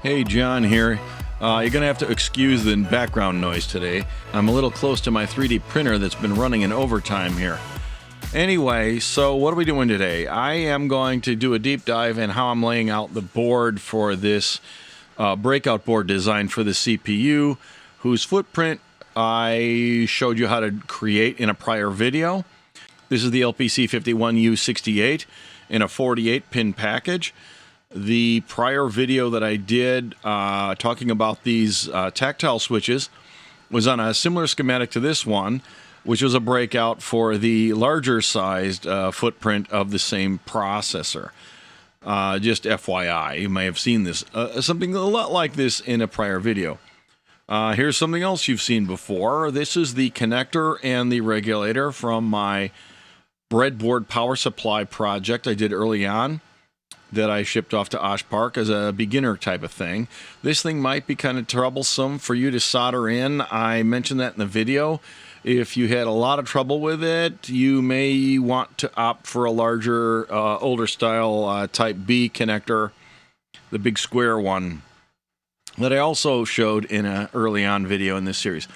Hey, John here. You're going to have to excuse the background noise today. I'm a little close to my 3D printer that's been running in overtime here. Anyway, so what are we doing today? I am going to do a deep dive in how I'm laying out the board for this breakout board design for the CPU, whose footprint I showed you how to create in a prior video. This is the LPC51U68 in a 48-pin package. The prior video that I did talking about these tactile switches was on a similar schematic to this one, which was a breakout for the larger sized footprint of the same processor. Just FYI, you may have seen this, something a lot like this in a prior video. Here's something else you've seen before. This is the connector and the regulator from my breadboard power supply project I did early on, that I shipped off to Osh Park as a beginner type of thing. This thing might be kind of troublesome for you to solder in. I mentioned that in the video. If you had a lot of trouble with it, you may want to opt for a larger, older style Type B connector, the big square one that I also showed in an early on video in this series.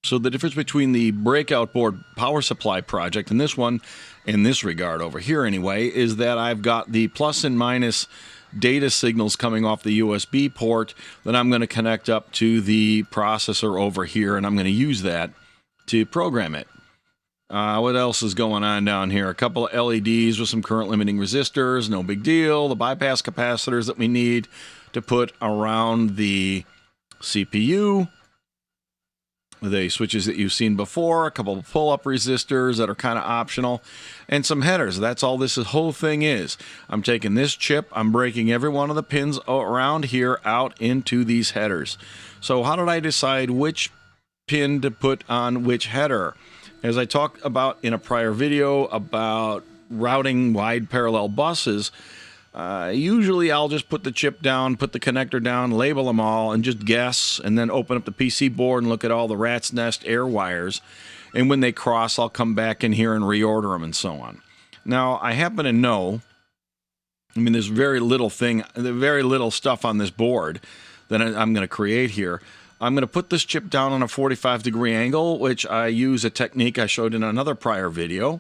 So the difference between the breakout board power supply project and this one, in this regard over here anyway, is that I've got the plus and minus data signals coming off the USB port that I'm going to connect up to the processor over here, and I'm going to use that to program it. What else is going on down here? A couple of LEDs with some current limiting resistors, no big deal. The bypass capacitors that we need to put around the CPU. The switches that you've seen before, a couple of pull-up resistors that are kind of optional, and some headers. That's all this whole thing is. I'm taking this chip, I'm breaking every one of the pins around here out into these headers. So how did I decide which pin to put on which header? As I talked about in a prior video about routing wide parallel buses, usually I'll just put the chip down, put the connector down, label them all, and just guess, and then open up the PC board and look at all the rat's nest air wires. And when they cross, I'll come back in here and reorder them and so on. Now, I happen to know, there's very little stuff on this board that I'm going to create here. I'm going to put this chip down on a 45-degree angle, which I use a technique I showed in another prior video.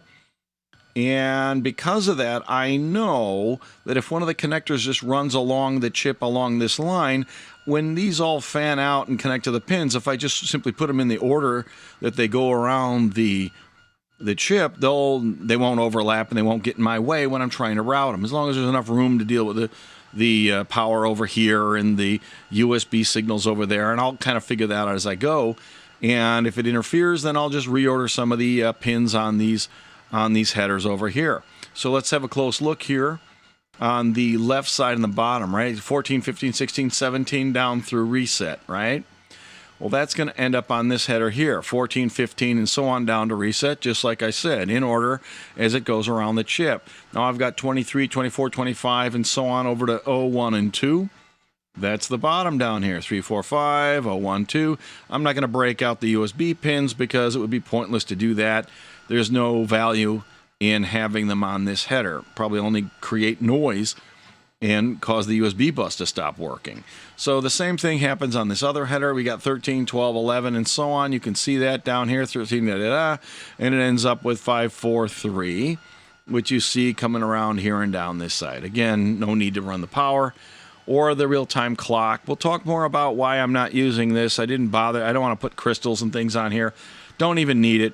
And because of that, I know that if one of the connectors just runs along the chip along this line, when these all fan out and connect to the pins, if I just simply put them in the order that they go around the chip, they won't overlap and they won't get in my way when I'm trying to route them. As long as there's enough room to deal with the power over here and the USB signals over there, and I'll kind of figure that out as I go. And if it interferes, then I'll just reorder some of the pins on these headers over here. So let's have a close look here on the left side and the bottom, right? 14, 15, 16, 17 down through reset, right? Well, that's going to end up on this header here, 14, 15, and so on down to reset, just like I said, in order as it goes around the chip. Now I've got 23, 24, 25, and so on over to 0, 1, and 2. That's the bottom down here, 3, 4, 5, 0, 1, 2. I'm not going to break out the USB pins because it would be pointless to do that. There's no value in having them on this header. Probably only create noise and cause the USB bus to stop working. So the same thing happens on this other header. We got 13, 12, 11, and so on. You can see that down here, 13, and it ends up with 5, 4, 3, which you see coming around here and down this side. Again, no need to run the power or the real-time clock. We'll talk more about why I'm not using this. I didn't bother. I don't want to put crystals and things on here. Don't even need it.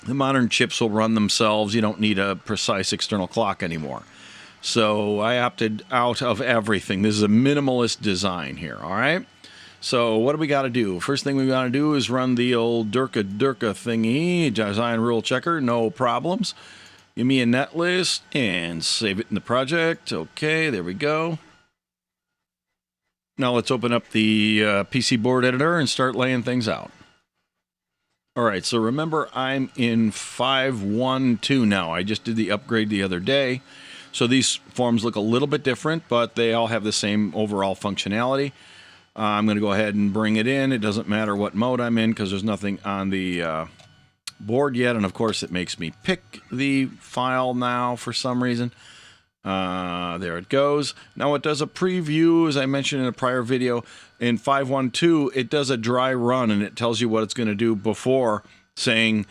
The modern chips will run themselves. You don't need a precise external clock anymore. So I opted out of everything. This is a minimalist design here, all right? So what do we got to do? First thing we got to do is run the old Durka thingy, design rule checker, no problems. Give me a net list and save it in the project. Okay, there we go. Now let's open up the PC board editor and start laying things out. All right, so remember I'm in 5.1.2 now. I just did the upgrade the other day. So these forms look a little bit different, but they all have the same overall functionality. I'm going to go ahead and bring it in. It doesn't matter what mode I'm in because there's nothing on the board yet. And of course, it makes me pick the file now for some reason. There it goes. Now it does a preview, as I mentioned in a prior video. In 512, it does a dry run, and it tells you what it's going to do before saying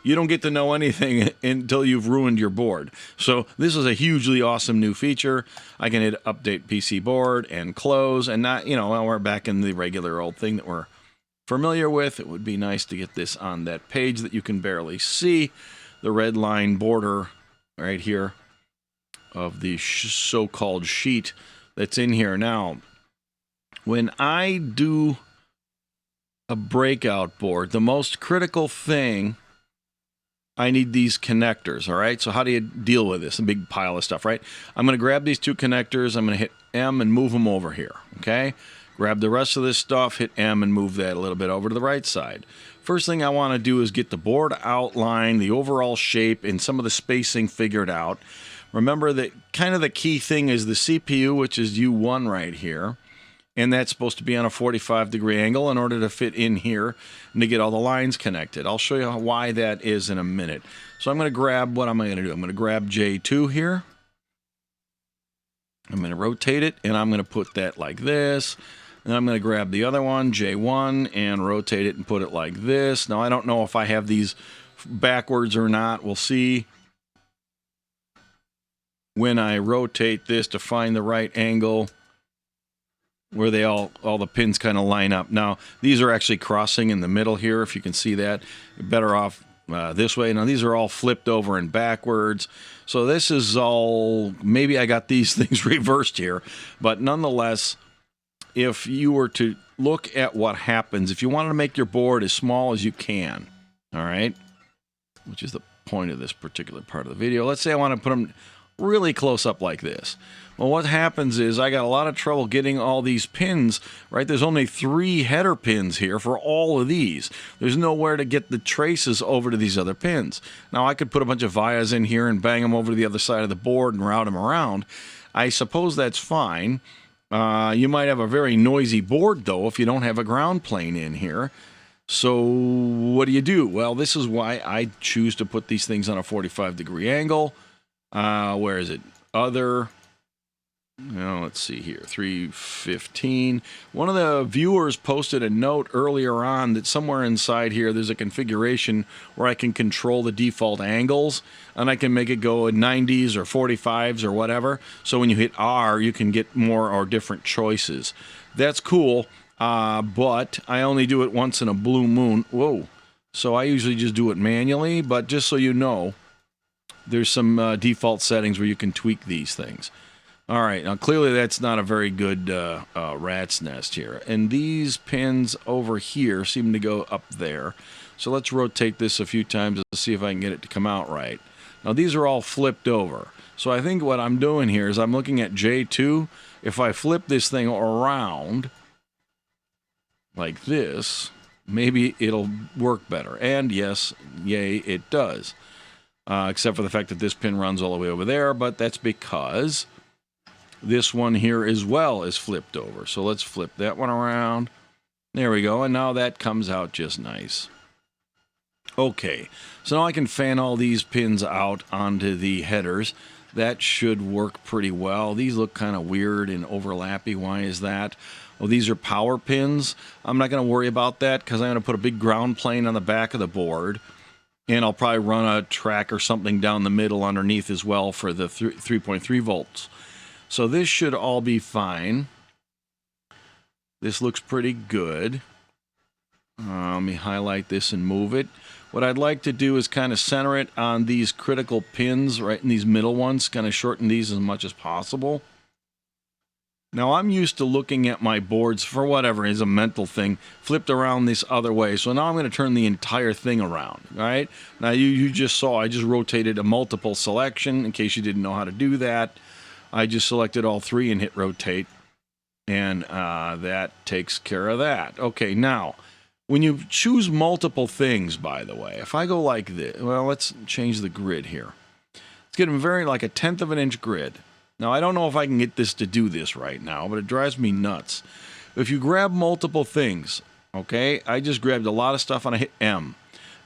you don't get to know anything until you've ruined your board. So this is a hugely awesome new feature. I can hit update PC board and close, and not, well, we're back in the regular old thing that we're familiar with. It would be nice to get this on that page that you can barely see, the red line border right here of the so-called sheet that's in here. Now, when I do a breakout board, the most critical thing, I need these connectors, all right? So how do you deal with this? A big pile of stuff, right? I'm going to grab these two connectors, I'm going to hit M and move them over here, okay? Grab the rest of this stuff, hit M and move that a little bit over to the right side. First thing I want to do is get the board outline, the overall shape, and some of the spacing figured out. Remember that kind of the key thing is the CPU, which is U1 right here. And that's supposed to be on a 45-degree angle in order to fit in here and to get all the lines connected. I'll show you why that is in a minute. So I'm going to grab, what am I going to do? I'm going to grab J2 here. I'm going to rotate it, and I'm going to put that like this. And I'm going to grab the other one, J1, and rotate it and put it like this. Now, I don't know if I have these backwards or not. We'll see when I rotate this to find the right angle where they all the pins kind of line up. Now, these are actually crossing in the middle here, if you can see that. You're better off this way. Now, these are all flipped over and backwards. So this is all, maybe I got these things reversed here. But nonetheless, if you were to look at what happens, if you wanted to make your board as small as you can, all right, which is the point of this particular part of the video. Let's say I want to put them really close up like this. Well, what happens is I got a lot of trouble getting all these pins, right? There's only 3 header pins here for all of these. There's nowhere to get the traces over to these other pins. Now, I could put a bunch of vias in here and bang them over to the other side of the board and route them around. I suppose that's fine. You might have a very noisy board, though, if you don't have a ground plane in here. So what do? Well, this is why I choose to put these things on a 45-degree angle. Where is it? Other. Let's see here, 315. One of the viewers posted a note earlier on that somewhere inside here there's a configuration where I can control the default angles, and I can make it go in 90s or 45s or whatever. So when you hit R, you can get more or different choices. That's cool, but I only do it once in a blue moon. Whoa. So I usually just do it manually, but just so you know, there's some default settings where you can tweak these things. All right, now clearly that's not a very good rat's nest here. And these pins over here seem to go up there. So let's rotate this a few times to see if I can get it to come out right. Now these are all flipped over. So I think what I'm doing here is I'm looking at J2. If I flip this thing around like this, maybe it'll work better. And yes, yay, it does. Except for the fact that this pin runs all the way over there, but that's because this one here as well is flipped over. So let's flip that one around. There we go. And now that comes out just nice. Okay. So now I can fan all these pins out onto the headers. That should work pretty well. These look kind of weird and overlappy. Why is that? Well, these are power pins. I'm not going to worry about that because I'm going to put a big ground plane on the back of the board. And I'll probably run a track or something down the middle underneath as well for the 3.3 volts. So this should all be fine. This looks pretty good. Let me highlight this and move it. What I'd like to do is kind of center it on these critical pins right in these middle ones, kind of shorten these as much as possible. Now I'm used to looking at my boards, for whatever is a mental thing, flipped around this other way. So now I'm going to turn the entire thing around, all right? Now you just saw I just rotated a multiple selection in case you didn't know how to do that. I just selected all 3 and hit rotate, and that takes care of that. Okay, now, when you choose multiple things, by the way, if I go like this, well, let's change the grid here. Let's get them like a 1/10 of an inch grid. Now, I don't know if I can get this to do this right now, but it drives me nuts. If you grab multiple things, okay, I just grabbed a lot of stuff and I hit M.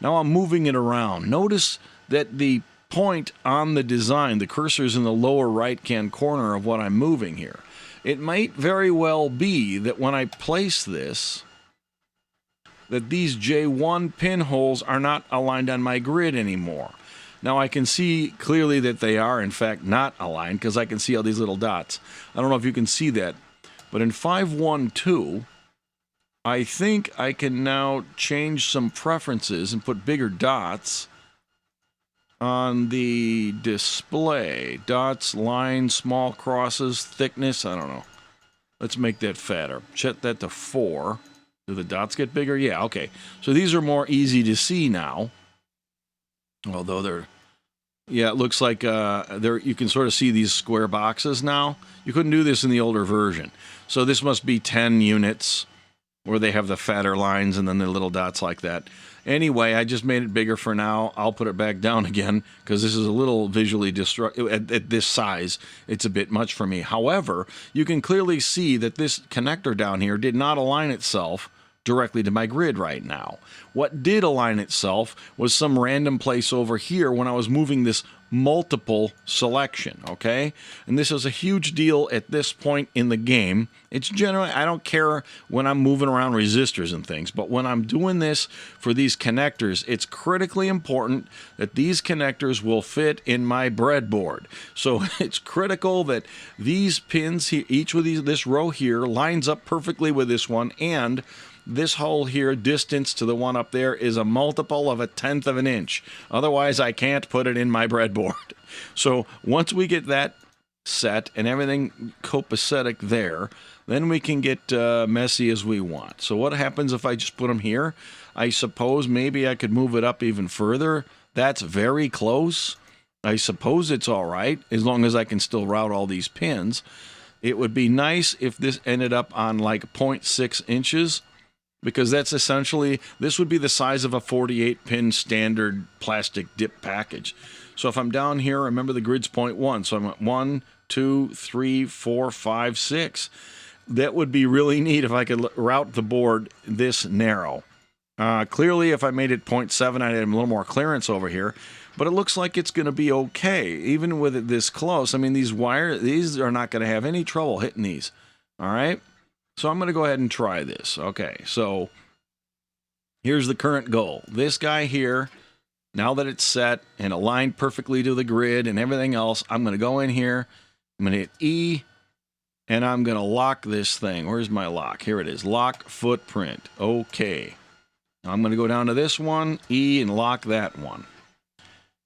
Now I'm moving it around. Notice that the point on the design, the cursor's in the lower right-hand corner of what I'm moving here. It might very well be that when I place this, that these J1 pinholes are not aligned on my grid anymore. Now I can see clearly that they are in fact not aligned because I can see all these little dots. I don't know if you can see that, but in 512, I think I can now change some preferences and put bigger dots on the display. Dots, lines, small crosses, thickness, I don't know. Let's make that fatter. Set that to 4. Do the dots get bigger? Yeah, okay. So these are more easy to see now. Although they're... Yeah, it looks like you can sort of see these square boxes now. You couldn't do this in the older version. So this must be 10 units where they have the fatter lines and then the little dots like that. Anyway, I just made it bigger for now. I'll put it back down again because this is a little visually destructive. At this size, it's a bit much for me. However, you can clearly see that this connector down here did not align itself directly to my grid right now. What did align itself was some random place over here when I was moving this multiple selection, okay? And this is a huge deal at this point in the game. It's generally, I don't care when I'm moving around resistors and things, but when I'm doing this for these connectors, it's critically important that these connectors will fit in my breadboard. So it's critical that these pins here, each of these, this row here lines up perfectly with this one, and this hole here, distance to the one up there, is a multiple of 1/10 of an inch. Otherwise, I can't put it in my breadboard. So once we get that set and everything copacetic there, then we can get messy as we want. So what happens if I just put them here? I suppose maybe I could move it up even further. That's very close. I suppose it's all right, as long as I can still route all these pins. It would be nice if this ended up on like 0.6 inches. Because that's essentially, this would be the size of a 48-pin standard plastic dip package. So if I'm down here, remember the grid's 0.1. So I'm at 1, 2, 3, 4, 5, 6. That would be really neat if I could route the board this narrow. Clearly, if I made it 0.7, I'd have a little more clearance over here. But it looks like it's going to be okay, even with it this close. I mean, these are not going to have any trouble hitting these. All right? So I'm going to go ahead and try this. Okay, so here's the current goal. This guy here, now that it's set and aligned perfectly to the grid and everything else, I'm going to go in here, I'm going to hit E, and I'm going to lock this thing. Where's my lock? Here it is. Lock footprint. Okay. Now I'm going to go down to this one, E, and lock that one.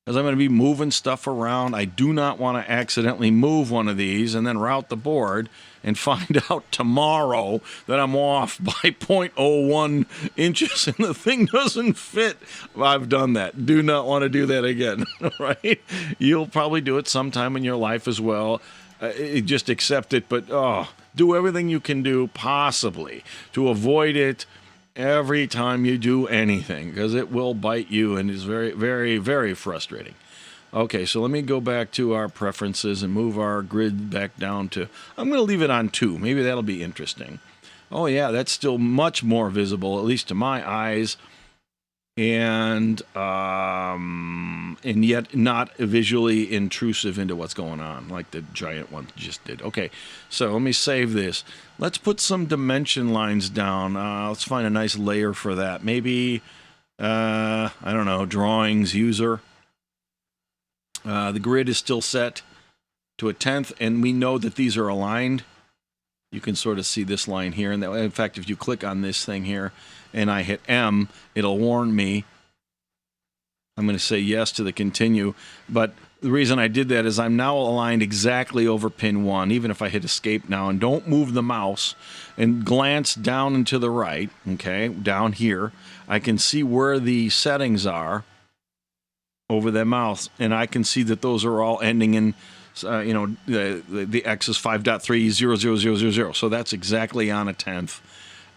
Because I'm going to be moving stuff around. I do not want to accidentally move one of these and then route the board and find out tomorrow that I'm off by 0.01 inches and the thing doesn't fit. I've done that. Do not want to do that again, right? You'll probably do it sometime in your life as well. Just accept it, but do everything you can do possibly to avoid it every time you do anything, because it will bite you and is very, very, very frustrating. Okay, so let me go back to our preferences and move our grid back down to, I'm going to leave it on 2. Maybe that'll be interesting. Oh yeah, that's still much more visible, at least to my eyes, and yet not visually intrusive into what's going on, like the giant one just did. Okay, so let me save this. Let's put some dimension lines down. Let's find a nice layer for that. Maybe, I don't know, drawings, user. The grid is still set to 1/10, and we know that these are aligned. You can sort of see this line here. And in fact, if you click on this thing here and I hit M, it'll warn me. I'm going to say yes to the continue. But the reason I did that is I'm now aligned exactly over pin 1, even if I hit escape now and don't move the mouse and glance down and to the right, okay, down here, I can see where the settings are over the mouse, and I can see that those are all ending in, the X is 5.3000000. So that's exactly on 1/10,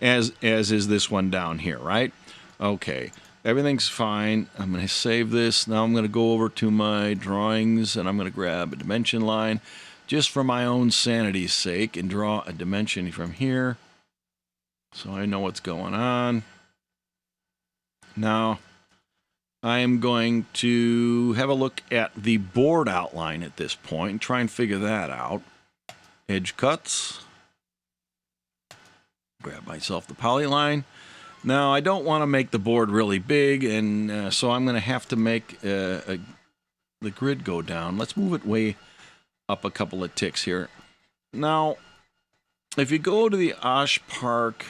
as is this one down here, right? Okay. Everything's fine. I'm going to save this. Now I'm going to go over to my drawings, and I'm going to grab a dimension line just for my own sanity's sake and draw a dimension from here so I know what's going on. Now, I am going to have a look at the board outline at this point and try and figure that out. Edge cuts. Grab myself the polyline. Now, I don't want to make the board really big, and so I'm going to have to make the grid go down. Let's move it way up a couple of ticks here. Now, if you go to the Osh Park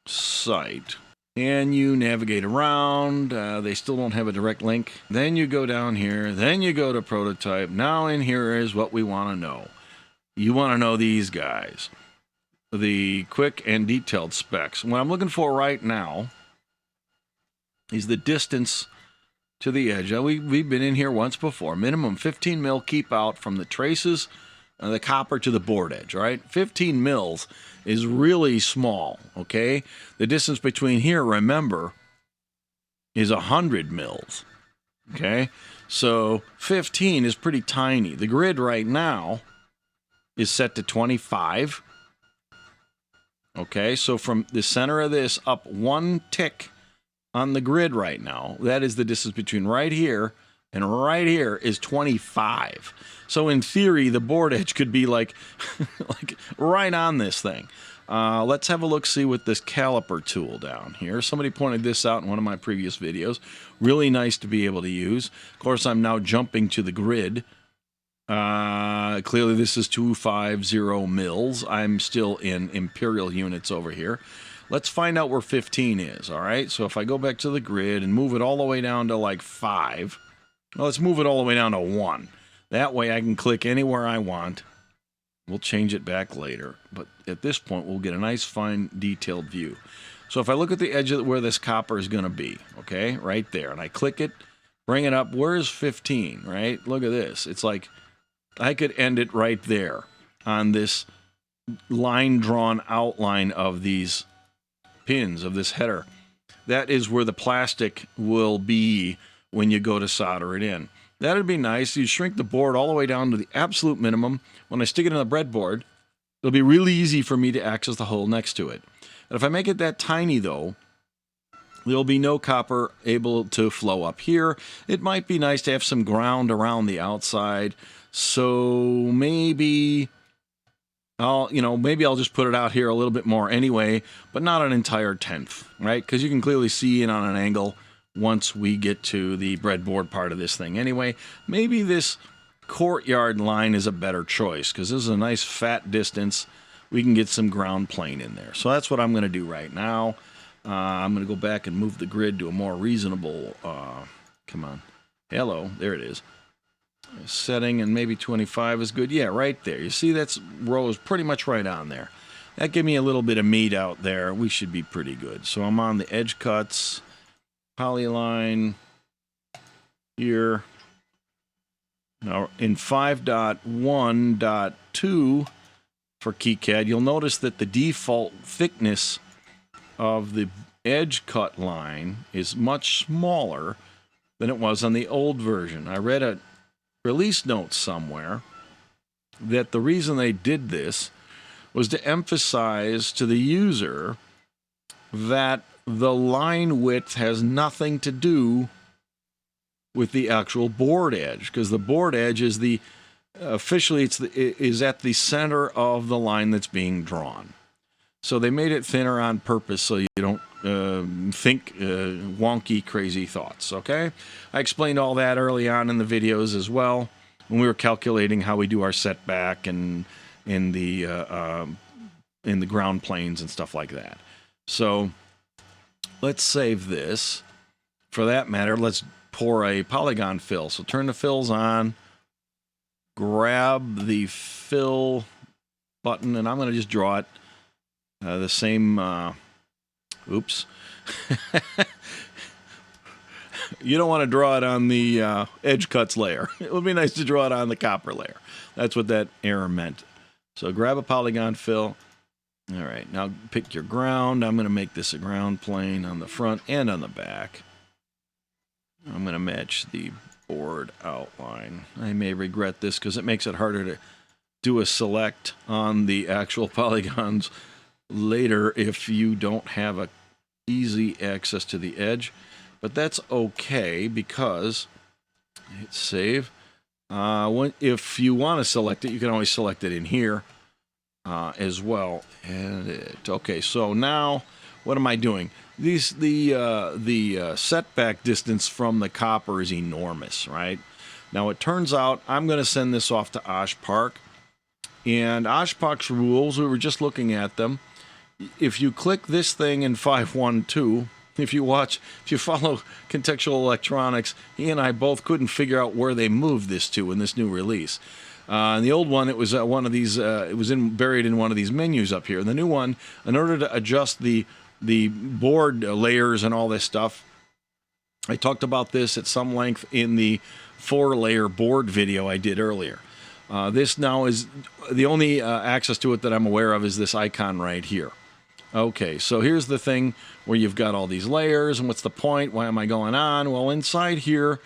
site and you navigate around, they still don't have a direct link. Then you go down here, then you go to prototype. Now in here is what we want to know. You want to know these guys, the quick and detailed specs. What I'm looking for right now is the distance to the edge. We've been in here once before. Minimum 15 mil keep out from the traces of the copper to the board edge, right? 15 mils is really small, okay? The distance between here, remember, is 100 mils, okay? So 15 is pretty tiny. The grid right now is set to 25. Okay, so from the center of this up one tick on the grid right now, that is the distance between right here and right here is 25. So in theory, the board edge could be like, like right on this thing. Let's have a look, see with this caliper tool down here. Somebody pointed this out in one of my previous videos. Really nice to be able to use. Of course, I'm now jumping to the grid. Clearly this is 250 mils. I'm still in imperial units over here. Let's find out where 15 is, all right? So if I go back to the grid and move it all the way down to like 5, well, let's move it all the way down to 1. That way I can click anywhere I want. We'll change it back later, but at this point we'll get a nice fine detailed view. So if I look at the edge of where this copper is going to be, okay, right there, and I click it, bring it up, where's 15, right? Look at this. It's like I could end it right there on this line drawn outline of these pins, of this header. That is where the plastic will be when you go to solder it in. That'd be nice. You shrink the board all the way down to the absolute minimum. When I stick it in the breadboard, it'll be really easy for me to access the hole next to it. And if I make it that tiny, though, there'll be no copper able to flow up here. It might be nice to have some ground around the outside. So maybe I'll just put it out here a little bit more anyway, but not an entire tenth, right? Because you can clearly see it on an angle once we get to the breadboard part of this thing. Anyway, maybe this courtyard line is a better choice because this is a nice fat distance. We can get some ground plane in there. So that's what I'm going to do right now. I'm going to go back and move the grid to a more reasonable, come on, hello, there it is. Setting, and maybe 25 is good. Yeah, right there. You see that's row is pretty much right on there. That gave me a little bit of meat out there. We should be pretty good. So I'm on the edge cuts, polyline here. Now in 5.1.2 for KiCad, you'll notice that the default thickness of the edge cut line is much smaller than it was on the old version. I read a release note somewhere that the reason they did this was to emphasize to the user that the line width has nothing to do with the actual board edge, because the board edge is officially is at the center of the line that's being drawn. So they made it thinner on purpose so you don't think wonky, crazy thoughts, okay? I explained all that early on in the videos as well when we were calculating how we do our setback and in the ground planes and stuff like that. So let's save this. For that matter, let's pour a Polygon Fill. So turn the fills on, grab the fill button, and I'm going to just draw it the same, oops. You don't want to draw it on the edge cuts layer. It would be nice to draw it on the copper layer. That's what that error meant. So grab a Polygon Fill. All right, now pick your ground. I'm going to make this a ground plane on the front and on the back. I'm going to match the board outline. I may regret this because it makes it harder to do a select on the actual polygons later if you don't have a easy access to the edge. but that's okay because, hit save. If you want to select it, you can always select it in here as well. Okay, so now what am I doing? The setback distance from the copper is enormous, right? Now it turns out I'm going to send this off to OshPark, and OshPark's rules, we were just looking at them. If you click this thing in 512, if you follow Contextual Electronics, he and I both couldn't figure out where they moved this to in this new release. In the old one, it was one of these. It was buried in one of these menus up here. In the new one, in order to adjust the board layers and all this stuff, I talked about this at some length in the 4-layer board video I did earlier. This now is the only access to it that I'm aware of is this icon right here. Okay, so here's the thing where you've got all these layers, and what's the point? Why am I going on? Well, inside here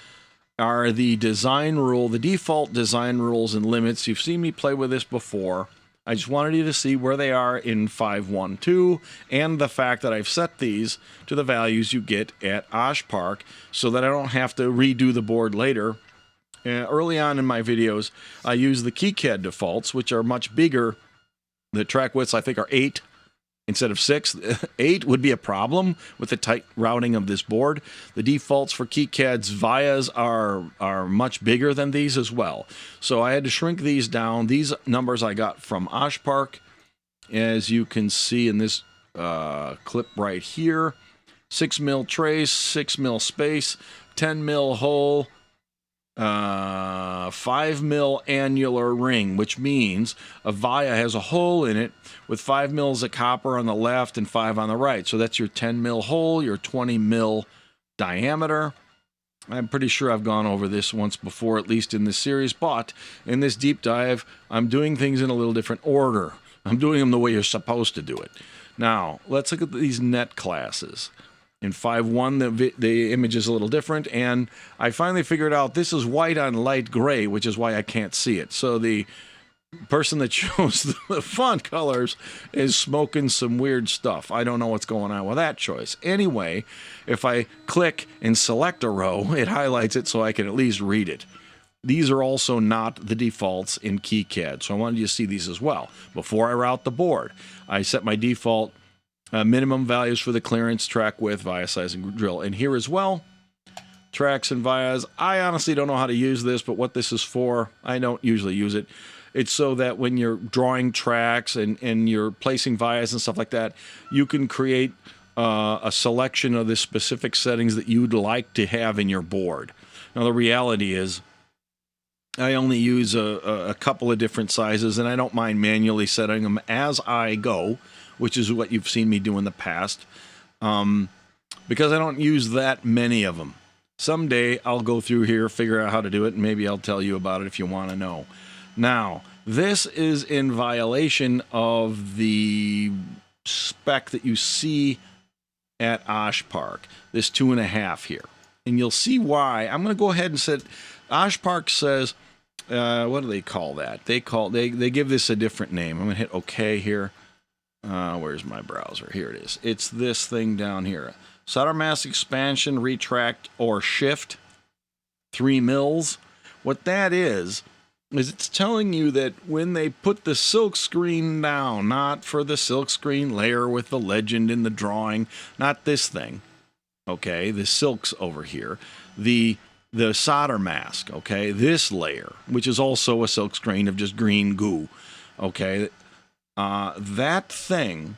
are the design rule, the default design rules and limits. You've seen me play with this before. I just wanted you to see where they are in 512 and the fact that I've set these to the values you get at OshPark so that I don't have to redo the board later. Early on in my videos, I use the KiCad defaults, which are much bigger. The track widths, I think, are 8 instead of 6. 8 would be a problem with the tight routing of this board. The defaults for KiCad's vias are much bigger than these as well. So I had to shrink these down. These numbers I got from OshPark, as you can see in this clip right here. 6 mil trace, 6 mil space, 10 mil hole, 5 mil annular ring, which means a via has a hole in it with 5 mils of copper on the left and 5 on the right. So that's your 10 mil hole, your 20 mil diameter. I'm pretty sure I've gone over this once before, at least in this series, but in this deep dive, I'm doing things in a little different order. I'm doing them the way you're supposed to do it. Now, let's look at these net classes. In 5.1, the image is a little different, and I finally figured out this is white on light gray, which is why I can't see it. So the person that chose the font colors is smoking some weird stuff. I don't know what's going on with that choice. Anyway, if I click and select a row, it highlights it so I can at least read it. These are also not the defaults in KiCad, so I wanted you to see these as well. Before I route the board, I set my default minimum values for the clearance, track width, via size, and drill. And here as well, tracks and vias. I honestly don't know how to use this, but what this is for, I don't usually use it. It's so that when you're drawing tracks and you're placing vias and stuff like that, you can create a selection of the specific settings that you'd like to have in your board. Now, the reality is, I only use a couple of different sizes, and I don't mind manually setting them as I go, which is what you've seen me do in the past, because I don't use that many of them. Someday I'll go through here, figure out how to do it, and maybe I'll tell you about it if you want to know. Now, this is in violation of the spec that you see at OshPark, this 2.5 here. And you'll see why. I'm going to go ahead and set, OshPark says, what do they call that? They give this a different name. I'm going to hit OK here. Where's my browser? Here it is. It's this thing down here. Solder mask expansion, retract, or shift, 3 mils. What that is it's telling you that when they put the silk screen down, not for the silk screen layer with the legend in the drawing, not this thing, okay, the silks over here, the solder mask, okay, this layer, which is also a silk screen of just green goo, okay, that thing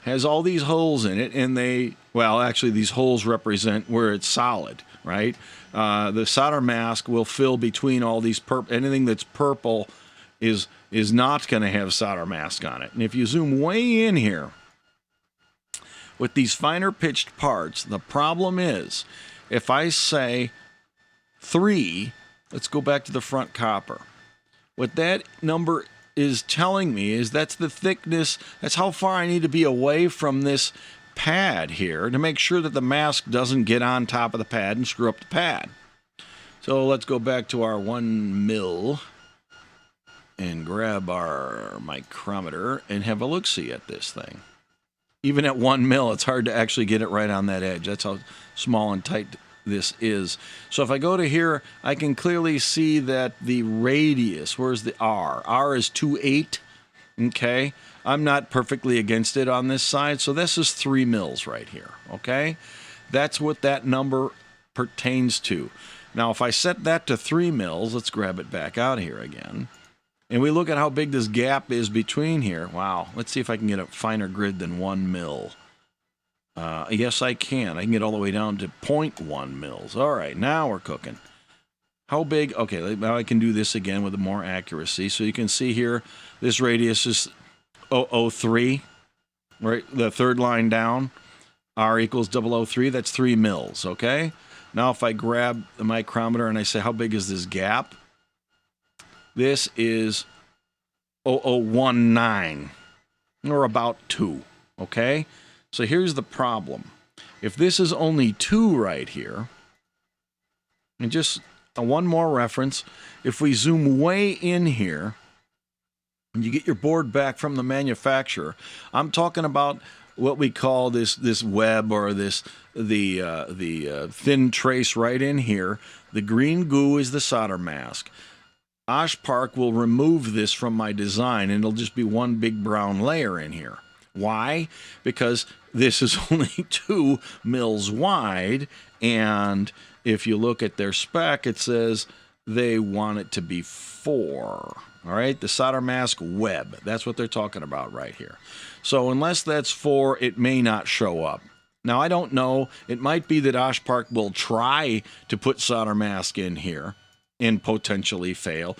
has all these holes in it, and actually these holes represent where it's solid, right? The solder mask will fill between all these anything that's purple is not going to have solder mask on it. And if you zoom way in here with these finer pitched parts, the problem is if I say 3, let's go back to the front copper. What that number is telling me is that's the thickness, that's how far I need to be away from this pad here to make sure that the mask doesn't get on top of the pad and screw up the pad. So let's go back to our 1 mil and grab our micrometer and have a look-see at this thing. Even at 1 mil, it's hard to actually get it right on that edge. That's how small and tight this is. So if I go to here, I can clearly see that the radius, where's the R? R is 2.8, okay? I'm not perfectly against it on this side, so this is 3 mils right here, okay? That's what that number pertains to. Now, if I set that to 3 mils, let's grab it back out here again. And we look at how big this gap is between here. Wow, let's see if I can get a finer grid than 1 mil. Yes, I can. I can get all the way down to 0.1 mils. All right, now we're cooking. How big? Okay, now I can do this again with more accuracy. So you can see here, this radius is 0.003, right? The third line down. R equals 0.003. That's 3 mils, okay? Now if I grab the micrometer and I say, how big is this gap? This is 0.019, or about 2, okay? So here's the problem. If this is only 2 right here, and just one more reference, if we zoom way in here, and you get your board back from the manufacturer, I'm talking about what we call this web, or the thin trace right in here. The green goo is the solder mask. Osh Park will remove this from my design, and it'll just be one big brown layer in here. Why? Because this is only 2 mils wide, and if you look at their spec, it says they want it to be 4. All right, the solder mask web. That's what they're talking about right here. So unless that's 4, it may not show up. Now, I don't know. It might be that Osh Park will try to put solder mask in here and potentially fail,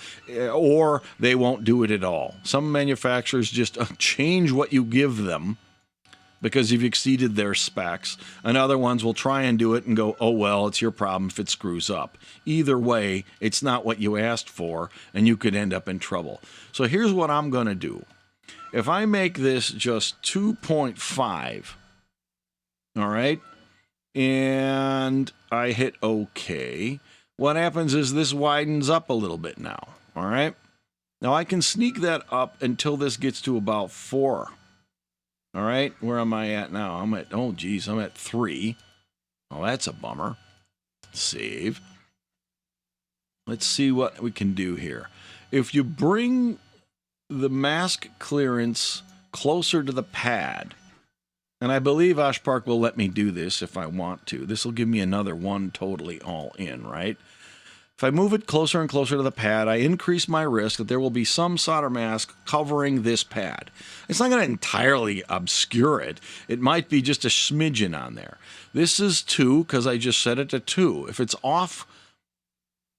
or they won't do it at all. Some manufacturers just change what you give them because you've exceeded their specs, and other ones will try and do it and go, oh, well, it's your problem if it screws up. Either way, it's not what you asked for, and you could end up in trouble. So here's what I'm going to do. If I make this just 2.5, all right, and I hit OK, what happens is this widens up a little bit now, all right? Now, I can sneak that up until this gets to about 4, all right? Where am I at now? I'm at, oh, geez, I'm at 3. Oh, that's a bummer. Save. Let's see what we can do here. If you bring the mask clearance closer to the pad, and I believe Osh Park will let me do this if I want to. This will give me another 1 totally all in, right? If I move it closer and closer to the pad, I increase my risk that there will be some solder mask covering this pad. It's not going to entirely obscure it. It might be just a smidgen on there. This is 2 because I just set it to 2. If it's off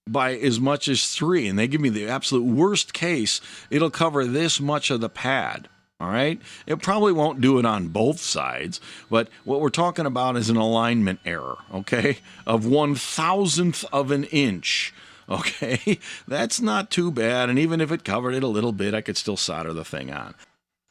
by as much as 3, and they give me the absolute worst case, it'll cover this much of the pad. All right? It probably won't do it on both sides, but what we're talking about is an alignment error, okay, of 1/1000th of an inch, okay? That's not too bad, and even if it covered it a little bit, I could still solder the thing on.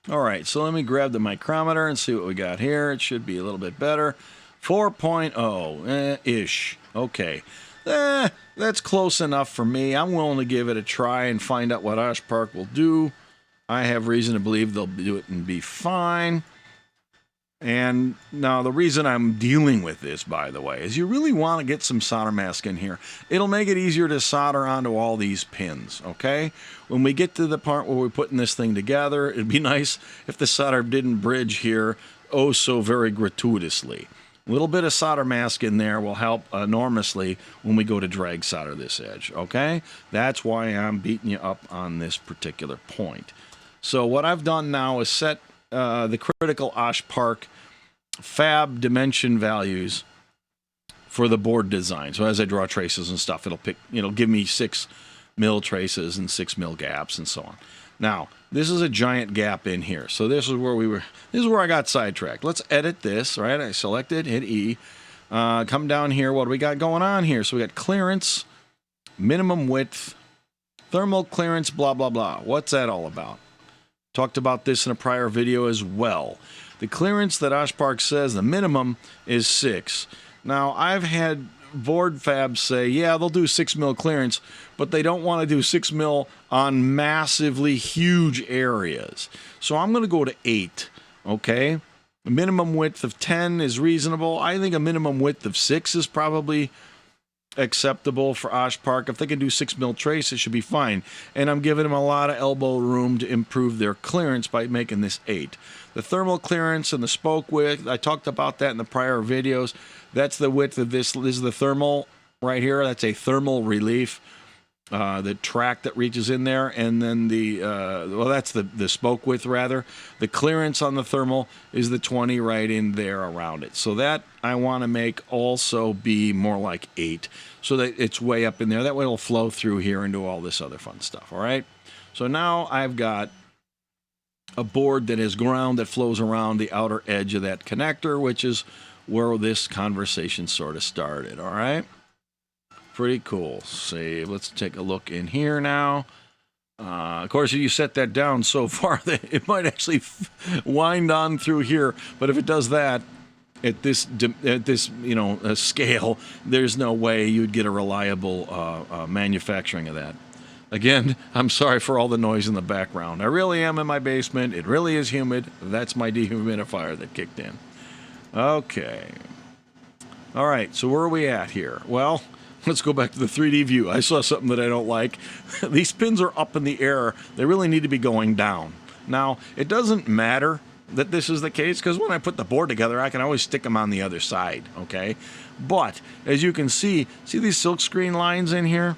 All right, so let me grab the micrometer and see what we got here. It should be a little bit better. 4.0-ish, okay. That's close enough for me. I'm willing to give it a try and find out what Osh Park will do. I have reason to believe they'll do it and be fine. And now the reason I'm dealing with this, by the way, is you really want to get some solder mask in here. It'll make it easier to solder onto all these pins, okay? When we get to the part where we're putting this thing together, it'd be nice if the solder didn't bridge here oh so very gratuitously. A little bit of solder mask in there will help enormously when we go to drag solder this edge, okay? That's why I'm beating you up on this particular point. So what I've done now is set the critical Osh Park fab dimension values for the board design. So as I draw traces and stuff, it'll give me 6 mil traces and 6 mil gaps and so on. Now, this is a giant gap in here. So this is where I got sidetracked. Let's edit this, right? I select it, hit E. Come down here. What do we got going on here? So we got clearance, minimum width, thermal clearance, blah, blah, blah. What's that all about? Talked about this in a prior video as well. The clearance that Osh Park says, the minimum is 6. Now, I've had board fabs say, yeah, they'll do 6 mil clearance, but they don't want to do 6 mil on massively huge areas. So I'm going to go to 8, okay? A minimum width of 10 is reasonable. I think a minimum width of 6 is probably acceptable for Osh Park. If they can do 6 mil trace, it should be fine. And I'm giving them a lot of elbow room to improve their clearance by making this 8. The thermal clearance and the spoke width, I talked about that in the prior videos. That's the width of this. This is the thermal right here. That's a thermal relief. The track that reaches in there, and then well, that's the spoke width rather. The clearance on the thermal is the 20 right in there around it. So that I want to make also be more like 8, so that it's way up in there. That way it'll flow through here and do all this other fun stuff. All right. So now I've got a board that has ground that flows around the outer edge of that connector, which is where this conversation sort of started. All right. Pretty cool. Save. Let's take a look in here now. Of course, if you set that down so far that it might actually wind on through here. But if it does that at this scale, there's no way you'd get a reliable manufacturing of that. Again, I'm sorry for all the noise in the background. I really am in my basement. It really is humid. That's my dehumidifier that kicked in. Okay. All right. So where are we at here? Well, let's go back to the 3D view. I saw something that I don't like. These pins are up in the air. They really need to be going down. Now, it doesn't matter that this is the case, because when I put the board together, I can always stick them on the other side, okay? But, as you can see these silkscreen lines in here?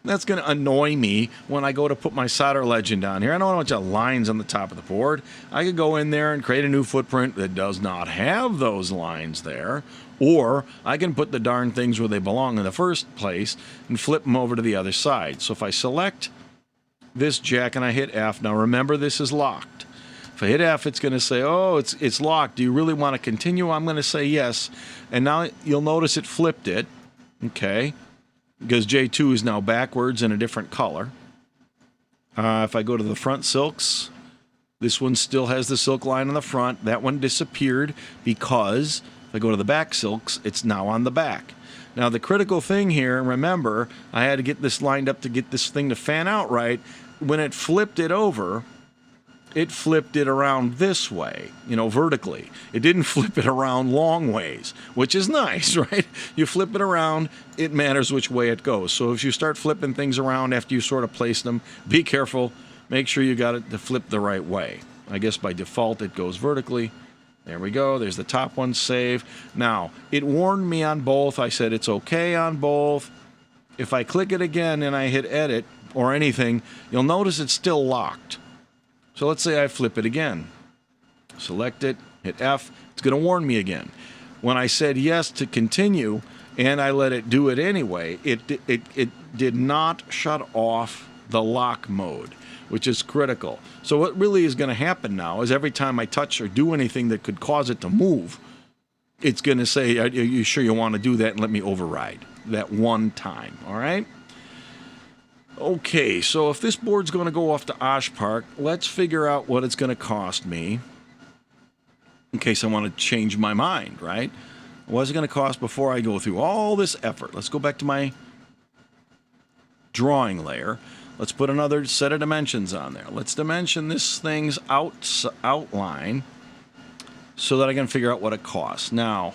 That's going to annoy me when I go to put my solder legend on here. I don't want a bunch of lines on the top of the board. I could go in there and create a new footprint that does not have those lines there. Or I can put the darn things where they belong in the first place and flip them over to the other side. So if I select this jack and I hit F, now remember this is locked. If I hit F, it's going to say, oh, it's locked. Do you really want to continue? I'm going to say yes. And now you'll notice it flipped it. Okay. Because J2 is now backwards in a different color. If I go to the front silks, this one still has the silk line on the front. That one disappeared because if I go to the back silks, it's now on the back. Now the critical thing here, remember, I had to get this lined up to get this thing to fan out right. When it flipped it over, it flipped it around this way, vertically. It didn't flip it around long ways, which is nice, right? You flip it around, it matters which way it goes. So if you start flipping things around after you sort of place them, be careful. Make sure you got it to flip the right way. I guess by default it goes vertically. There we go. There's the top one, save. Now, it warned me on both. I said it's okay on both. If I click it again and I hit edit or anything, you'll notice it's still locked. So let's say I flip it again. Select it, hit F. It's going to warn me again. When I said yes to continue and I let it do it anyway, it did not shut off the lock mode, which is critical. So what really is going to happen now is every time I touch or do anything that could cause it to move, it's going to say, are you sure you want to do that, and let me override that one time, all right? Okay, so if this board's going to go off to Osh Park, let's figure out what it's going to cost me in case I want to change my mind, right? What's it going to cost before I go through all this effort? Let's go back to my drawing layer. Let's put another set of dimensions on there. Let's dimension this thing's outline so that I can figure out what it costs. Now,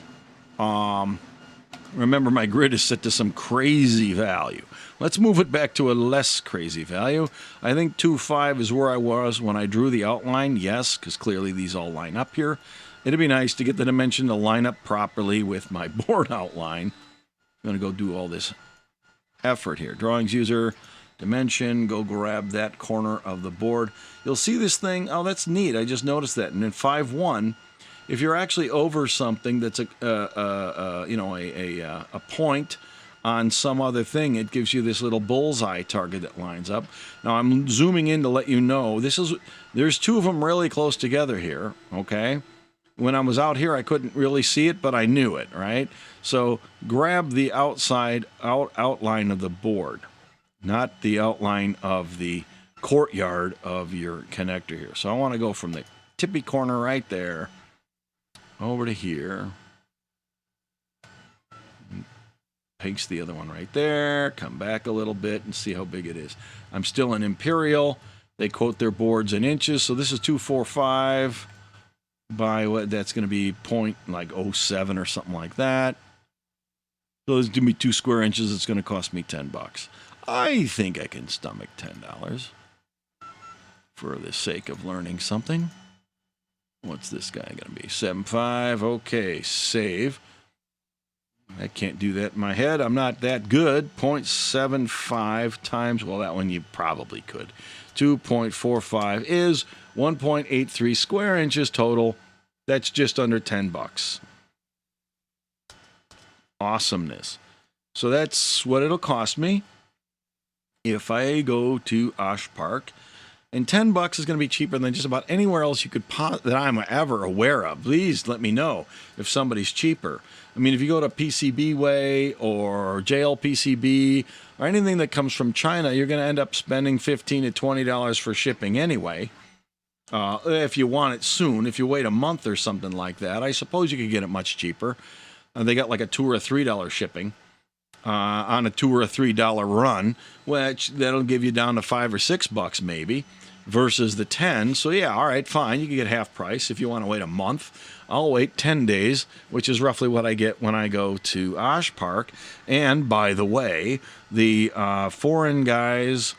remember my grid is set to some crazy value. Let's move it back to a less crazy value. I think 2.5 is where I was when I drew the outline. Yes, because clearly these all line up here. It'd be nice to get the dimension to line up properly with my board outline. I'm going to go do all this effort here. Drawings user, dimension, go grab that corner of the board. You'll see this thing. Oh, that's neat. I just noticed that. And in 5.1, if you're actually over something that's a point on some other thing, it gives you this little bullseye target that lines up. Now I'm zooming in to let you know there's two of them really close together here, okay? When I was out here I couldn't really see it, but I knew it, right? So grab the outside outline of the board, not the outline of the courtyard of your connector here. So I want to go from the tippy corner right there over to here. Paste the other one right there, come back a little bit and see how big it is. I'm still in Imperial. They quote their boards in inches, so this is 245. by what that's going to be point like 07 or something like that. So let's give me 2 square inches. It's going to cost me $10. I think I can stomach $10 for the sake of learning something. What's this guy going to be? 7.5. Okay, save. I can't do that in my head. I'm not that good. 0.75 times, well, that one you probably could. 2.45 is 1.83 square inches total. That's just under $10. Awesomeness. So that's what it'll cost me if I go to Osh Park. And $10 is going to be cheaper than just about anywhere else you could that I'm ever aware of. Please let me know if somebody's cheaper. I mean, if you go to PCB Way or JLPCB or anything that comes from China, you're going to end up spending $15 to $20 for shipping anyway. If you want it soon, if you wait a month or something like that, I suppose you could get it much cheaper. They got like a $2 or $3 shipping on a $2 or $3 run, which that'll give you down to $5 or $6 maybe, versus the 10. So yeah, all right, fine. You can get half price if you want to wait a month. I'll wait 10 days, which is roughly what I get when I go to Osh Park. And by the way, the foreign guys,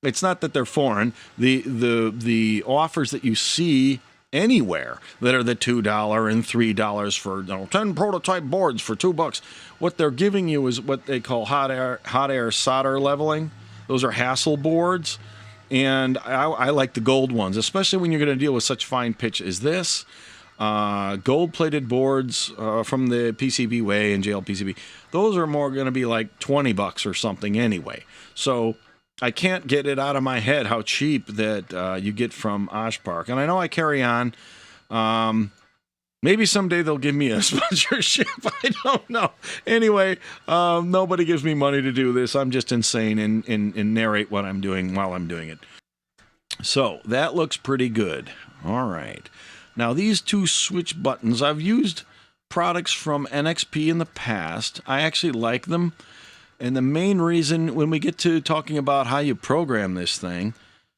it's not that they're foreign. The offers that you see anywhere that are the $2 and $3 for 10 prototype boards for $2. What they're giving you is what they call hot air solder leveling. Those are hassle boards, and I like the gold ones, especially when you're going to deal with such fine pitch as this. Gold-plated boards from the PCB Way and JLPCB, those are more going to be like $20 or something anyway. So I can't get it out of my head how cheap that you get from Osh Park. And I know I carry on. Maybe someday they'll give me a sponsorship. I don't know. Anyway, nobody gives me money to do this. I'm just insane and narrate what I'm doing while I'm doing it. So that looks pretty good. All right. Now these 2 switch buttons, I've used products from NXP in the past. I actually like them. And the main reason, when we get to talking about how you program this thing,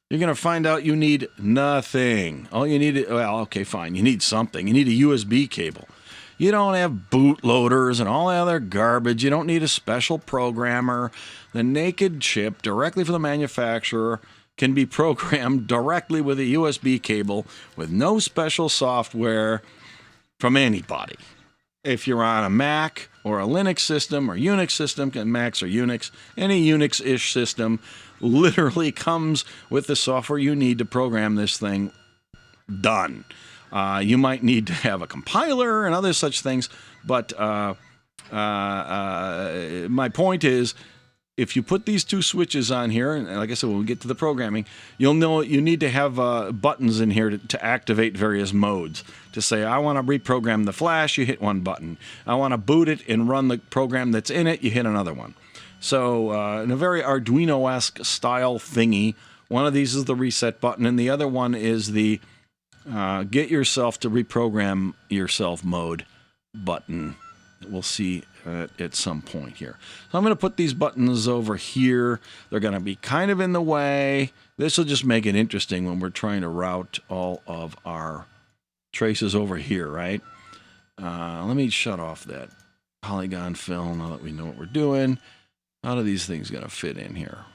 you're going to find out you need nothing. All you need, well, okay, fine, you need something. You need a USB cable. You don't have bootloaders and all that other garbage. You don't need a special programmer. The naked chip, directly from the manufacturer, can be programmed directly with a USB cable with no special software from anybody. If you're on a Mac or a Linux system or Unix system, Macs or Unix, any Unix-ish system literally comes with the software you need to program this thing. Done. You might need to have a compiler and other such things, but my point is, if you put these 2 switches on here, and like I said, when we get to the programming, you'll know you need to have buttons in here to activate various modes. To say, I want to reprogram the flash, you hit one button. I want to boot it and run the program that's in it, you hit another one. So in a very Arduino-esque style thingy, one of these is the reset button, and the other one is the get yourself to reprogram yourself mode button. We'll see at some point here. So I'm going to put these buttons over here. They're going to be kind of in the way. This will just make it interesting when we're trying to route all of our traces over here, right? Let me shut off that Polygon Fill now that we know what we're doing. How are these things going to fit in here?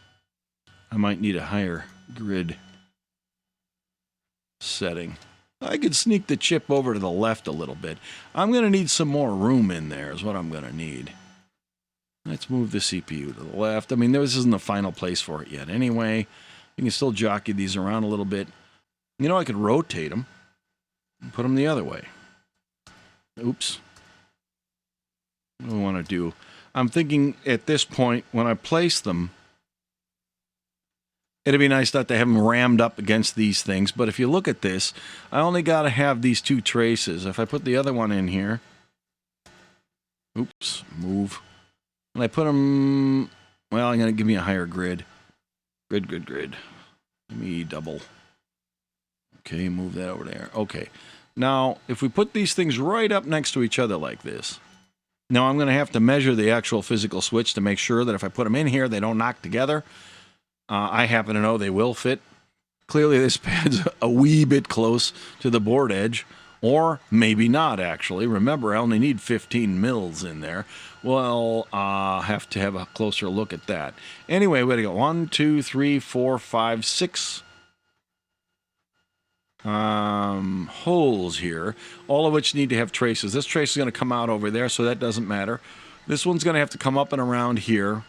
I might need a higher grid setting. I could sneak the chip over to the left a little bit. I'm going to need some more room in there is what I'm going to need. Let's move the CPU to the left. I mean, this isn't the final place for it yet anyway. You can still jockey these around a little bit. You know, I could rotate them and put them the other way. Oops. What do I want to do? I'm thinking at this point, when I place them, it'd be nice not to have them rammed up against these things, but if you look at this, I only got to have these 2 traces. If I put the other one in here, oops, move, and I put them, well, I'm going to give me a higher grid. Grid. Let me double. Okay, move that over there. Okay, now, if we put these things right up next to each other like this, now I'm going to have to measure the actual physical switch to make sure that if I put them in here, they don't knock together. I happen to know they will fit. Clearly, this pad's a wee bit close to the board edge, Or maybe not, actually. Remember, I only need 15 mils in there. Well, have to have a closer look at that. Anyway, we got 1, 2, 3, 4, 5, 6 holes here, all of which need to have traces. This trace is going to come out over there, so that doesn't matter. This one's going to have to come up and around here.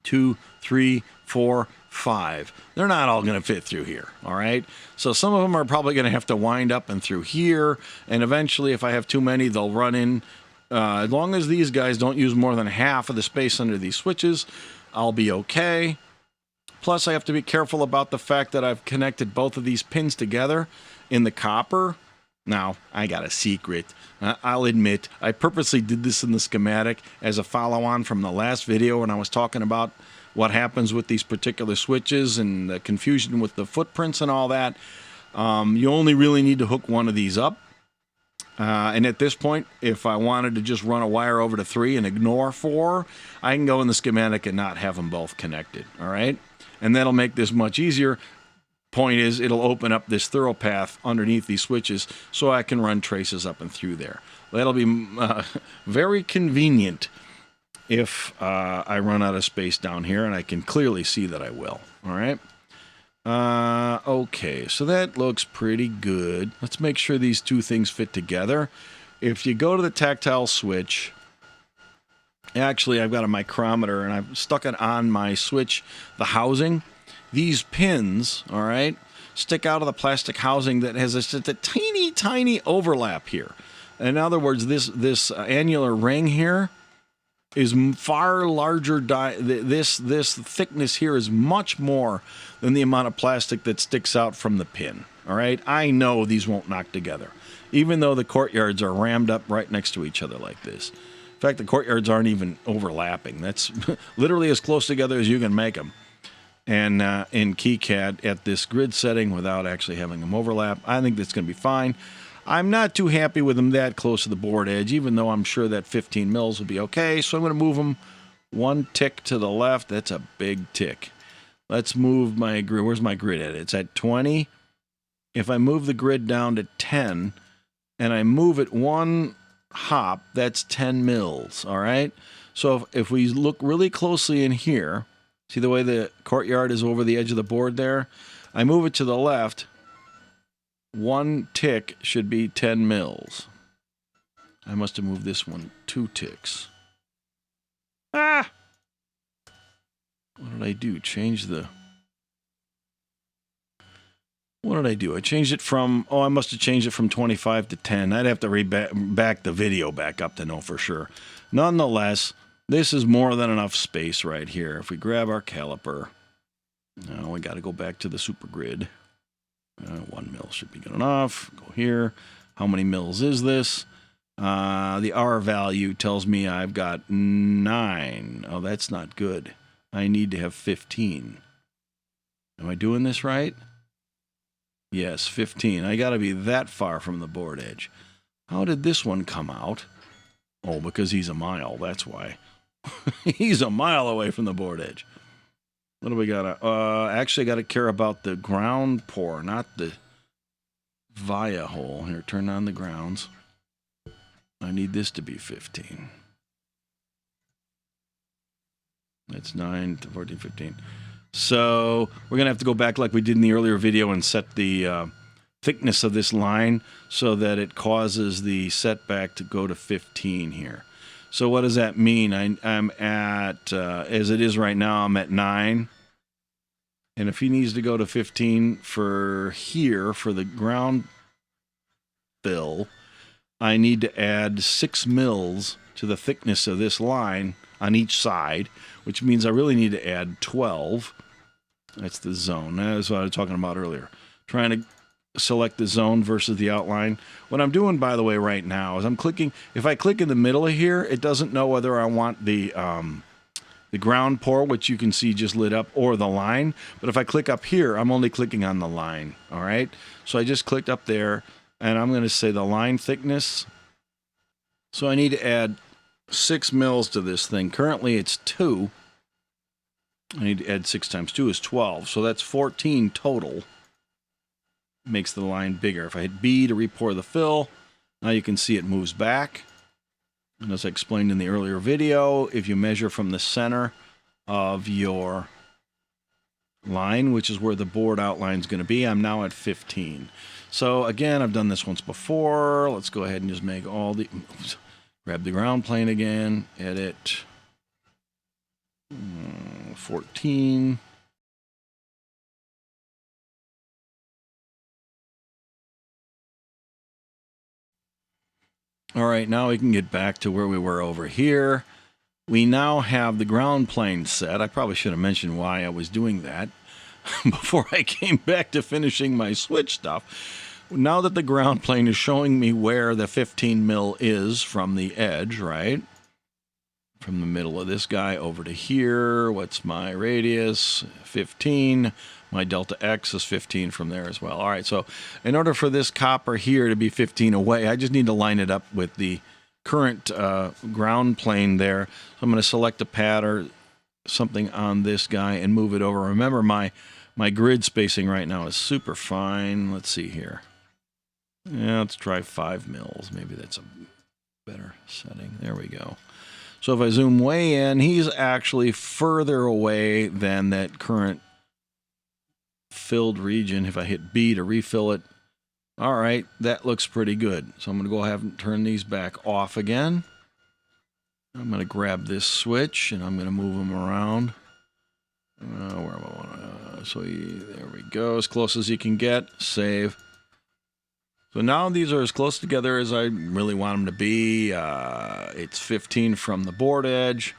2, 3, 4, 5. They're not all going to fit through here, all right? So some of them are probably going to have to wind up and through here, and eventually if I have too many, they'll run in. As long as these guys don't use more than half of the space under these switches, I'll be okay. Plus, I have to be careful about the fact that I've connected both of these pins together in the copper. Now, I got a secret. I'll admit, I purposely did this in the schematic as a follow-on from the last video when I was talking about what happens with these particular switches and the confusion with the footprints and all that. You only really need to hook one of these up. And at this point, if I wanted to just run a wire over to 3 and ignore 4, I can go in the schematic and not have them both connected, all right? And that'll make this much easier. Point is, it'll open up this thorough path underneath these switches so I can run traces up and through there. That'll be very convenient if I run out of space down here, and I can clearly see that I will. All right. Okay, so that looks pretty good. Let's make sure these two things fit together. If you go to the tactile switch, actually, I've got a micrometer, and I've stuck it on my switch, the housing. These pins, all right, stick out of the plastic housing that has just a teeny, tiny overlap here. In other words, this annular ring here is far larger. This thickness here is much more than the amount of plastic that sticks out from the pin. All right, I know these won't knock together, even though the courtyards are rammed up right next to each other like this. In fact, the courtyards aren't even overlapping. That's literally as close together as you can make them. And in KiCad at this grid setting without actually having them overlap, I think that's going to be fine. I'm not too happy with them that close to the board edge, even though I'm sure that 15 mils will be okay. So I'm going to move them one tick to the left. That's a big tick. Let's move my grid. Where's my grid at? It's at 20. If I move the grid down to 10 and I move it one hop, that's 10 mils, all right? So if we look really closely in here, see the way the courtyard is over the edge of the board there? I move it to the left. One tick should be 10 mils. I must have moved this one 2 ticks. Ah! What did I do? Change the... What did I do? I changed it from... Oh, I must have changed it from 25 to 10. I'd have to back the video back up to know for sure. Nonetheless, this is more than enough space right here. If we grab our caliper... Now we got to go back to the super grid. 1 mil should be good enough. Go here. How many mils is this? The R value tells me I've got 9. Oh, that's not good. I need to have 15. Am I doing this right? Yes, 15. I got to be that far from the board edge. How did this one come out? Oh, because he's a mile. That's why. He's a mile away from the board edge. What do we got? Actually, I got to care about the ground pour, not the via hole. Here, turn on the grounds. I need this to be 15. That's 9 to 14, 15. So we're going to have to go back like we did in the earlier video and set the thickness of this line so that it causes the setback to go to 15 here. So what does that mean? I'm at, as it is right now, I'm at 9. And if he needs to go to 15 for here, for the ground fill, I need to add 6 mils to the thickness of this line on each side, which means I really need to add 12. That's the zone. That's what I was talking about earlier. Trying to select the zone versus the outline. What I'm doing, by the way, right now is I'm clicking. If I click in the middle of here, it doesn't know whether I want the ground pour, which you can see just lit up, or the line. But if I click up here, I'm only clicking on the line. All right. So I just clicked up there, and I'm going to say the line thickness. So I need to add 6 mils to this thing. Currently, it's 2. I need to add 6 times 2 is 12. So that's 14 total. makes the line bigger. If I hit B to re-pour the fill, now you can see it moves back. And as I explained in the earlier video, if you measure from the center of your line, which is where the board outline is going to be, I'm now at 15. So again, I've done this once before. Let's go ahead and just make all the... Grab the ground plane again, edit 14. All right, now we can get back to where we were over here. We now have the ground plane set. I probably should have mentioned why I was doing that before I came back to finishing my switch stuff. Now that the ground plane is showing me where the 15 mil is from the edge, right? From the middle of this guy over to here. What's my radius? 15. My delta X is 15 from there as well. All right, so in order for this copper here to be 15 away, I just need to line it up with the current ground plane there. So I'm going to select a pattern, something on this guy, and move it over. Remember, my grid spacing right now is super fine. Let's see here. Yeah, let's try 5 mils. Maybe that's a better setting. There we go. So if I zoom way in, he's actually further away than that current filled region. If I hit B to refill it, all right, that looks pretty good. So I'm going to go ahead and turn these back off again. I'm going to grab this switch and I'm going to move them around. Where am I want to? There we go, as close as you can get. Save. So now these are as close together as I really want them to be. It's 15 from the board edge.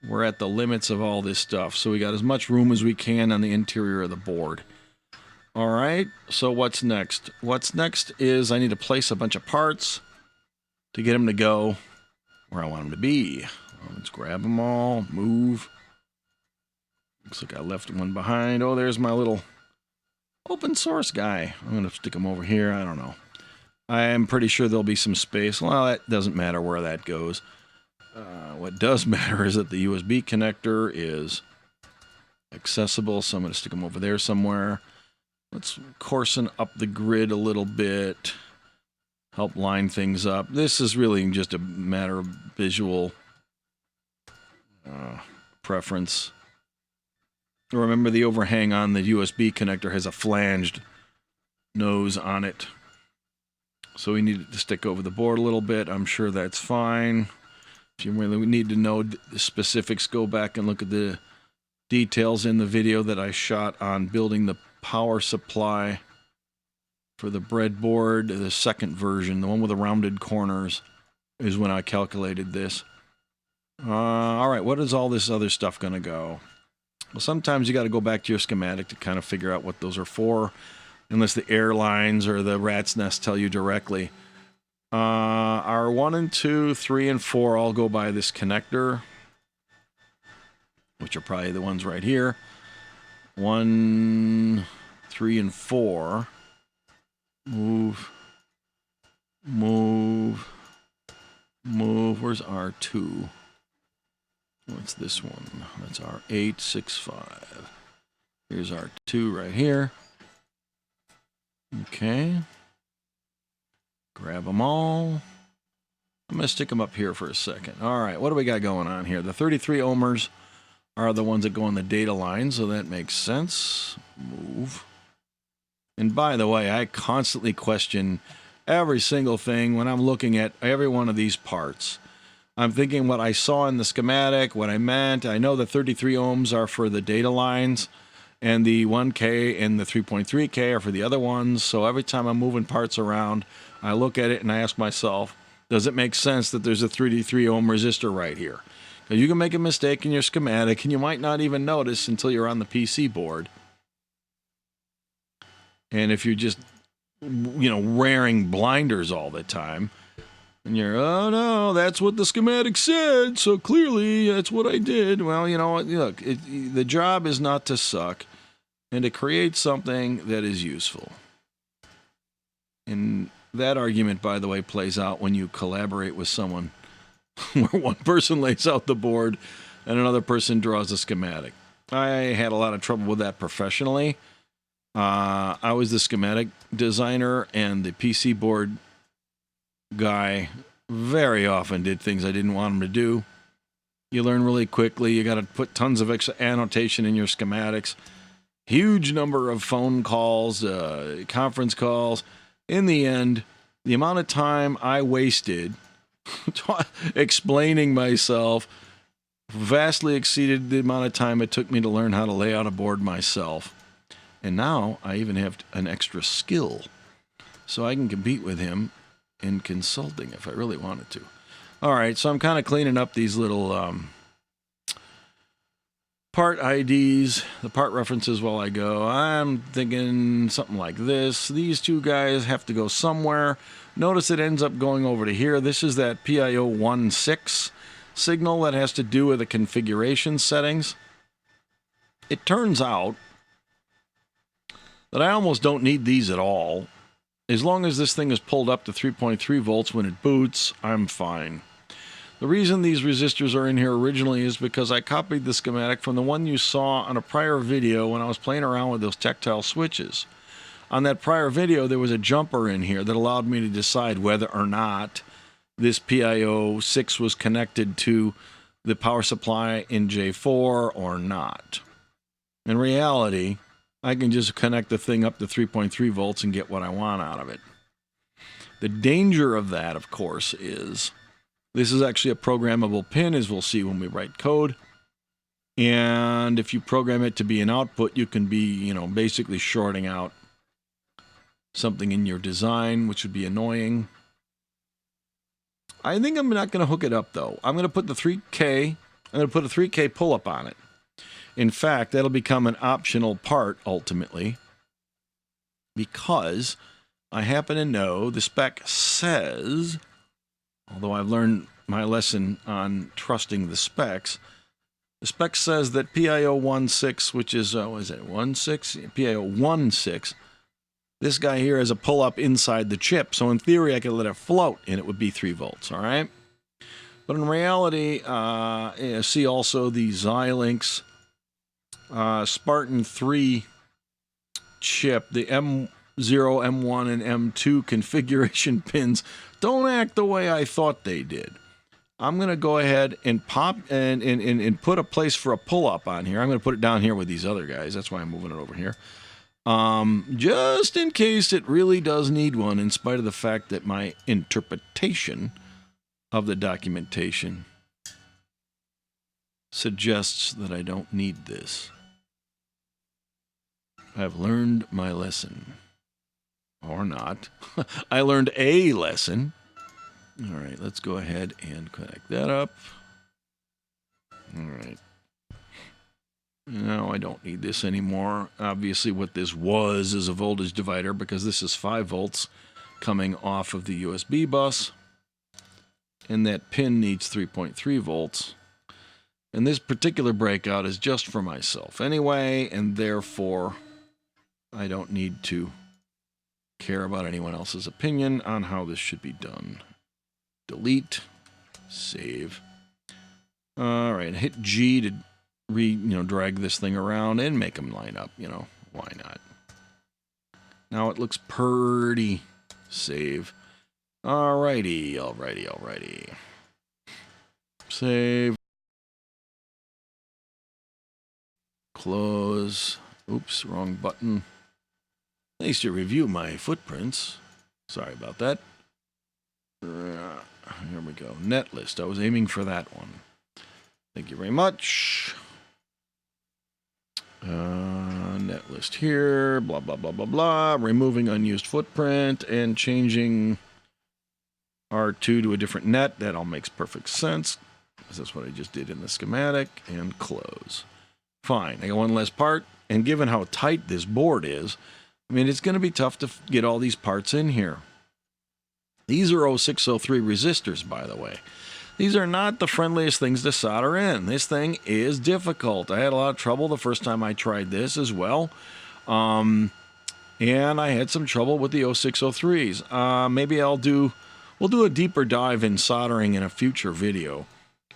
We're at the limits of all this stuff, so we got as much room as we can on the interior of the board. All right, so what's next? What's next is I need to place a bunch of parts to get them to go where I want them to be. Let's grab them all, move. Looks like I left one behind. Oh, there's my little open source guy. I'm going to stick him over here. I don't know. I am pretty sure there'll be some space. Well, that doesn't matter where that goes. What does matter is that the USB connector is accessible, so I'm going to stick him over there somewhere. Let's coarsen up the grid a little bit, help line things up. This is really just a matter of visual preference. Remember, the overhang on the USB connector has a flanged nose on it. So we need it to stick over the board a little bit. I'm sure that's fine. If you really need to know the specifics, go back and look at the details in the video that I shot on building the power supply for the breadboard. The second version, the one with the rounded corners, is when I calculated this. All right, what is all this other stuff going to go? Well, sometimes you got to go back to your schematic to kind of figure out what those are for, unless the airlines or the rat's nest tell you directly. Our 1 and 2, 3 and 4 all go by this connector, which are probably the ones right here. 1, 3, and 4. Move. Move. Move. Where's R2? What's this one? That's our 865. Here's our 2 right here. Okay. Grab them all. I'm going to stick them up here for a second. All right, what do we got going on here? The 33 ohmers are the ones that go on the data line, so that makes sense. Move. And by the way, I constantly question every single thing when I'm looking at every one of these parts. I'm thinking what I saw in the schematic, what I meant. I know the 33 ohms are for the data lines, and the 1K and the 3.3K are for the other ones. So every time I'm moving parts around, I look at it and I ask myself, does it make sense that there's a 33 ohm resistor right here? Because you can make a mistake in your schematic, and you might not even notice until you're on the PC board. And if you're just, wearing blinders all the time, and you're, oh no, that's what the schematic said, so clearly that's what I did. Well, look, the job is not to suck, and to create something that is useful. And that argument, by the way, plays out when you collaborate with someone, where one person lays out the board and another person draws a schematic. I had a lot of trouble with that professionally. I was the schematic designer, and the PC board guy very often did things I didn't want him to do. You learn really quickly. You got to put tons of extra annotation in your schematics. Huge number of phone calls, conference calls. In the end, the amount of time I wasted explaining myself vastly exceeded the amount of time it took me to learn how to lay out a board myself. And now I even have an extra skill, so I can compete with him in consulting if I really wanted to. All right, so I'm kind of cleaning up these little part IDs, the part references while I go. I'm thinking something like this. These two guys have to go somewhere. Notice it ends up going over to here. This is that PIO16 signal that has to do with the configuration settings. It turns out that I almost don't need these at all. As long as this thing is pulled up to 3.3 volts when it boots, I'm fine. The reason these resistors are in here originally is because I copied the schematic from the one you saw on a prior video when I was playing around with those tactile switches. On that prior video, there was a jumper in here that allowed me to decide whether or not this PIO6 was connected to the power supply in J4 or not. In reality, I can just connect the thing up to 3.3 volts and get what I want out of it. The danger of that, of course, is this is actually a programmable pin, as we'll see when we write code. And if you program it to be an output, you can be, basically shorting out something in your design, which would be annoying. I think I'm not going to hook it up, though. I'm going to put the 3K, I'm going to put a 3K pull-up on it. In fact, that'll become an optional part, ultimately, because I happen to know the spec says, although I've learned my lesson on trusting the specs, the spec says that PIO16, which is, is it 16? PIO16, this guy here has a pull-up inside the chip, so in theory I could let it float and it would be 3 volts, all right? But in reality, see also the Xilinx Spartan 3 chip, the M0, M1, and M2 configuration pins don't act the way I thought they did. I'm going to go ahead and pop and put a place for a pull-up on here. I'm going to put it down here with these other guys. That's why I'm moving it over here. Just in case it really does need one, in spite of the fact that my interpretation of the documentation suggests that I don't need this. I've learned my lesson. Or not. I learned a lesson. All right, let's go ahead and connect that up. All right. No, I don't need this anymore. Obviously, what this was is a voltage divider because this is 5 volts coming off of the USB bus. And that pin needs 3.3 volts. And this particular breakout is just for myself anyway, and therefore I don't need to care about anyone else's opinion on how this should be done. Delete, save. All right, hit G to drag this thing around and make them line up. Why not? Now it looks pretty. Save. Alrighty. Save. Close. Oops, wrong button. Nice to review my footprints. Sorry about that. Here we go. Net list. I was aiming for that one. Thank you very much. Net list here. Blah, blah, blah, blah, blah. Removing unused footprint and changing R2 to a different net. That all makes perfect sense, because that's what I just did in the schematic. And close. Fine. I got one less part. And given how tight this board is, it's going to be tough to get all these parts in here. These are 0603 resistors, by the way. These are not the friendliest things to solder in. This thing is difficult. I had a lot of trouble the first time I tried this as well. And I had some trouble with the 0603s. Maybe we'll do a deeper dive in soldering in a future video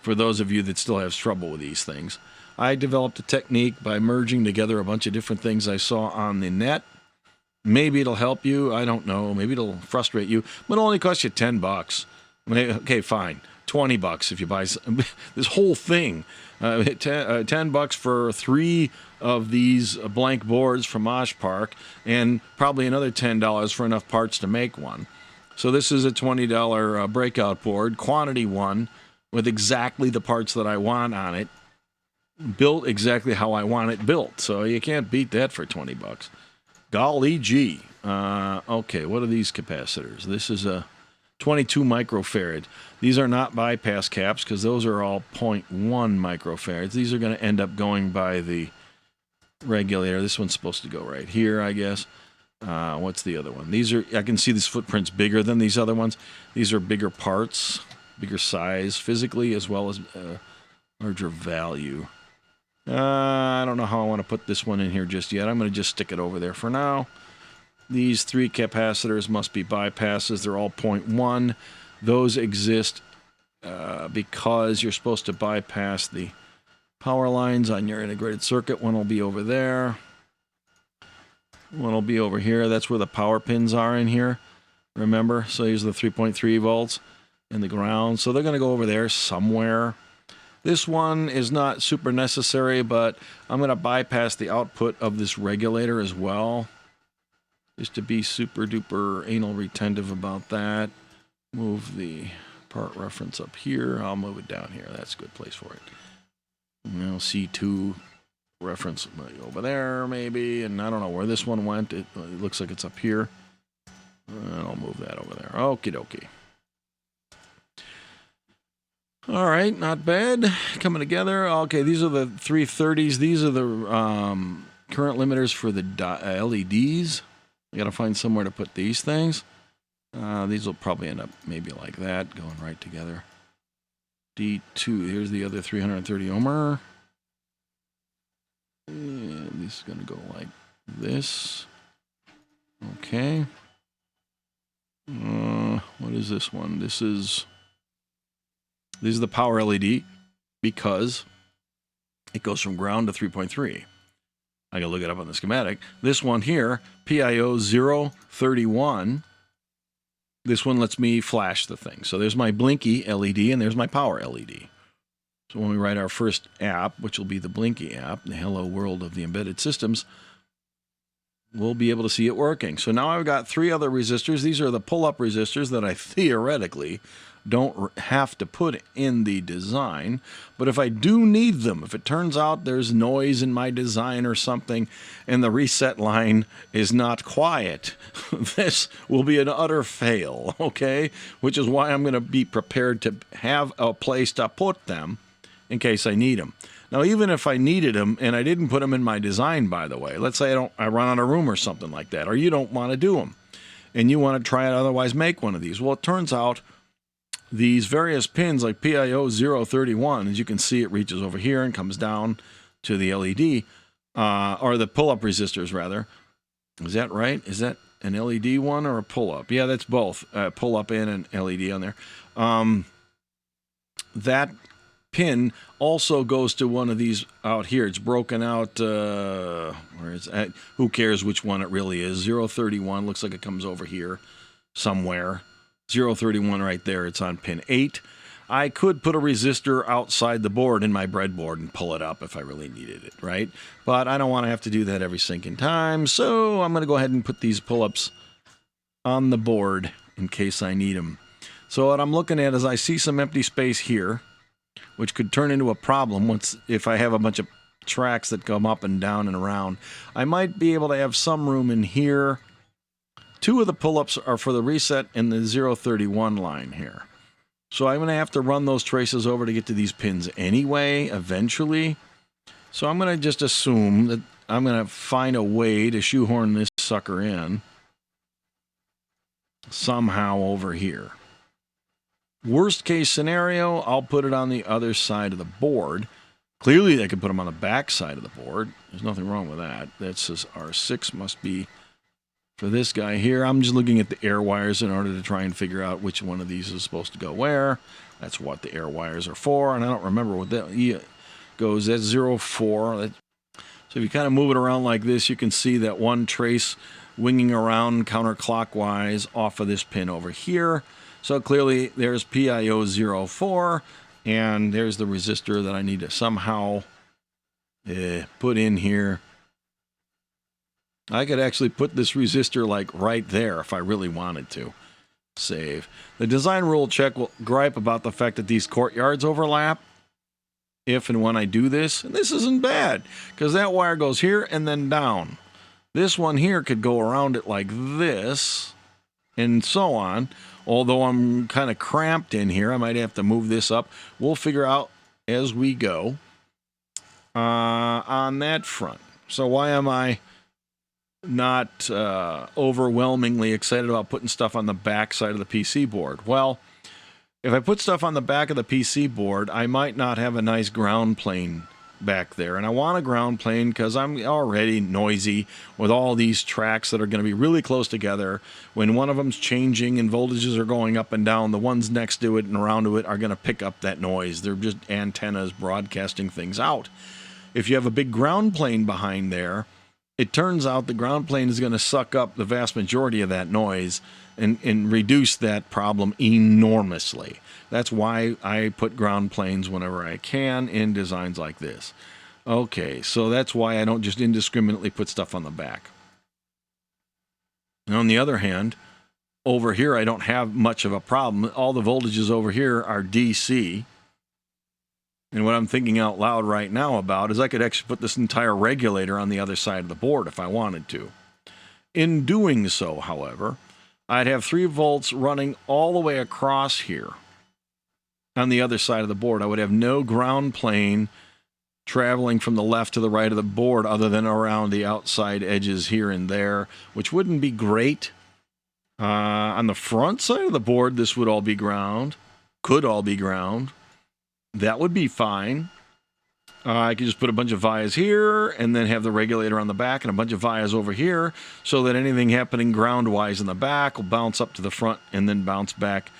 for those of you that still have trouble with these things. I developed a technique by merging together a bunch of different things I saw on the net. Maybe it'll help you. I don't know. Maybe it'll frustrate you. But it'll only cost you $10. Okay, fine. $20 if you buy this whole thing. $10 for 3 of these blank boards from Osh Park, and probably another $10 for enough parts to make one. So this is a $20 breakout board, quantity one, with exactly the parts that I want on it, built exactly how I want it built. So you can't beat that for $20. Golly gee. Okay, what are these capacitors? This is a 22 microfarad. These are not bypass caps because those are all 0.1 microfarads. These are going to end up going by the regulator. This one's supposed to go right here, I guess. What's the other one? These are, I can see this footprint's bigger than these other ones. These are bigger parts, bigger size physically, as well as larger value. I don't know how I want to put this one in here just yet. I'm going to just stick it over there for now. These 3 capacitors must be bypasses. They're all 0.1. Those exist because you're supposed to bypass the power lines on your integrated circuit. One will be over there. One will be over here. That's where the power pins are in here. Remember? So here's the 3.3 volts and the ground. So they're going to go over there somewhere. This one is not super necessary, but I'm going to bypass the output of this regulator as well, just to be super duper anal retentive about that. Move the part reference up here. I'll move it down here. That's a good place for it. Now C2 reference over there maybe, and I don't know where this one went. It looks like it's up here. And I'll move that over there. Okie dokie. All right, not bad. Coming together. Okay, these are the 330s. These are the current limiters for the LEDs. I got to find somewhere to put these things. These will probably end up maybe like that, going right together. D2, here's the other 330 ohmer. And this is going to go like this. Okay. What is this one? This is the power LED because it goes from ground to 3.3. I gotta look it up on the schematic. This one here, PIO 031, this one lets me flash the thing. So there's my blinky LED and there's my power LED. So when we write our first app, which will be the Blinky app, the Hello World of the Embedded Systems, we'll be able to see it working. So now I've got 3 other resistors. These are the pull-up resistors that I theoretically don't have to put in the design, but if I do need them, if it turns out there's noise in my design or something and the reset line is not quiet, this will be an utter fail, okay? Which is why I'm going to be prepared to have a place to put them in case I need them. Now, even if I needed them and I didn't put them in my design, by the way, let's say I run out of room or something like that, or you don't want to do them and you want to try it, otherwise make one of these. Well, it turns out these various pins like PIO 031, as you can see, it reaches over here and comes down to the LED, or the pull-up resistors, rather. Is that right? Is that an LED one or a pull-up? Yeah, that's both, pull-up and an LED on there. That pin also goes to one of these out here. It's broken out, where is that? Who cares which one it really is? 031, looks like it comes over here somewhere. 031 right there, it's on pin 8. I could put a resistor outside the board in my breadboard and pull it up if I really needed it, right? But I don't want to have to do that every sinking time, so I'm going to go ahead and put these pull-ups on the board in case I need them. So what I'm looking at is I see some empty space here, which could turn into a problem if I have a bunch of tracks that come up and down and around. I might be able to have some room in here. 2 of the pull-ups are for the reset and the 031 line here. So I'm going to have to run those traces over to get to these pins anyway, eventually. So I'm going to just assume that I'm going to find a way to shoehorn this sucker in somehow over here. Worst case scenario, I'll put it on the other side of the board. Clearly, I could put them on the back side of the board. There's nothing wrong with that. That says R6 must be for this guy here. I'm just looking at the air wires in order to try and figure out which one of these is supposed to go where. That's what the air wires are for, and I don't remember what that... goes at 0.4. So if you kind of move it around like this, you can see that one trace winging around counterclockwise off of this pin over here. So clearly there's PIO 04, and there's the resistor that I need to somehow put in here. I could actually put this resistor like right there if I really wanted to. Save. The design rule check will gripe about the fact that these courtyards overlap if and when I do this. And this isn't bad, because that wire goes here and then down. This one here could go around it like this, and so on. Although I'm kind of cramped in here, I might have to move this up. We'll figure out as we go on that front. So why am I not overwhelmingly excited about putting stuff on the back side of the PC board? Well, if I put stuff on the back of the PC board, I might not have a nice ground plane back there. And I want a ground plane because I'm already noisy with all these tracks that are going to be really close together. When one of them's changing and voltages are going up and down, the ones next to it and around to it are going to pick up that noise. They're just antennas broadcasting things out. If you have a big ground plane behind there, it turns out the ground plane is going to suck up the vast majority of that noise and reduce that problem enormously. That's why I put ground planes whenever I can in designs like this. Okay, so that's why I don't just indiscriminately put stuff on the back. And on the other hand, over here I don't have much of a problem. All the voltages over here are DC. And what I'm thinking out loud right now about is I could actually put this entire regulator on the other side of the board if I wanted to. In doing so, however, I'd have 3 volts running all the way across here on the other side of the board. I would have no ground plane traveling from the left to the right of the board other than around the outside edges here and there, which wouldn't be great. On the front side of the board, this would all be ground. Could all be ground. That would be fine. I could just put a bunch of vias here and then have the regulator on the back and a bunch of vias over here so that anything happening ground-wise in the back will bounce up to the front and then bounce back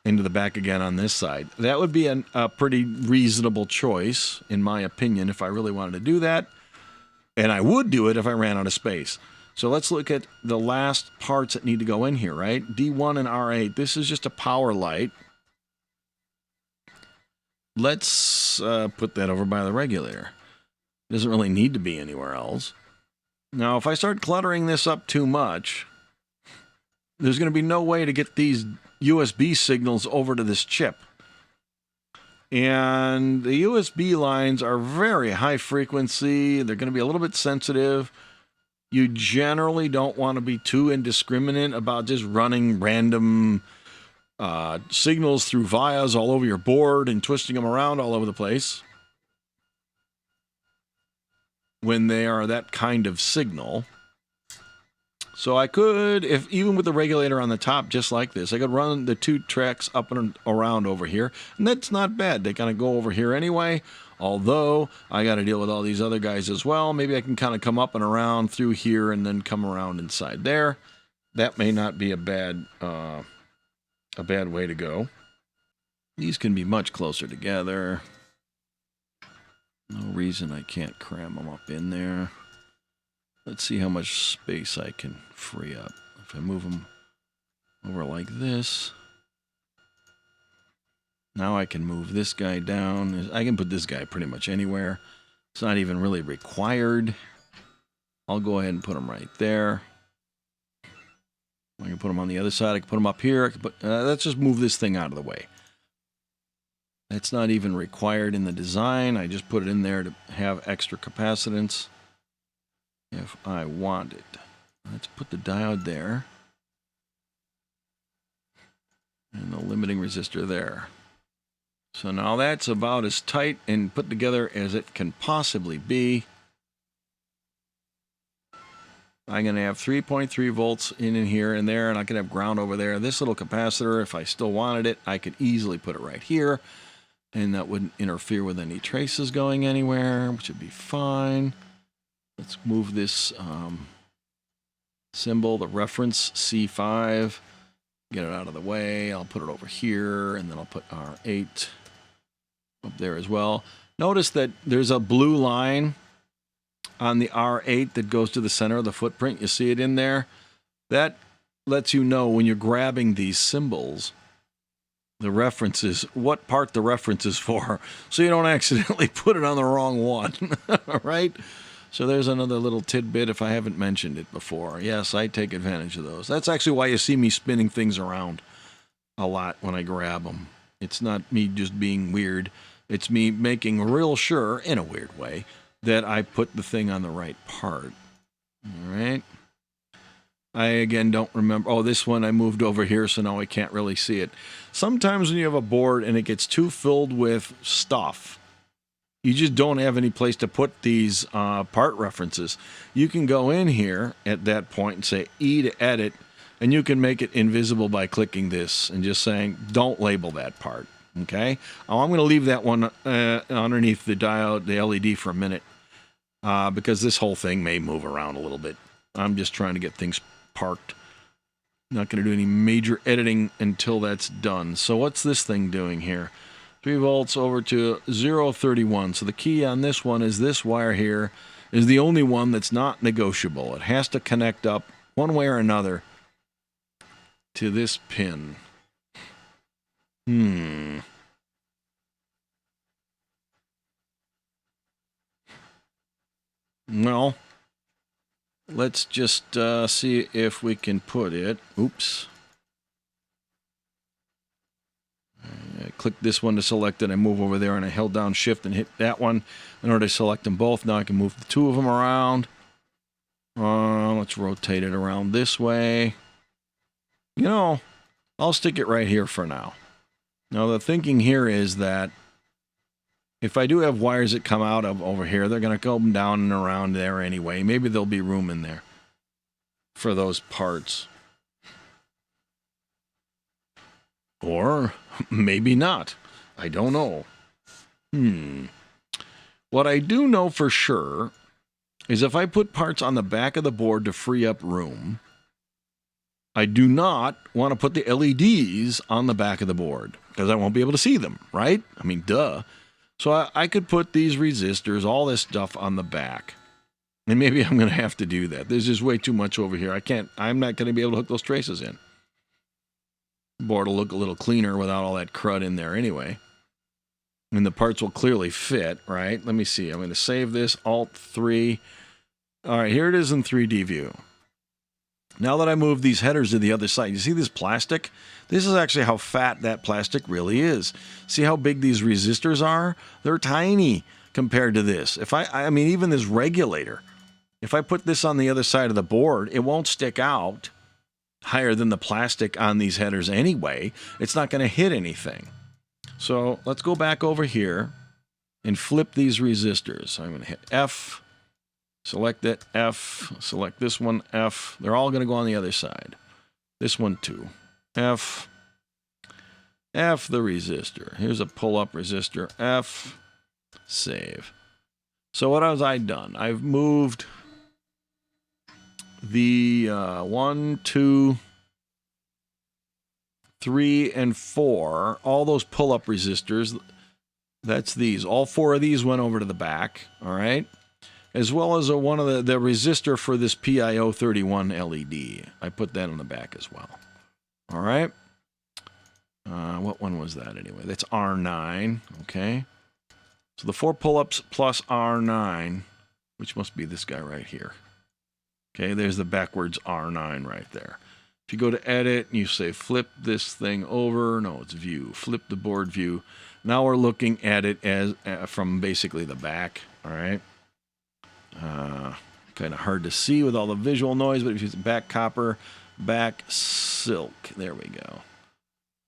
into the back again on this side. That would be a pretty reasonable choice, in my opinion, if I really wanted to do that. And I would do it if I ran out of space. So let's look at the last parts that need to go in here, right? D1 and R8. This is just a power light. Let's put that over by the regulator. It doesn't really need to be anywhere else. Now, if I start cluttering this up too much, there's going to be no way to get these USB signals over to this chip. And the USB lines are very high frequency. They're going to be a little bit sensitive. You generally don't want to be too indiscriminate about just running random signals through vias all over your board and twisting them around all over the place when they are that kind of signal. So I could, if even with the regulator on the top just like this, I could run the 2 tracks up and around over here, and that's not bad. They kind of go over here anyway, although I got to deal with all these other guys as well. Maybe I can kind of come up and around through here and then come around inside there. That may not be a bad way to go. These can be much closer together. No reason I can't cram them up in there. Let's see how much space I can free up. If I move them over like this. Now I can move this guy down. I can put this guy pretty much anywhere. It's not even really required. I'll go ahead and put him right there. I can put them on the other side. I can put them up here. I can put, let's just move this thing out of the way. That's not even required in the design. I just put it in there to have extra capacitance if I want it. Let's put the diode there. And the limiting resistor there. So now that's about as tight and put together as it can possibly be. I'm going to have 3.3 volts in here and there, and I could have ground over there. This little capacitor, if I still wanted it, I could easily put it right here, and that wouldn't interfere with any traces going anywhere, which would be fine. Let's move this symbol, the reference C5, get it out of the way. I'll put it over here, and then I'll put R8 up there as well. Notice that there's a blue line on the R8 that goes to the center of the footprint. You see it in there? That lets you know when you're grabbing these symbols, the references, what part the reference is for, so you don't accidentally put it on the wrong one. All right? So there's another little tidbit if I haven't mentioned it before. Yes, I take advantage of those. That's actually why you see me spinning things around a lot when I grab them. It's not me just being weird. It's me making real sure, in a weird way, that I put the thing on the right part. All right. I, again, don't remember. Oh, this one I moved over here, so now I can't really see it. Sometimes when you have a board and it gets too filled with stuff, you just don't have any place to put these part references. You can go in here at that point and say E to edit, and you can make it invisible by clicking this and just saying, don't label that part. Okay? Oh, I'm going to leave that one underneath the diode, the LED for a minute, because this whole thing may move around a little bit. I'm just trying to get things parked. Not going to do any major editing until that's done. So what's this thing doing here? 3 volts over to 0.31. So the key on this one is this wire here is the only one that's not negotiable. It has to connect up one way or another to this pin. Well, let's just see if we can put it. Oops. I click this one to select it. I move over there and I held down shift and hit that one in order to select them both. Now I can move the two of them around. Let's rotate it around this way. You know, I'll stick it right here for now. Now the thinking here is that if I do have wires that come out of over here, they're going to go down and around there anyway. Maybe there'll be room in there for those parts. Or maybe not. I don't know. What I do know for sure is if I put parts on the back of the board to free up room, I do not want to put the LEDs on the back of the board because I won't be able to see them, right? I mean, duh. So I could put these resistors, all this stuff on the back. And maybe I'm going to have to do that. There's just way too much over here. I'm not going to be able to hook those traces in. The board will look a little cleaner without all that crud in there anyway. And the parts will clearly fit, right? Let me see. I'm going to save this, Alt-3. All right, here it is in 3D view. Now that I move these headers to the other side, you see this plastic? This is actually how fat that plastic really is. See how big these resistors are? They're tiny compared to this. I mean, even this regulator, if I put this on the other side of the board, it won't stick out higher than the plastic on these headers anyway. It's not going to hit anything. So let's go back over here and flip these resistors. So I'm going to hit F. Select it, F, select this one, F. They're all going to go on the other side. This one too. F, F the resistor. Here's a pull-up resistor, F, save. So what have I done? I've moved the 1, 2, 3, and 4, all those pull-up resistors. That's these. All 4 of these went over to the back, all right? As well as one of the resistor for this PIO31 LED. I put that on the back as well. All right. What one was that anyway? That's R9. Okay. So the 4 pull-ups plus R9, which must be this guy right here. Okay, there's the backwards R9 right there. If you go to edit and you say flip this thing over, no, it's view. Flip the board view. Now we're looking at it as from basically the back. All right. Kind of hard to see with all the visual noise, but if you use back copper, back silk, there we go.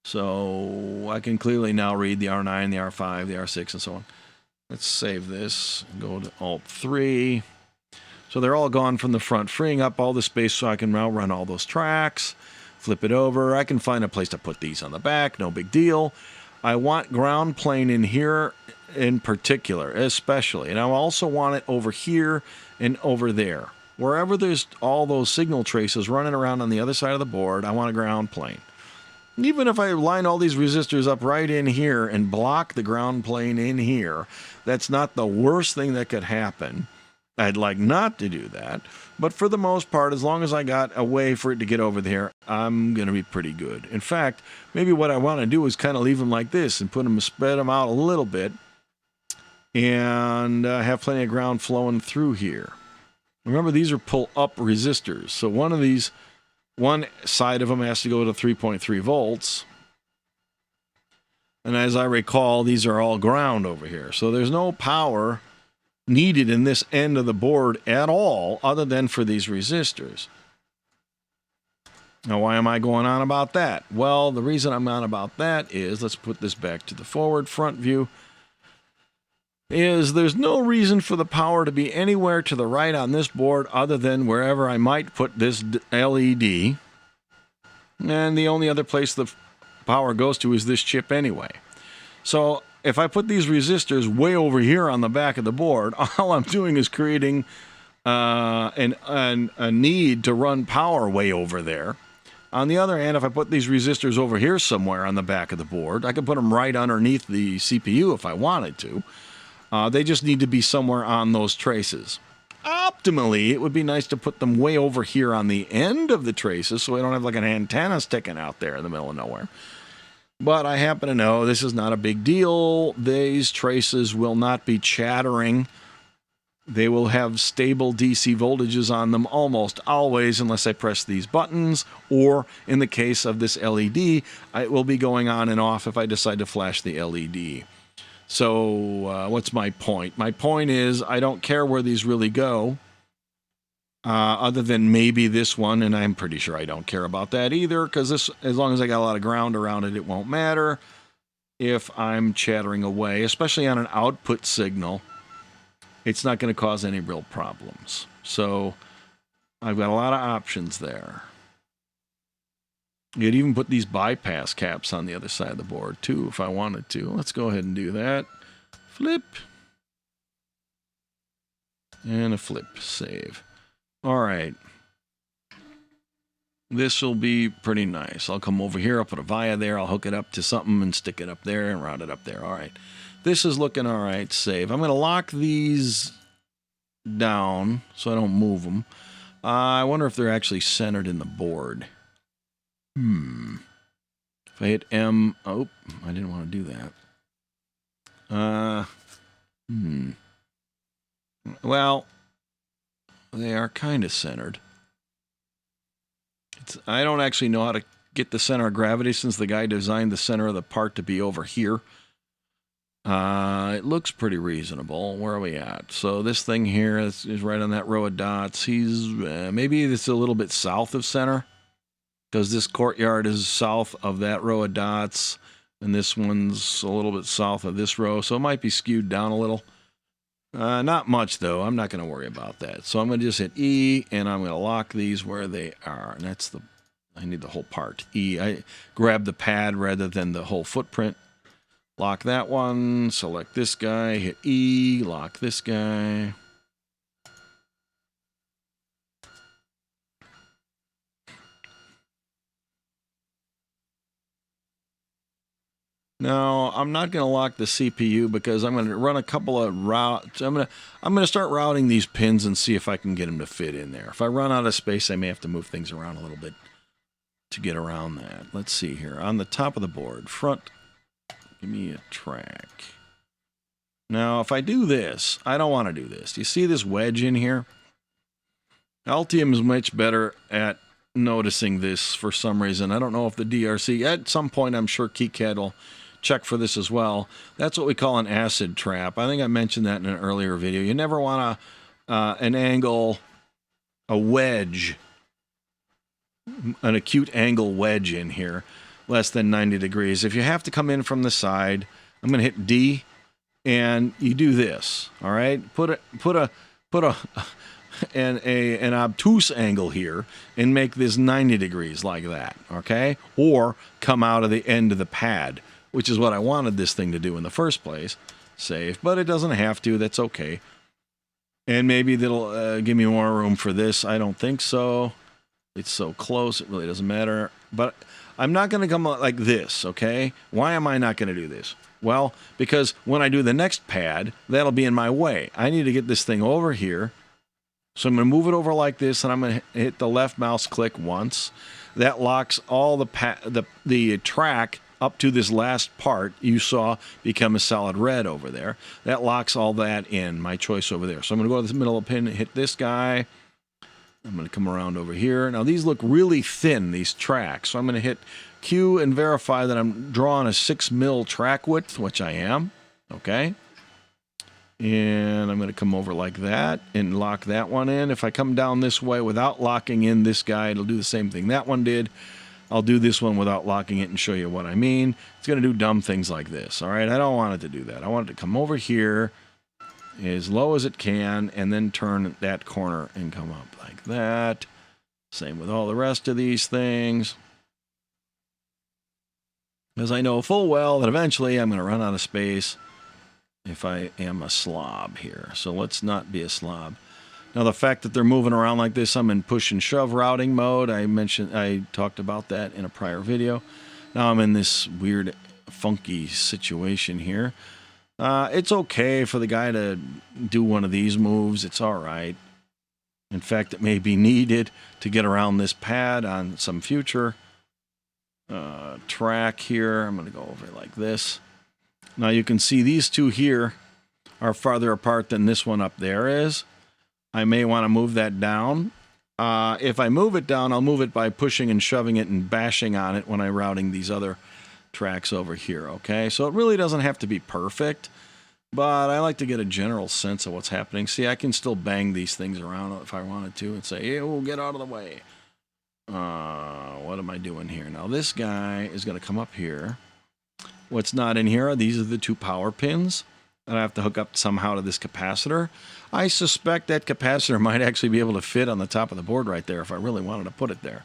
So I can clearly now read the R9, the R5, the R6, and so on. Let's save this, go to Alt-3. So they're all gone from the front, freeing up all the space so I can now run all those tracks, flip it over. I can find a place to put these on the back, no big deal. I want ground plane in here in particular, especially. And I also want it over here and over there. Wherever there's all those signal traces running around on the other side of the board, I want a ground plane. Even if I line all these resistors up right in here and block the ground plane in here, that's not the worst thing that could happen. I'd like not to do that, but for the most part, as long as I got a way for it to get over there, I'm going to be pretty good. In fact, maybe what I want to do is kind of leave them like this and spread them out a little bit and have plenty of ground flowing through here. Remember, these are pull-up resistors, so one side of them has to go to 3.3 volts. And as I recall, these are all ground over here. So there's no power needed in this end of the board at all other than for these resistors. Now, why am I going on about that? Well, the reason I'm on about that is, let's put this back to the front view, is there's no reason for the power to be anywhere to the right on this board other than wherever I might put this LED. And the only other place the power goes to is this chip anyway. So if I put these resistors way over here on the back of the board, all I'm doing is creating a need to run power way over there. On the other hand, if I put these resistors over here somewhere on the back of the board, I could put them right underneath the CPU if I wanted to. They just need to be somewhere on those traces. Optimally, it would be nice to put them way over here on the end of the traces so I don't have like an antenna sticking out there in the middle of nowhere. But I happen to know this is not a big deal. These traces will not be chattering. They will have stable DC voltages on them almost always unless I press these buttons, or in the case of this LED, it will be going on and off if I decide to flash the LED. So what's my point? My point is I don't care where these really go, other than maybe this one, and I'm pretty sure I don't care about that either, because this, as long as I got a lot of ground around it, it won't matter if I'm chattering away, especially on an output signal. It's not going to cause any real problems. So I've got a lot of options there. You could even put these bypass caps on the other side of the board, too, if I wanted to. Let's go ahead and do that. Flip. And a flip. Save. All right. This will be pretty nice. I'll come over here. I'll put a via there. I'll hook it up to something and stick it up there and route it up there. All right. This is looking all right. Save. I'm going to lock these down so I don't move them. I wonder if they're actually centered in the board. If I hit M, oh, I didn't want to do that. Well, they are kind of centered. I don't actually know how to get the center of gravity since the guy designed the center of the part to be over here. It looks pretty reasonable. Where are we at? So this thing here is right on that row of dots. He's maybe it's a little bit south of center, because this courtyard is south of that row of dots, and this one's a little bit south of this row, so it might be skewed down a little. Not much, though. I'm not going to worry about that. So I'm going to just hit E, and I'm going to lock these where they are, and that's I need the whole part. E, I grab the pad rather than the whole footprint. Lock that one, select this guy, hit E, lock this guy. Now, I'm not going to lock the CPU because I'm going to run a couple of routes. I'm going to start routing these pins and see if I can get them to fit in there. If I run out of space, I may have to move things around a little bit to get around that. Let's see here. On the top of the board, front, give me a track. Now, if I do this, I don't want to do this. Do you see this wedge in here? Altium is much better at noticing this for some reason. I don't know if the DRC, at some point, I'm sure KiCad will check for this as well. That's what we call an acid trap. I think I mentioned that in an earlier video. You never want an angle, a wedge, an acute angle wedge in here, less than 90 degrees. If you have to come in from the side, I'm going to hit D, and you do this. All right, put an obtuse angle here and make this 90 degrees like that. Okay, or come out of the end of the pad, which is what I wanted this thing to do in the first place. Save, but it doesn't have to. That's okay. And maybe that'll give me more room for this. I don't think so. It's so close, it really doesn't matter. But I'm not going to come like this, okay? Why am I not going to do this? Well, because when I do the next pad, that'll be in my way. I need to get this thing over here. So I'm going to move it over like this, and I'm going to hit the left mouse click once. That locks all the track up to this last part you saw become a solid red over there. That locks all that in, my choice over there. So I'm going to go to the middle of the pin and hit this guy. I'm going to come around over here. Now these look really thin, these tracks. So I'm going to hit Q and verify that I'm drawing a 6 mil track width, which I am. Okay. And I'm going to come over like that and lock that one in. If I come down this way without locking in this guy, it'll do the same thing that one did. I'll do this one without locking it and show you what I mean. It's going to do dumb things like this. All right, I don't want it to do that. I want it to come over here as low as it can and then turn that corner and come up like that. Same with all the rest of these things. Because I know full well that eventually I'm going to run out of space if I am a slob here. So let's not be a slob. Now the fact that they're moving around like this, I'm in push and shove routing mode. I talked about that in a prior video. Now I'm in this weird funky situation here. It's okay for the guy to do one of these moves. It's all right. In fact, it may be needed to get around this pad on some future track here. I'm going to go over like this. Now you can see these two here are farther apart than this one up there is. I may want to move that down. If I move it down, I'll move it by pushing and shoving it and bashing on it when I'm routing these other tracks over here, okay? So it really doesn't have to be perfect, but I like to get a general sense of what's happening. See, I can still bang these things around if I wanted to and say, hey, we'll get out of the way. What am I doing here? Now this guy is going to come up here. What's not in here, these are the 2 power pins that I have to hook up somehow to this capacitor. I suspect that capacitor might actually be able to fit on the top of the board right there if I really wanted to put it there.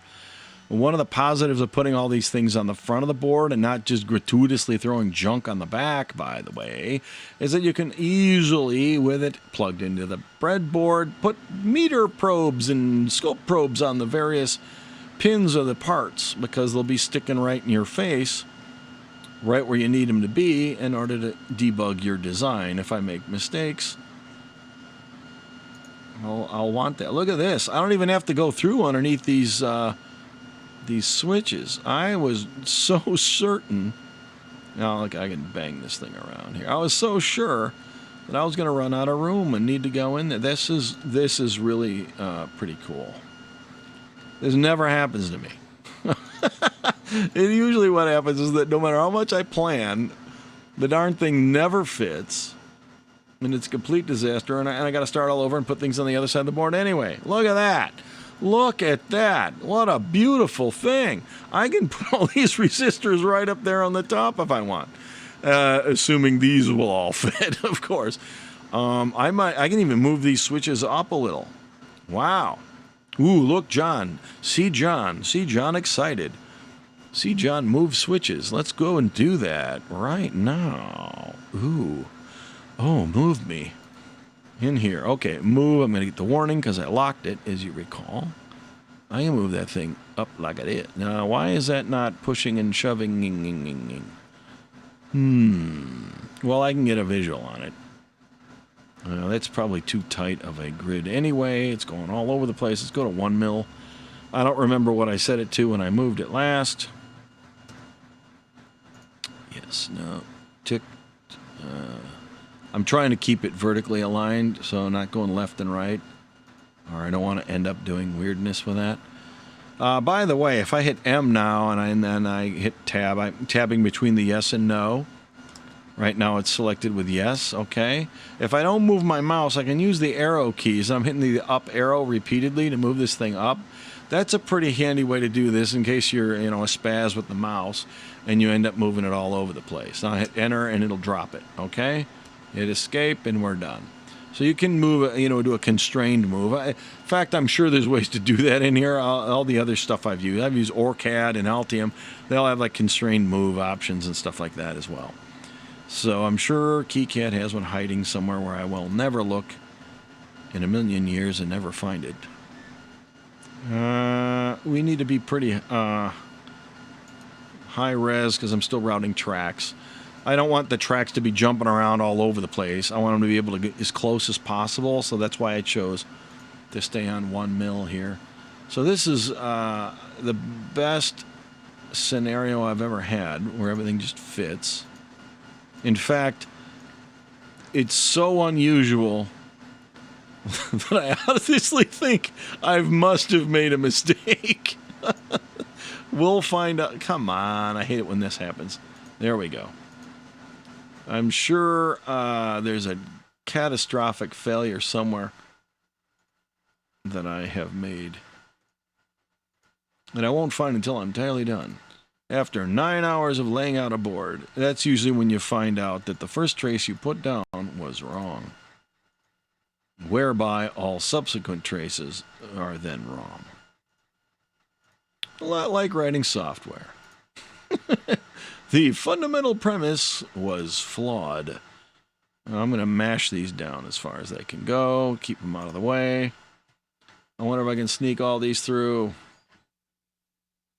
One of the positives of putting all these things on the front of the board and not just gratuitously throwing junk on the back, by the way, is that you can easily, with it plugged into the breadboard, put meter probes and scope probes on the various pins of the parts because they'll be sticking right in your face, right where you need them to be in order to debug your design. If I make mistakes, I'll want that. Look at this. I don't even have to go through underneath these switches. I was so certain. Now, look, I can bang this thing around here. I was so sure that I was going to run out of room and need to go in there. This is really pretty cool. This never happens to me. And usually what happens is that no matter how much I plan, the darn thing never fits. And it's a complete disaster, and I got to start all over and put things on the other side of the board anyway. Look at that. Look at that. What a beautiful thing. I can put all these resistors right up there on the top if I want. Assuming these will all fit, of course. I can even move these switches up a little. Wow. Ooh, look, John. See John excited. See John move switches. Let's go and do that right now. Ooh. Oh, move me. In here. Okay, move. I'm going to get the warning because I locked it, as you recall. I can move that thing up like it is. Now, why is that not pushing and shoving? Well, I can get a visual on it. That's probably too tight of a grid anyway. It's going all over the place. Let's go to 1 mil. I don't remember what I set it to when I moved it last. Yes, no. Tick. I'm trying to keep it vertically aligned, so I'm not going left and right. Or I don't want to end up doing weirdness with that. By the way, if I hit M now and then I hit tab, I'm tabbing between the yes and no. Right now it's selected with yes, okay. If I don't move my mouse, I can use the arrow keys. I'm hitting the up arrow repeatedly to move this thing up. That's a pretty handy way to do this in case you're, a spaz with the mouse and you end up moving it all over the place. Now I hit enter and it'll drop it, okay. Hit escape and we're done. So you can move, do a constrained move. In fact, I'm sure there's ways to do that in here. All the other stuff I've used OrCAD and Altium, they'll have like constrained move options and stuff like that as well. So I'm sure KiCad has one hiding somewhere where I will never look in a million years and never find it. We need to be pretty high res because I'm still routing tracks. I don't want the tracks to be jumping around all over the place. I want them to be able to get as close as possible, so that's why I chose to stay on 1 mil here. So this is the best scenario I've ever had, where everything just fits. In fact, it's so unusual that I honestly think I must have made a mistake. We'll find out. Come on, I hate it when this happens. There we go. I'm sure there's a catastrophic failure somewhere that I have made. And I won't find until I'm entirely done. After 9 hours of laying out a board, that's usually when you find out that the first trace you put down was wrong, whereby all subsequent traces are then wrong. A lot like writing software. The fundamental premise was flawed. I'm going to mash these down as far as they can go, keep them out of the way. I wonder if I can sneak all these through.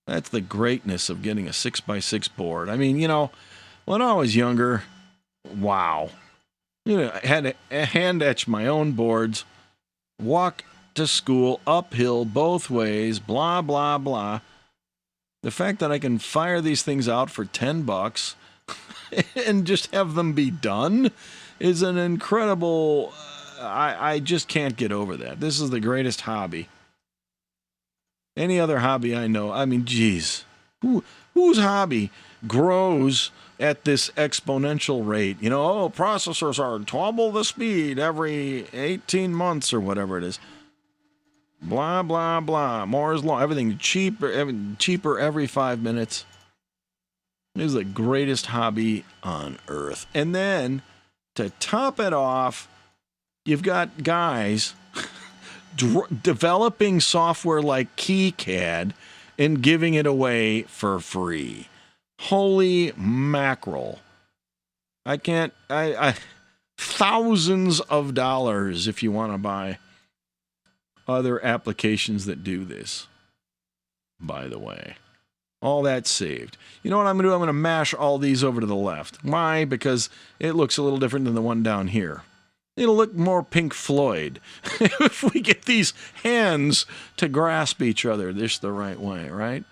That's the greatness of getting a 6x6 board. I mean, you know, when I was younger, wow. You know, I had to hand etch my own boards, walk to school uphill both ways, blah, blah, blah. The fact that I can fire these things out for $10 and just have them be done is an incredible... I just can't get over that. This is the greatest hobby. Any other hobby I know, I mean, geez. Whose hobby grows at this exponential rate? You know, oh, processors are double the speed every 18 months or whatever it is. Blah, blah, blah. Moore's Law. Everything cheaper every 5 minutes. This is the greatest hobby on earth. And then, to top it off, you've got guys developing software like KiCad and giving it away for free. Holy mackerel. I can't... thousands of dollars if you want to buy other applications that do this, by the way. All that saved. You know what I'm going to do? I'm going to mash all these over to the left. Why? Because it looks a little different than the one down here. It'll look more Pink Floyd if we get these hands to grasp each other this the right way, right?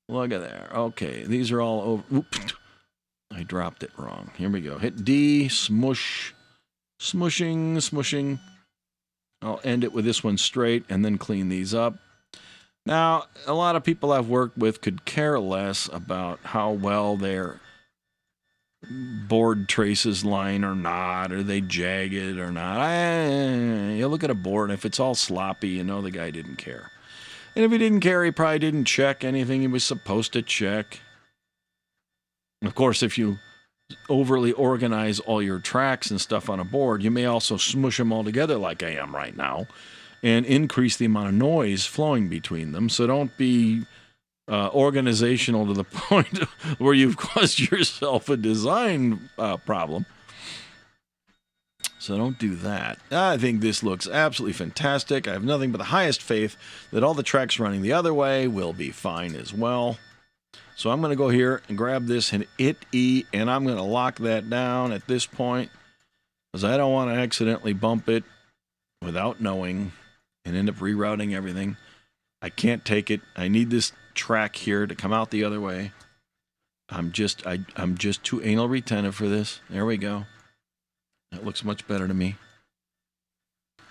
Look at there. Okay, these are all over. Oops. I dropped it wrong. Here we go. Hit D, smush, smushing, smushing. I'll end it with this one straight and then clean these up. Now, a lot of people I've worked with could care less about how well their board traces line or not, or they jagged or not. You look at a board, and if it's all sloppy, you know the guy didn't care. And if he didn't care, he probably didn't check anything he was supposed to check. Of course, if you overly organize all your tracks and stuff on a board, you may also smush them all together like I am right now and increase the amount of noise flowing between them. So don't be organizational to the point where you've caused yourself a design problem. So don't do that. I think this looks absolutely fantastic. I have nothing but the highest faith that all the tracks running the other way will be fine as well. So I'm going to go here and grab this and hit E, and I'm going to lock that down at this point because I don't want to accidentally bump it without knowing and end up rerouting everything. I can't take it. I need this track here to come out the other way. I'm just too anal retentive for this. There we go. That looks much better to me.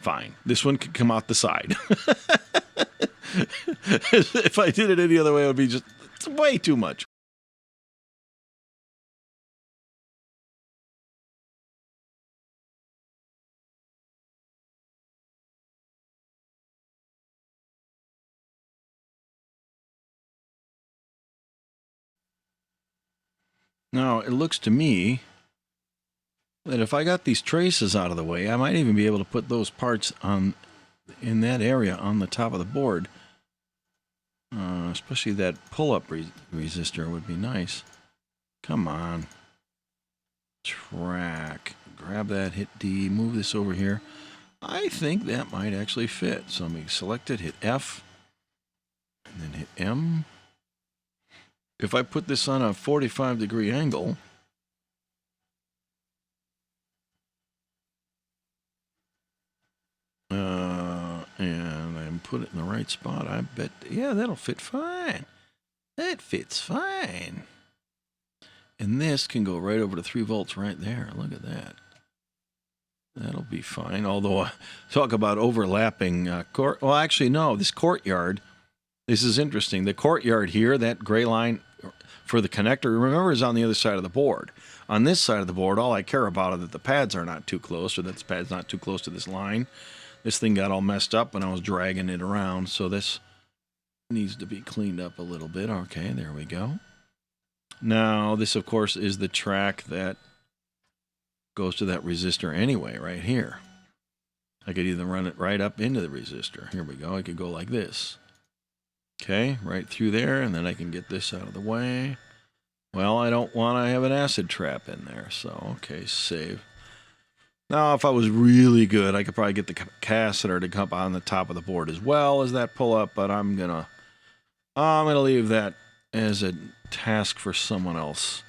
Fine. This one could come out the side. If I did it any other way, it would be just... It's way too much. Now, it looks to me that if I got these traces out of the way, I might even be able to put those parts in that area on the top of the board. Especially that pull-up resistor would be nice. Come on. Track. Grab that, hit D, move this over here. I think that might actually fit. So let me select it, hit F, and then hit M. if I put this on a 45-degree angle, and I put it in the right spot, I bet, yeah, that'll fit fine. That fits fine. And this can go right over to 3 volts right there. Look at that. That'll be fine. Although, talk about overlapping court. Well, actually, no. This courtyard, this is interesting. The courtyard here, that gray line for the connector, remember, is on the other side of the board. On this side of the board, all I care about is that the pads are not too close, or that the pad's not too close to this line. This thing got all messed up when I was dragging it around, so this needs to be cleaned up a little bit. Okay, there we go. Now, this, of course, is the track that goes to that resistor anyway, right here. I could either run it right up into the resistor. Here we go. I could go like this. Okay, right through there, and then I can get this out of the way. Well, I don't want to have an acid trap in there, so, okay, save. Now, if I was really good, I could probably get the capacitor to come on the top of the board as well as that pull-up, but I'm gonna leave that as a task for someone else.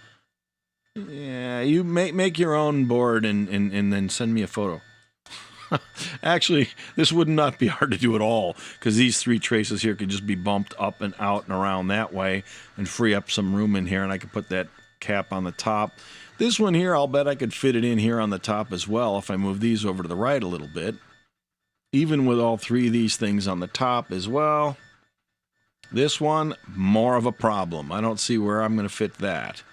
Yeah, you make your own board and then send me a photo. Actually, this would not be hard to do at all, because these 3 traces here could just be bumped up and out and around that way and free up some room in here, and I could put that cap on the top. This one here, I'll bet I could fit it in here on the top as well if I move these over to the right a little bit. Even with all 3 of these things on the top as well. This one, more of a problem. I don't see where I'm going to fit that.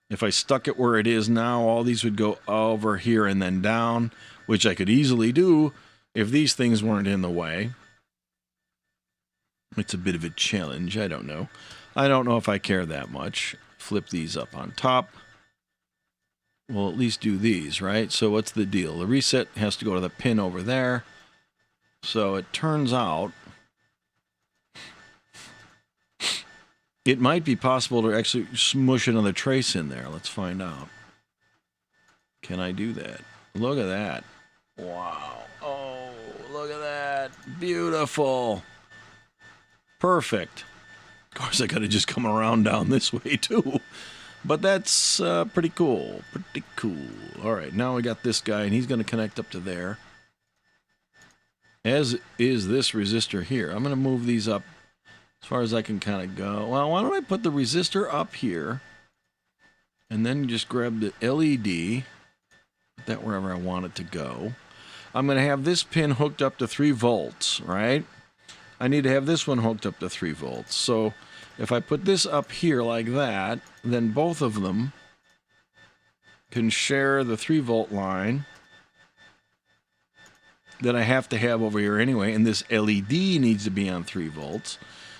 If I stuck it where it is now, all these would go over here and then down, which I could easily do if these things weren't in the way. It's a bit of a challenge. I don't know. I don't know if I care that much. Flip these up on top. We'll at least do these, right? So what's the deal? The reset has to go to the pin over there. So it turns out it might be possible to actually smush another trace in there. Let's find out. Can I do that? Look at that. Wow. Oh, look at that. Beautiful. Perfect. Of course, I got to just come around down this way, too. But that's pretty cool. Pretty cool. All right, now we got this guy, and he's going to connect up to there. As is this resistor here. I'm going to move these up as far as I can kind of go. Well, why don't I put the resistor up here, and then just grab the LED, put that wherever I want it to go. I'm going to have this pin hooked up to 3 volts, right? I need to have this one hooked up to 3 volts. So if I put this up here like that, then both of them can share the 3 volt line that I have to have over here anyway, and this LED needs to be on 3 volts.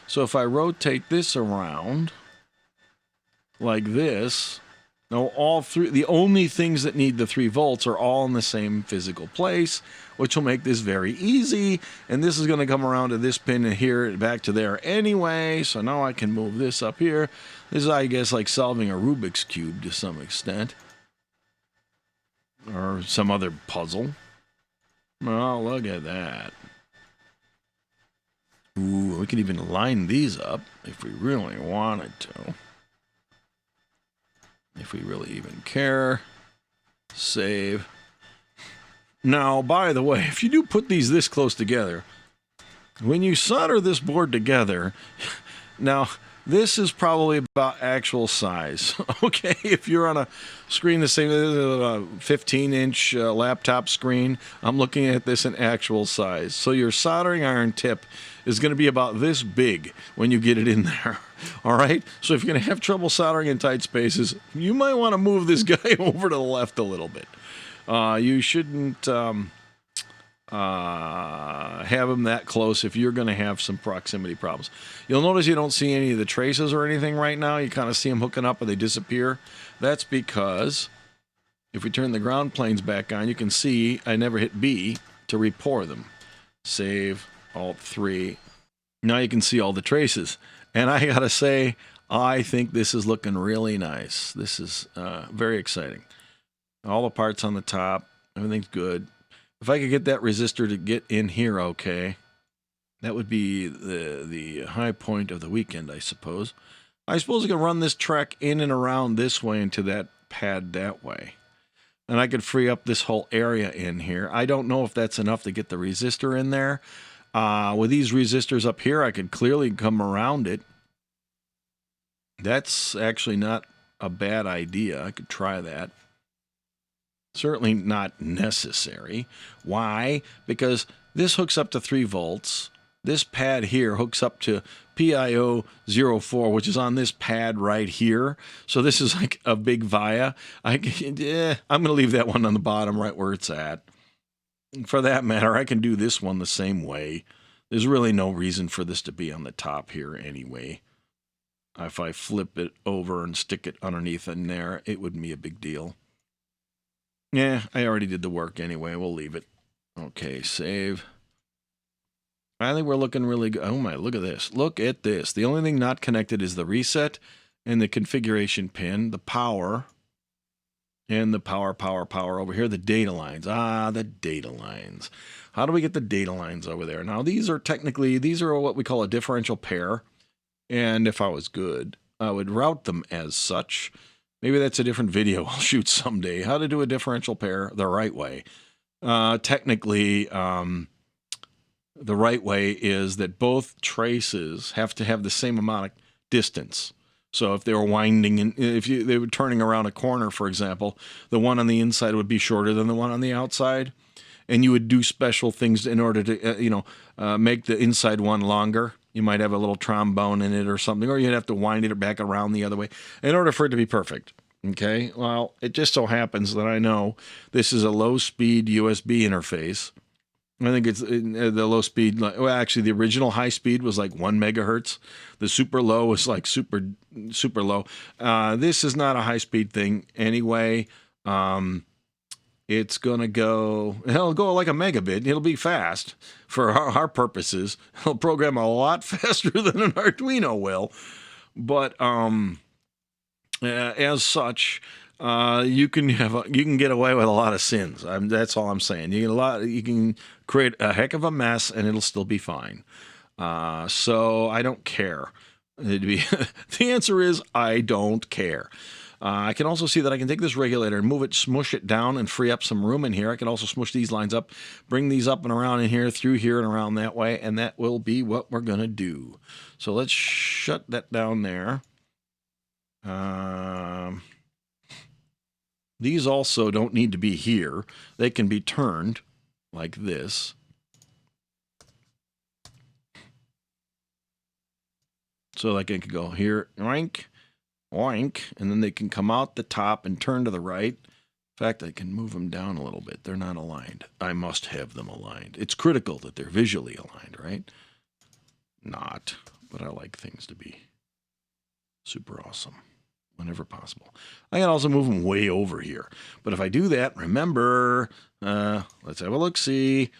So if I rotate this around like this, now all 3, the only things that need the 3 volts are all in the same physical place, which will make this very easy. And this is going to come around to this pin here, back to there anyway. So now I can move this up here. This is, I guess, like solving a Rubik's Cube to some extent, or some other puzzle. Oh, look at that. Ooh, we could even line these up if we really wanted to. If we really even care. Save. Now, by the way, if you do put these this close together, when you solder this board together, now, this is probably about actual size, okay? If you're on a screen the same as a 15-inch laptop screen, I'm looking at this in actual size. So your soldering iron tip is going to be about this big when you get it in there, all right? So if you're going to have trouble soldering in tight spaces, you might want to move this guy over to the left a little bit. You shouldn't have them that close if you're going to have some proximity problems. You'll notice you don't see any of the traces or anything right now. You kind of see them hooking up and they disappear. That's because if we turn the ground planes back on, you can see I never hit B to repour them. Save, Alt 3. Now you can see all the traces. And I got to say, I think this is looking really nice. This is very exciting. All the parts on the top, everything's good. If I could get that resistor to get in here okay, that would be the high point of the weekend, I suppose. I suppose I can run this track in and around this way into that pad that way. And I could free up this whole area in here. I don't know if that's enough to get the resistor in there. With these resistors up here, I could clearly come around it. That's actually not a bad idea. I could try that. Certainly not necessary. Why? Because this hooks up to 3 volts. This pad here hooks up to PIO04, which is on this pad right here. So this is like a big via. I'm going to leave that one on the bottom right where it's at. For that matter, I can do this one the same way. There's really no reason for this to be on the top here anyway. If I flip it over and stick it underneath in there, it wouldn't be a big deal. Yeah, I already did the work anyway. We'll leave it. Okay, save. I think we're looking really good. Oh my, look at this. Look at this. The only thing not connected is the reset and the configuration pin, the power, and the power over here, the data lines. The data lines. How do we get the data lines over there? Now, these are what we call a differential pair. And if I was good, I would route them as such. Maybe that's a different video I'll shoot someday. How to do a differential pair the right way. Technically, the right way is that both traces have to have the same amount of distance. So if they were winding, if they were turning around a corner, for example, the one on the inside would be shorter than the one on the outside. And you would do special things in order to, make the inside one longer. You might have a little trombone in it or something, or you'd have to wind it back around the other way in order for it to be perfect. Okay, well, it just so happens that I know this is a low-speed USB interface. I think it's the low speed. Well, actually, the original high speed was like 1 megahertz. The super low was like super low. This is not a high speed thing anyway. It's gonna go. It'll go like a megabit. It'll be fast for our purposes. It'll program a lot faster than an Arduino will. But as such. You can get away with a lot of sins. That's all I'm saying. You can create a heck of a mess, and it'll still be fine. So I don't care. The answer is I don't care. I can also see that I can take this regulator and move it, smush it down, and free up some room in here. I can also smush these lines up, bring these up and around in here, through here and around that way, and that will be what we're gonna do. So let's shut that down there. These also don't need to be here. They can be turned like this. So like I could go here, oink, oink, and then they can come out the top and turn to the right. In fact, I can move them down a little bit. They're not aligned. I must have them aligned. It's critical that they're visually aligned, right? Not, but I like things to be super awesome. Whenever possible. I can also move them way over here. But if I do that, remember, let's have a look-see.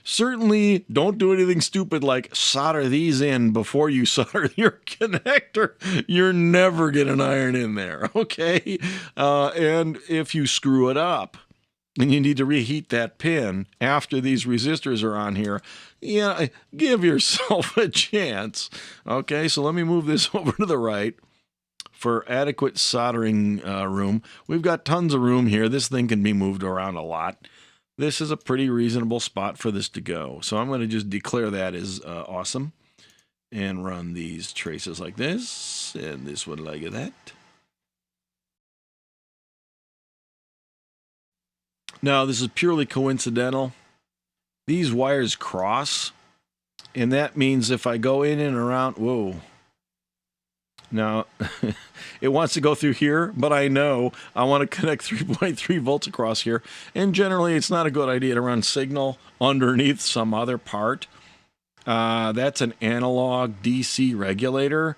Certainly don't do anything stupid like solder these in before you solder your connector. You're never getting an iron in there, okay? And if you screw it up, and you need to reheat that pin after these resistors are on here, give yourself a chance. Okay, so let me move this over to the right. For adequate soldering room. We've got tons of room here. This thing can be moved around a lot. This is a pretty reasonable spot for this to go. So I'm going to just declare that as awesome and run these traces like this and this one like that. Now, this is purely coincidental. These wires cross, and that means if I go in and around, whoa. Now, it wants to go through here, but I know I want to connect 3.3 volts across here. And generally, it's not a good idea to run signal underneath some other part. That's an analog DC regulator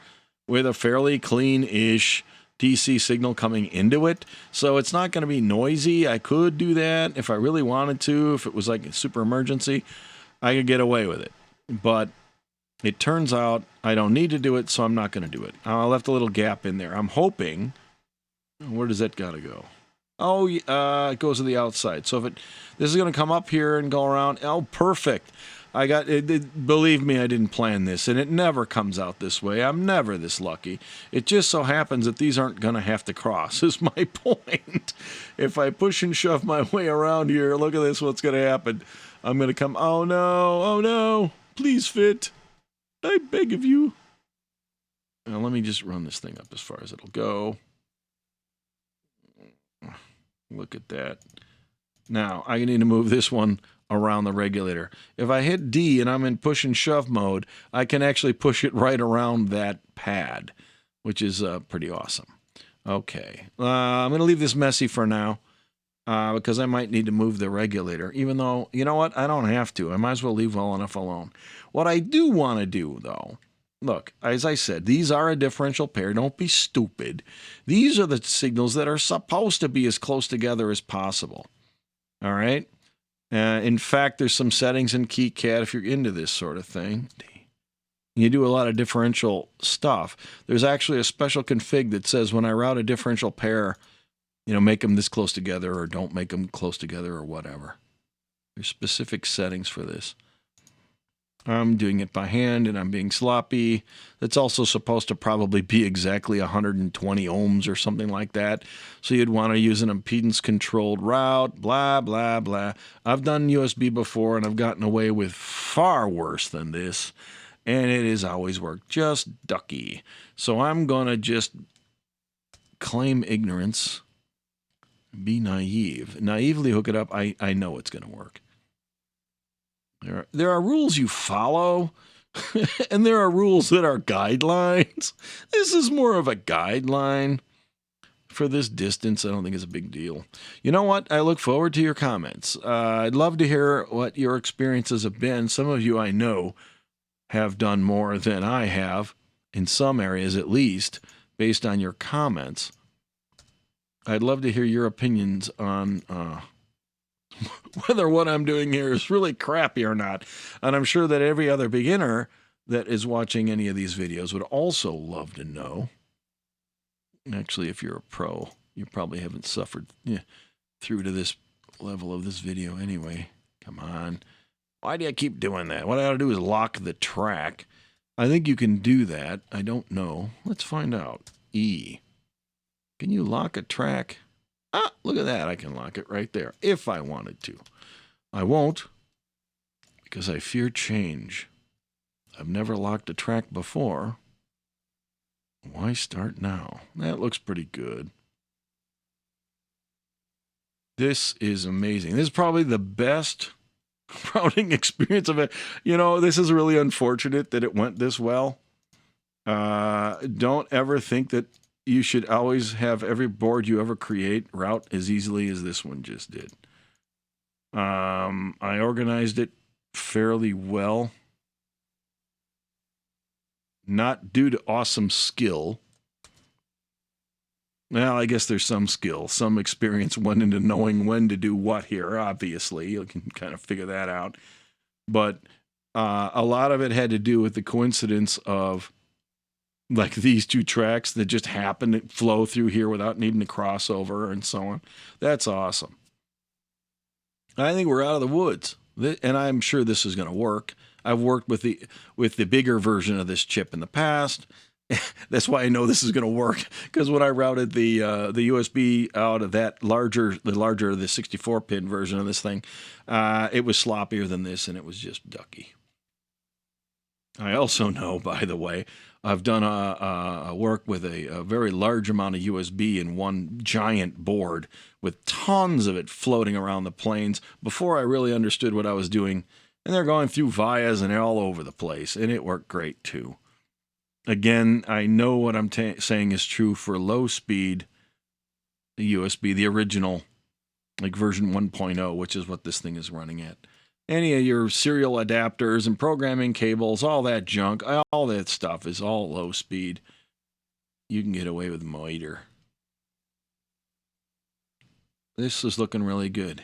with a fairly clean-ish DC signal coming into it. So it's not going to be noisy. I could do that if I really wanted to. If it was like a super emergency, I could get away with it. But it turns out I don't need to do it, so I'm not going to do it. I left a little gap in there. I'm hoping... Where does that got to go? Oh, it goes to the outside. So if this is going to come up here and go around. Oh, perfect. Believe me, I didn't plan this, and it never comes out this way. I'm never this lucky. It just so happens that these aren't going to have to cross, is my point. If I push and shove my way around here, look at this, what's going to happen. I'm going to come, oh no, please fit. I beg of you. Now, let me just run this thing up as far as it'll go. Look at that. Now, I need to move this one around the regulator. If I hit D and I'm in push and shove mode, I can actually push it right around that pad, which is pretty awesome. Okay, I'm going to leave this messy for now because I might need to move the regulator, even though, you know what, I don't have to. I might as well leave well enough alone. What I do want to do, though, look, as I said, these are a differential pair. Don't be stupid. These are the signals that are supposed to be as close together as possible. All right? In fact, there's some settings in KiCad if you're into this sort of thing. You do a lot of differential stuff. There's actually a special config that says when I route a differential pair, you know, make them this close together or don't make them close together or whatever. There's specific settings for this. I'm doing it by hand and I'm being sloppy. That's also supposed to probably be exactly 120 ohms or something like that. So you'd want to use an impedance controlled route, blah, blah, blah. I've done USB before and I've gotten away with far worse than this. And it has always worked just ducky. So I'm going to just claim ignorance, be naive. Naively hook it up. I know it's going to work. There are rules you follow, and there are rules that are guidelines. This is more of a guideline. For this distance, I don't think it's a big deal. You know what? I look forward to your comments. I'd love to hear what your experiences have been. Some of you I know have done more than I have, in some areas at least, based on your comments. I'd love to hear your opinions on whether what I'm doing here is really crappy or not. And I'm sure that every other beginner that is watching any of these videos would also love to know. Actually, if you're a pro, you probably haven't suffered through to this level of this video anyway. Come on. Why do I keep doing that? What I ought to do is lock the track. I think you can do that. I don't know. Let's find out. E. Can you lock a track? Ah, look at that. I can lock it right there if I wanted to. I won't because I fear change. I've never locked a track before. Why start now? That looks pretty good. This is amazing. This is probably the best routing experience of it. You know, this is really unfortunate that it went this well. Don't ever think that you should always have every board you ever create route as easily as this one just did. I organized it fairly well. Not due to awesome skill. Well, I guess there's some skill. Some experience went into knowing when to do what here, obviously. You can kind of figure that out. But a lot of it had to do with the coincidence of like these two tracks that just happen to flow through here without needing to cross over and so on. That's awesome. I think we're out of the woods. And I'm sure this is going to work. I've worked with the bigger version of this chip in the past. That's why I know this is going to work, because when I routed the USB out of that larger the 64-pin version of this thing, it was sloppier than this, and it was just ducky. I also know, by the way, I've done a work with a very large amount of USB in one giant board with tons of it floating around the planes before I really understood what I was doing. And they're going through vias and all over the place, and it worked great too. Again, I know what I'm saying is true for low speed USB, the original, like version 1.0, which is what this thing is running at. Any of your serial adapters and programming cables, all that junk, all that stuff is all low speed. You can get away with miter. This is looking really good.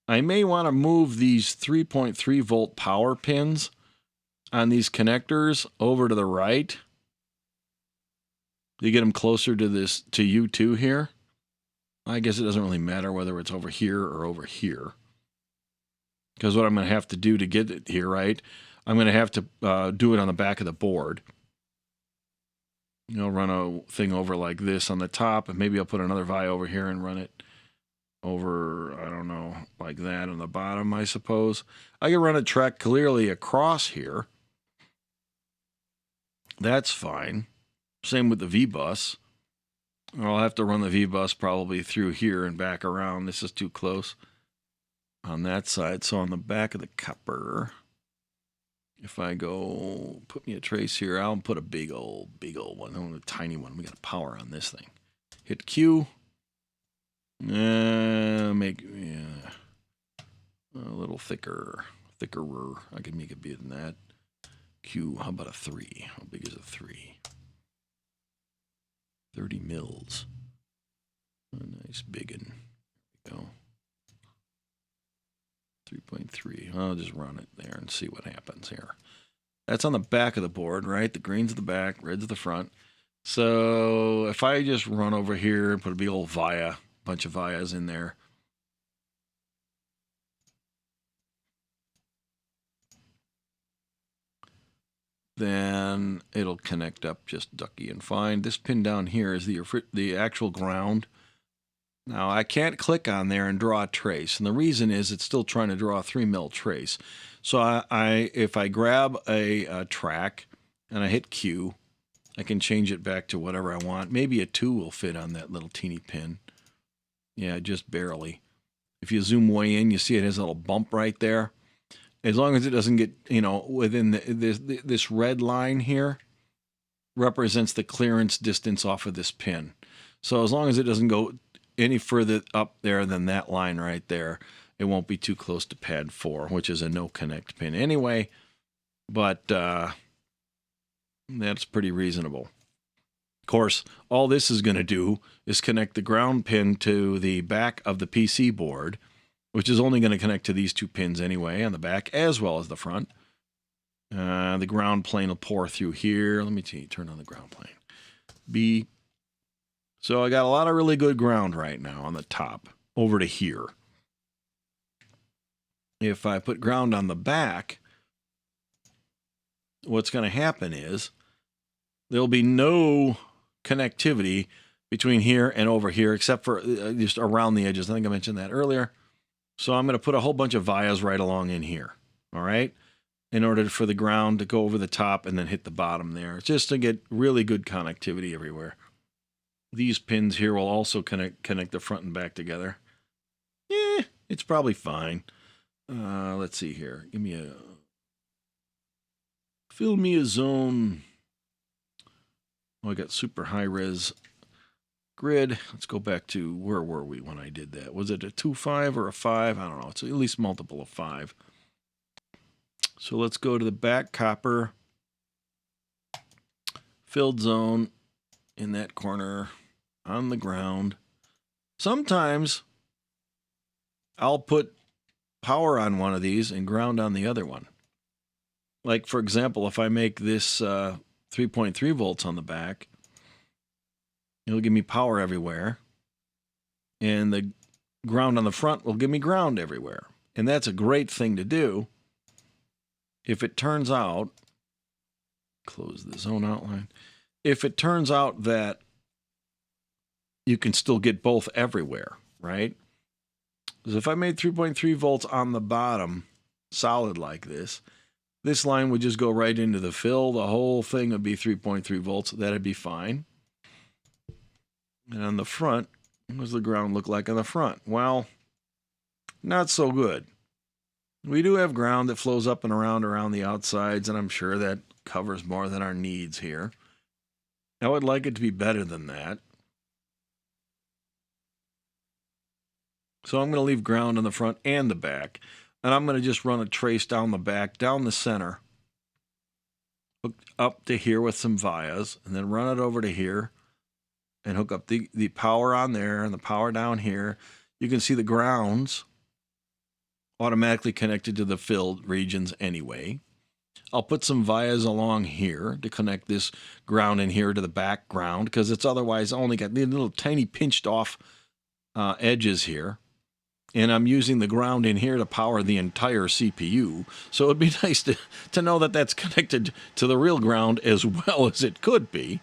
I may want to move these 3.3 volt power pins on these connectors over to the right. You get them closer to this, to U2 here. I guess it doesn't really matter whether it's over here or over here. Because what I'm going to have to do to get it here, right, I'm going to have to do it on the back of the board. You know, run a thing over like this on the top, and maybe I'll put another via over here and run it over, I don't know, like that on the bottom, I suppose. I can run a track clearly across here. That's fine. Same with the V-bus. I'll have to run the V-bus probably through here and back around. This is too close on that side. So on the back of the copper, if I go put me a trace here, I'll put a big old one. I want a tiny one. We got power on this thing. Hit Q. Make a little thicker. I can make it bigger than that. Q. How about a 3? How big is a 3? 30 mils. A nice big one. There we go. 3.3. I'll just run it there and see what happens here. That's on the back of the board, right? The green's at the back, red's at the front. So if I just run over here and put a big old via, bunch of vias in there. Then it'll connect up just ducky and fine. This pin down here is the actual ground. Now I can't click on there and draw a trace, and the reason is it's still trying to draw a 3 mil trace. So if I grab a track and I hit Q, I can change it back to whatever I want. Maybe a 2 will fit on that little teeny pin. Yeah, just barely. If you zoom way in, you see it has a little bump right there. As long as it doesn't get, you know, within this red line here represents the clearance distance off of this pin. So as long as it doesn't go any further up there than that line right there, it won't be too close to pad 4, which is a no connect pin anyway. But that's pretty reasonable. Of course, all this is going to do is connect the ground pin to the back of the PC board, which is only going to connect to these 2 pins anyway, on the back as well as the front. The ground plane will pour through here. Let me turn on the ground plane. B. So I got a lot of really good ground right now on the top, over to here. If I put ground on the back, what's going to happen is there'll be no connectivity between here and over here, except for just around the edges. I think I mentioned that earlier. So I'm going to put a whole bunch of vias right along in here, all right, in order for the ground to go over the top and then hit the bottom there, just to get really good connectivity everywhere. These pins here will also connect the front and back together. It's probably fine. Let's see here. Fill me a zone. Oh, I got super high res grid. Let's go back to, where were we when I did that? Was it a 2.5 or a 5? I don't know. It's at least multiple of 5. So let's go to the back copper. Filled zone in that corner on the ground. Sometimes I'll put power on one of these and ground on the other one. Like, for example, if I make this 3.3 volts on the back, it'll give me power everywhere, and the ground on the front will give me ground everywhere. And that's a great thing to do if it turns out, close the zone outline, if it turns out that you can still get both everywhere, right? Because if I made 3.3 volts on the bottom, solid like this line would just go right into the fill. The whole thing would be 3.3 volts. That'd be fine. And on the front, what does the ground look like on the front? Well, not so good. We do have ground that flows up and around the outsides, and I'm sure that covers more than our needs here. I would like it to be better than that. So I'm going to leave ground on the front and the back. And I'm going to just run a trace down the back, down the center, hooked up to here with some vias, and then run it over to here and hook up the power on there and the power down here. You can see the grounds automatically connected to the filled regions anyway. I'll put some vias along here to connect this ground in here to the background, because it's otherwise only got the little tiny pinched off edges here. And I'm using the ground in here to power the entire CPU. So it'd be nice to know that that's connected to the real ground as well as it could be.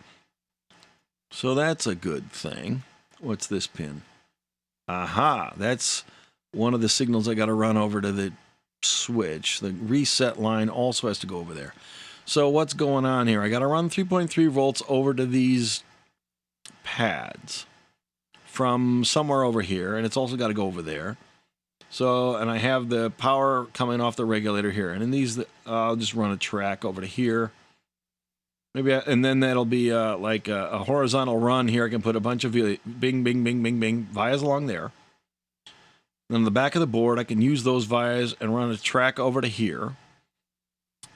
So that's a good thing. What's this pin? Aha, that's one of the signals I got to run over to the switch. The reset line also has to go over there. So what's going on here? I got to run 3.3 volts over to these pads from somewhere over here, and it's also got to go over there. So, and I have the power coming off the regulator here, and in these, I'll just run a track over to here. Maybe, and then that'll be like a horizontal run here. I can put a bunch of bing, bing, bing, bing, bing vias along there. Then on the back of the board, I can use those vias and run a track over to here.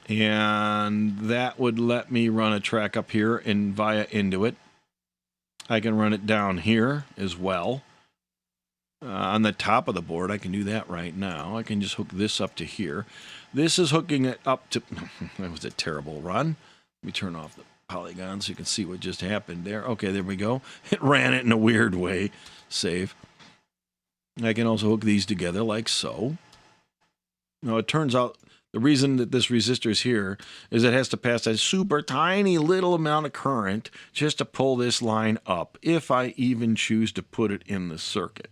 And that would let me run a track up here and via into it. I can run it down here as well. On the top of the board, I can do that right now. I can just hook this up to here. This is hooking it up to... That was a terrible run. Let me turn off the polygon so you can see what just happened there. Okay, there we go. It ran it in a weird way. Save. I can also hook these together like so. Now, it turns out the reason that this resistor is here is it has to pass a super tiny little amount of current just to pull this line up, if I even choose to put it in the circuit.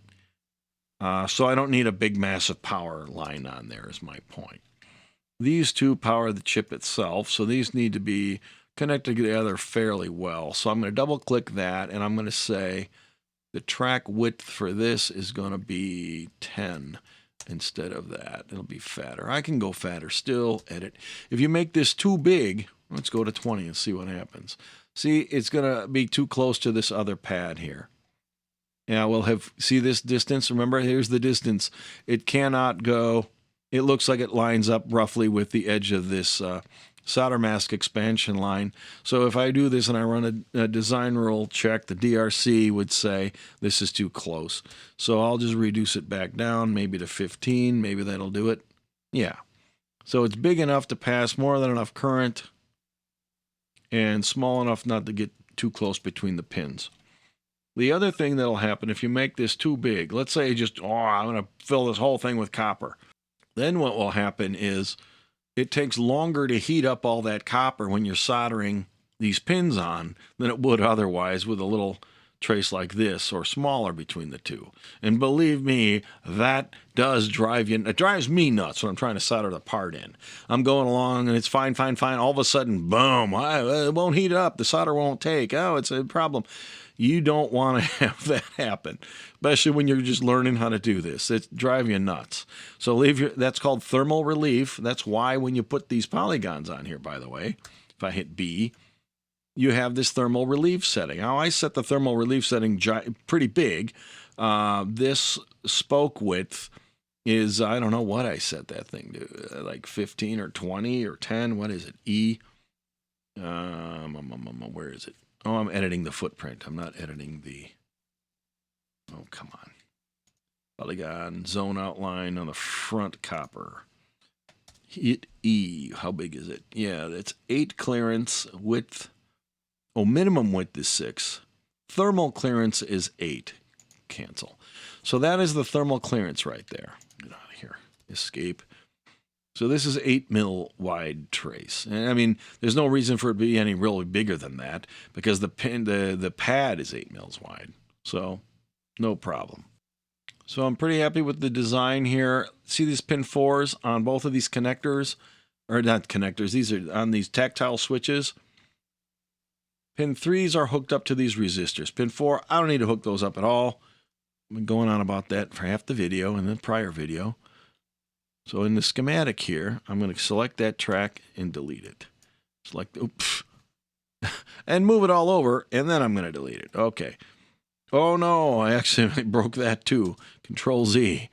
So I don't need a big massive power line on there is my point. These two power the chip itself, so these need to be connected together fairly well. So I'm going to double click that, and I'm going to say the track width for this is going to be 10 instead of that. It'll be fatter. I can go fatter still, edit. If you make this too big, let's go to 20 and see what happens. See, it's going to be too close to this other pad here. Yeah, we'll have, see this distance? Remember, here's the distance. It cannot go, it looks like it lines up roughly with the edge of this solder mask expansion line. So if I do this and I run a design rule check, the DRC would say this is too close. So I'll just reduce it back down, maybe to 15, maybe that'll do it. Yeah. So it's big enough to pass more than enough current and small enough not to get too close between the pins. The other thing that'll happen if you make this too big, let's say you just, I'm going to fill this whole thing with copper. Then what will happen is it takes longer to heat up all that copper when you're soldering these pins on than it would otherwise with a little trace like this or smaller between the two. And believe me, that does drive you, it drives me nuts when I'm trying to solder the part in. I'm going along and it's fine, fine, fine. All of a sudden, boom, it won't heat up. The solder won't take. Oh, it's a problem. You don't want to have that happen, especially when you're just learning how to do this. It drives you nuts. So that's called thermal relief. That's why when you put these polygons on here, by the way, if I hit B, you have this thermal relief setting. Now, I set the thermal relief setting pretty big. This spoke width is, I don't know what I set that thing to, like 15 or 20 or 10. What is it? E. Where is it? Oh, I'm editing the footprint. I'm not editing the... Oh, come on. Polygon, zone outline on the front copper. Hit E. How big is it? Yeah, that's 8 clearance, width. Oh, minimum width is 6. Thermal clearance is 8. Cancel. So that is the thermal clearance right there. Get out of here. Escape. So this is 8 mil wide trace. And I mean, there's no reason for it to be any really bigger than that because the pad is 8 mils wide. So no problem. So I'm pretty happy with the design here. See these pin 4s on both of these connectors, or not connectors, these are on these tactile switches. Pin 3s are hooked up to these resistors. Pin 4, I don't need to hook those up at all. I've been going on about that for half the video and the prior video. So in the schematic here, I'm going to select that track and delete it. Select, oops, and move it all over, and then I'm going to delete it. Okay. Oh no, I accidentally broke that too. Control Z.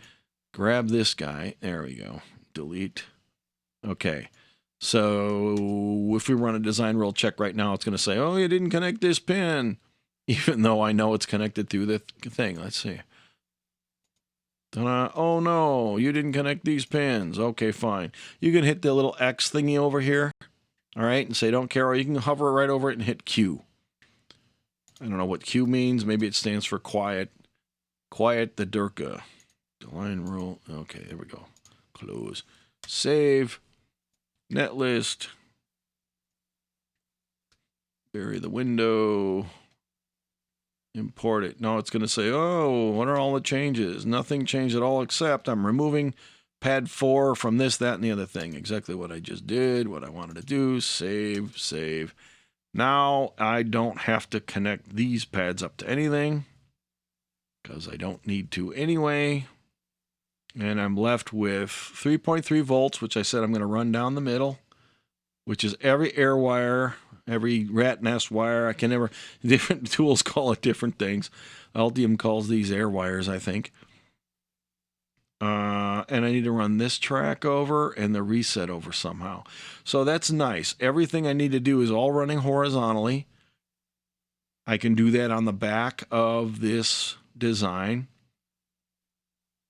Grab this guy. There we go. Delete. Okay. So if we run a design rule check right now, it's going to say, oh, you didn't connect this pin, even though I know it's connected through the thing. Let's see. Oh no, you didn't connect these pins. Okay, fine. You can hit the little X thingy over here, all right, and say don't care, or you can hover right over it and hit Q. I don't know what Q means. Maybe it stands for quiet. Quiet the Durka. Align rule. Okay, there we go. Close. Save. Netlist. Bury the window. Import it. Now it's going to say, oh, what are all the changes? Nothing changed at all except I'm removing pad 4 from this, that, and the other thing. Exactly what I just did, what I wanted to do. Save, save. Now I don't have to connect these pads up to anything because I don't need to anyway. And I'm left with 3.3 volts, which I said I'm going to run down the middle, which is every air wire, every rat nest wire. I can never, different tools call it different things. Altium calls these air wires, I think. And I need to run this track over and the reset over somehow. So that's nice. Everything I need to do is all running horizontally. I can do that on the back of this design,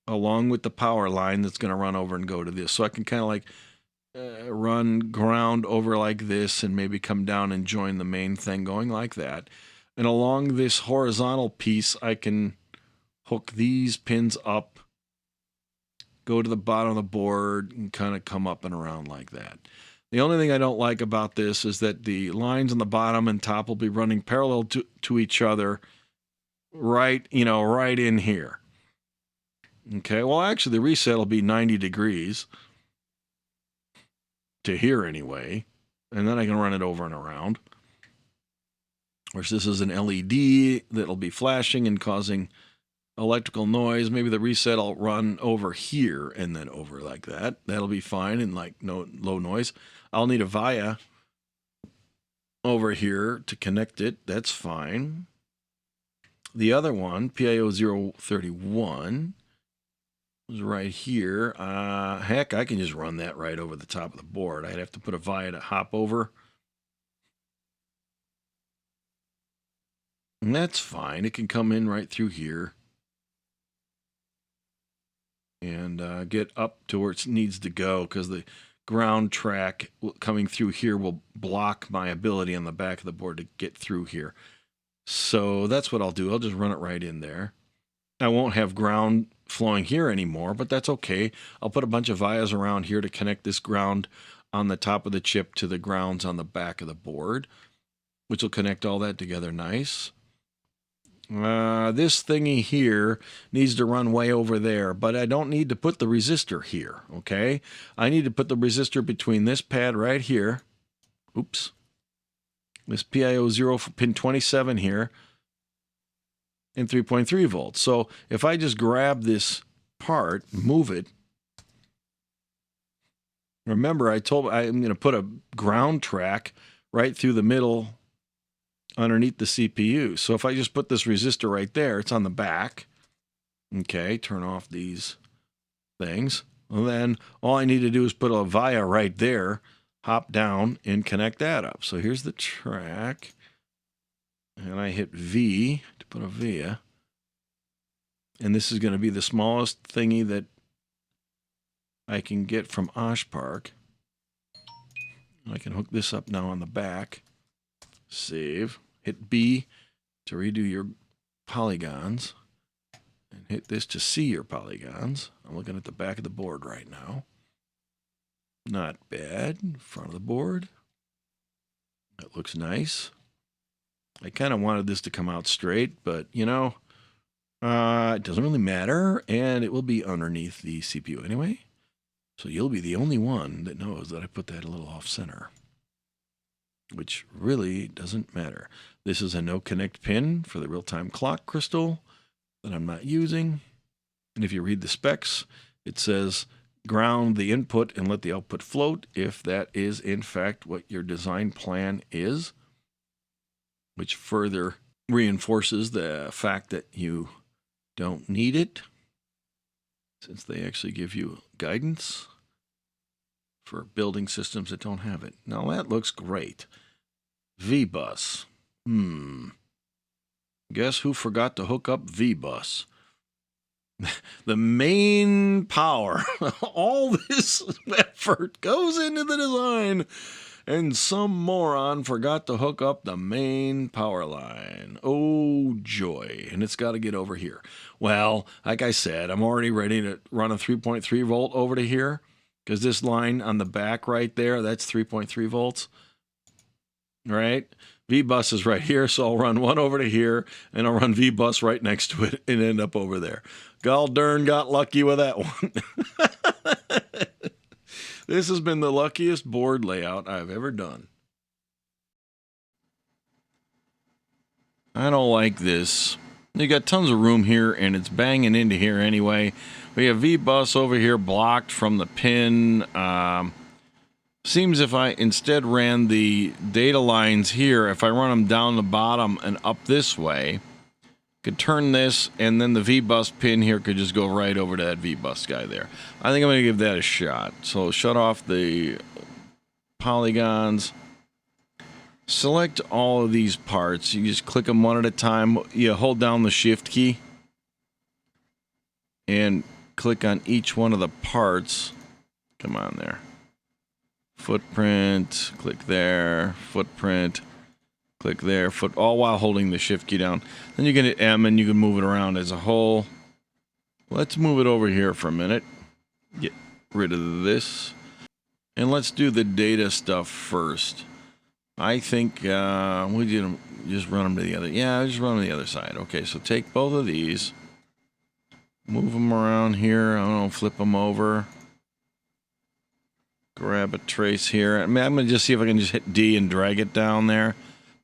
along with the power line that's going to run over and go to this. So I can kind of like run ground over like this and maybe come down and join the main thing going like that. And along this horizontal piece, I can hook these pins up, go to the bottom of the board, and kind of come up and around like that. The only thing I don't like about this is that the lines on the bottom and top will be running parallel to each other right in here. Okay, well, actually, the reset will be 90 degrees to here anyway, and then I can run it over and around. Of course, this is an LED that'll be flashing and causing electrical noise. Maybe the reset I'll run over here and then over like that. That'll be fine and like no low noise. I'll need a via over here to connect it. That's fine. The other one, PIO031, is right here. Heck, I can just run that right over the top of the board. I'd have to put a via to hop over. And that's fine. It can come in right through here and get up to where it needs to go, because the ground track coming through here will block my ability on the back of the board to get through here. So that's what I'll do. I'll just run it right in there. I won't have ground flowing here anymore, but that's okay. I'll put a bunch of vias around here to connect this ground on the top of the chip to the grounds on the back of the board, which will connect all that together nice. This thingy here needs to run way over there, but I don't need to put the resistor here, okay? I need to put the resistor between this pad right here. Oops. This PIO0 pin 27 here and 3.3 volts. So if I just grab this part, move it, remember I told I'm going to put a ground track right through the middle underneath the CPU. So if I just put this resistor right there, it's on the back. Okay, turn off these things. Well, then all I need to do is put a via right there, hop down, and connect that up. So here's the track. And I hit V to put a via. And this is going to be the smallest thingy that I can get from Osh Park. I can hook this up now on the back. Save. Hit B to redo your polygons. And hit this to see your polygons. I'm looking at the back of the board right now. Not bad. Front of the board. That looks nice. I kind of wanted this to come out straight, but it doesn't really matter, and it will be underneath the CPU anyway. So you'll be the only one that knows that I put that a little off center, which really doesn't matter. This is a no connect pin for the real-time clock crystal that I'm not using. And if you read the specs, it says ground the input and let the output float if that is in fact what your design plan is, which further reinforces the fact that you don't need it, since they actually give you guidance for building systems that don't have it. Now that looks great. V-Bus. Guess who forgot to hook up V-Bus? The main power. All this effort goes into the design, And some moron forgot to hook up the main power line. Oh, joy. And it's got to get over here. Well, like I said, I'm already ready to run a 3.3 volt over to here, because this line on the back right there, that's 3.3 volts. Right? V-bus is right here, so I'll run one over to here, and I'll run V-bus right next to it and end up over there. Gol darn, got lucky with that one. This has been the luckiest board layout I've ever done. I don't like this. You got tons of room here, and it's banging into here anyway. We have V-bus over here blocked from the pin. Seems if I instead ran the data lines here, if I run them down the bottom and up this way, could turn this, and then the V-bus pin here could just go right over to that V-bus guy there. I think I'm going to give that a shot. So shut off the polygons. Select all of these parts. You just click them one at a time. You hold down the shift key and click on each one of the parts. Come on there. Footprint, click there, footprint, click there, all while holding the shift key down. Then you can hit M and you can move it around as a whole. Let's move it over here for a minute. Get rid of this. And let's do the data stuff first. I think we just run them to the other. Yeah, just run them to the other side. Okay, so take both of these, move them around here. I don't know, flip them over. Grab a trace here. I mean, I'm going to just see if I can just hit D and drag it down there.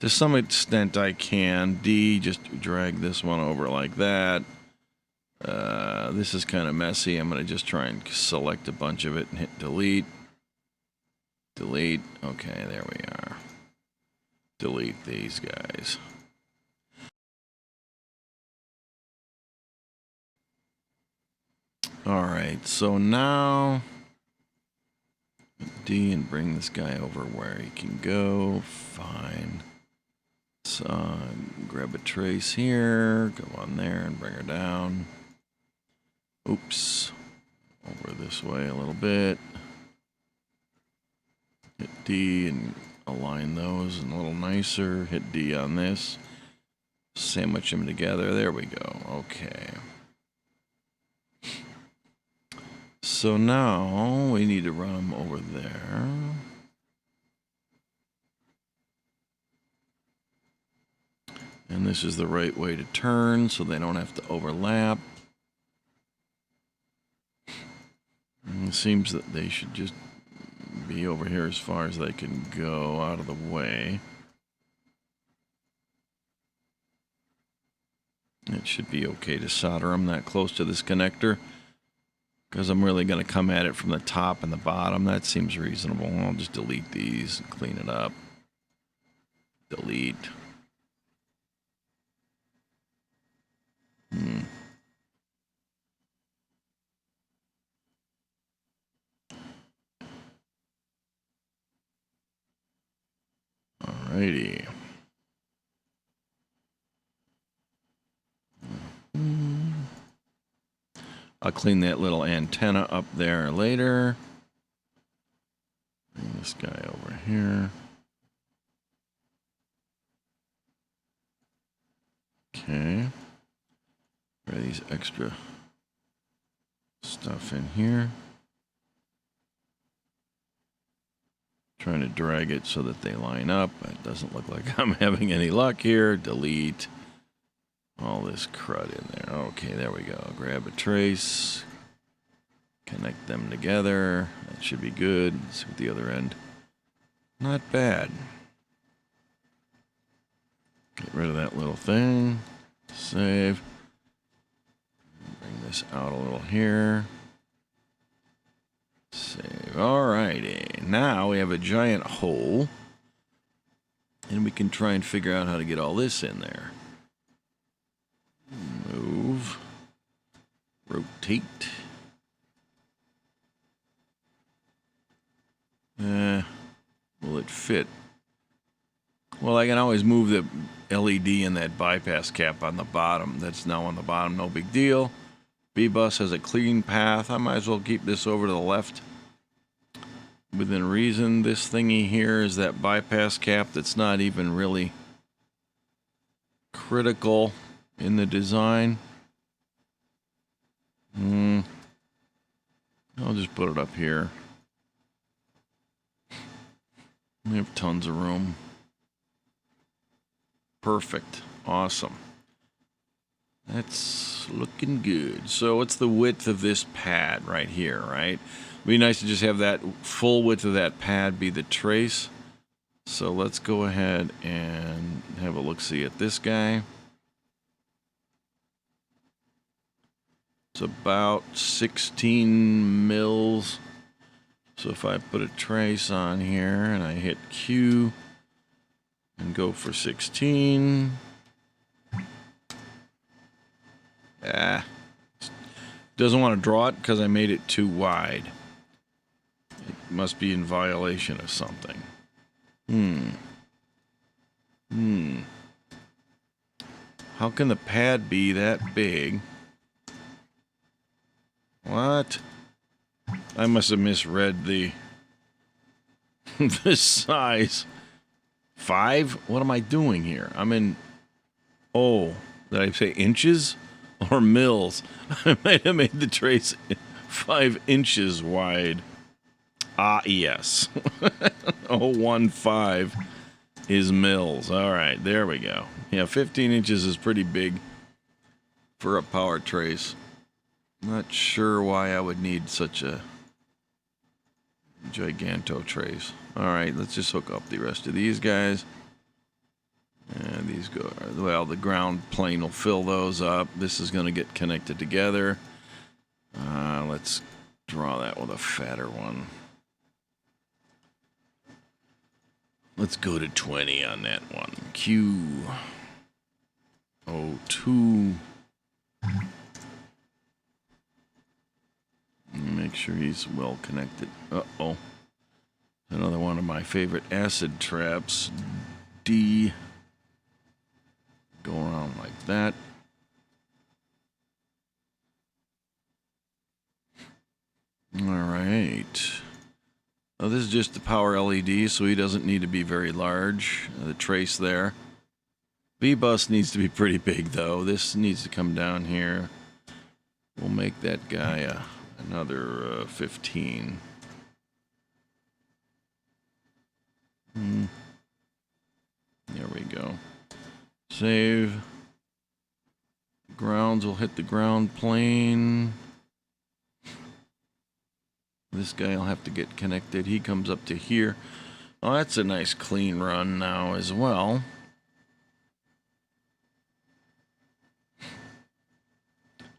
To some extent I can. D, just drag this one over like that. This is kind of messy. I'm going to just try and select a bunch of it and hit delete. Delete. Okay, there we are. Delete these guys. Alright, so now D and bring this guy over where he can go. Fine. So grab a trace here, go on there and bring her down. Oops. Over this way a little bit. Hit D and align those a little nicer. Hit D on this. Sandwich them together. There we go. Okay. So now we need to run them over there. And this is the right way to turn so they don't have to overlap. And it seems that they should just be over here as far as they can go out of the way. It should be okay to solder them that close to this connector, because I'm really going to come at it from the top and the bottom. That seems reasonable. I'll just delete these and clean it up. Delete. Alrighty. I'll clean that little antenna up there later. Bring this guy over here. Okay. Try these extra stuff in here. Trying to drag it so that they line up. It doesn't look like I'm having any luck here. Delete all this crud in there. Okay, there we go. Grab a trace. Connect them together. That should be good. Let's see what the other end. Not bad. Get rid of that little thing. Save. Bring this out a little here. Save. Alrighty. Now we have a giant hole. And we can try and figure out how to get all this in there. Move. Rotate. Will it fit? Well, I can always move the LED in that bypass cap on the bottom. That's now on the bottom, no big deal. B-bus has a clean path. I might as well keep this over to the left. within reason. This thingy here is that bypass cap that's not even really critical in the design. I'll just put it up here. We have tons of room. Perfect. Awesome. That's looking good. So what's the width of this pad right here, right? It'd be nice to just have that full width of that pad be the trace. So let's go ahead and have a look-see at this guy. It's about 16 mils. So if I put a trace on here and I hit Q and go for 16. Doesn't want to draw it because I made it too wide. It must be in violation of something. How can the pad be that big? What? I must have misread the this size. 5? What am I doing here? I'm in... Oh, did I say inches or mils? I might have made the trace 5 inches wide. Ah, yes. 0.15 is mils. All right, there we go. Yeah, 15 inches is pretty big for a power trace. Not sure why I would need such a giganto trace. All right, let's just hook up the rest of these guys. And these go, well, the ground plane will fill those up. This is going to get connected together. Let's draw that with a fatter one. Let's go to 20 on that one. Q02. Make sure he's well connected. Uh-oh. Another one of my favorite acid traps. D. Go around like that. All right. Oh, this is just the power LED, so he doesn't need to be very large. The trace there. V-bus needs to be pretty big, though. This needs to come down here. We'll make that guy another 15. There we go. Save. Grounds will hit the ground plane. This guy will have to get connected. He comes up to here. Oh, that's a nice clean run now as well.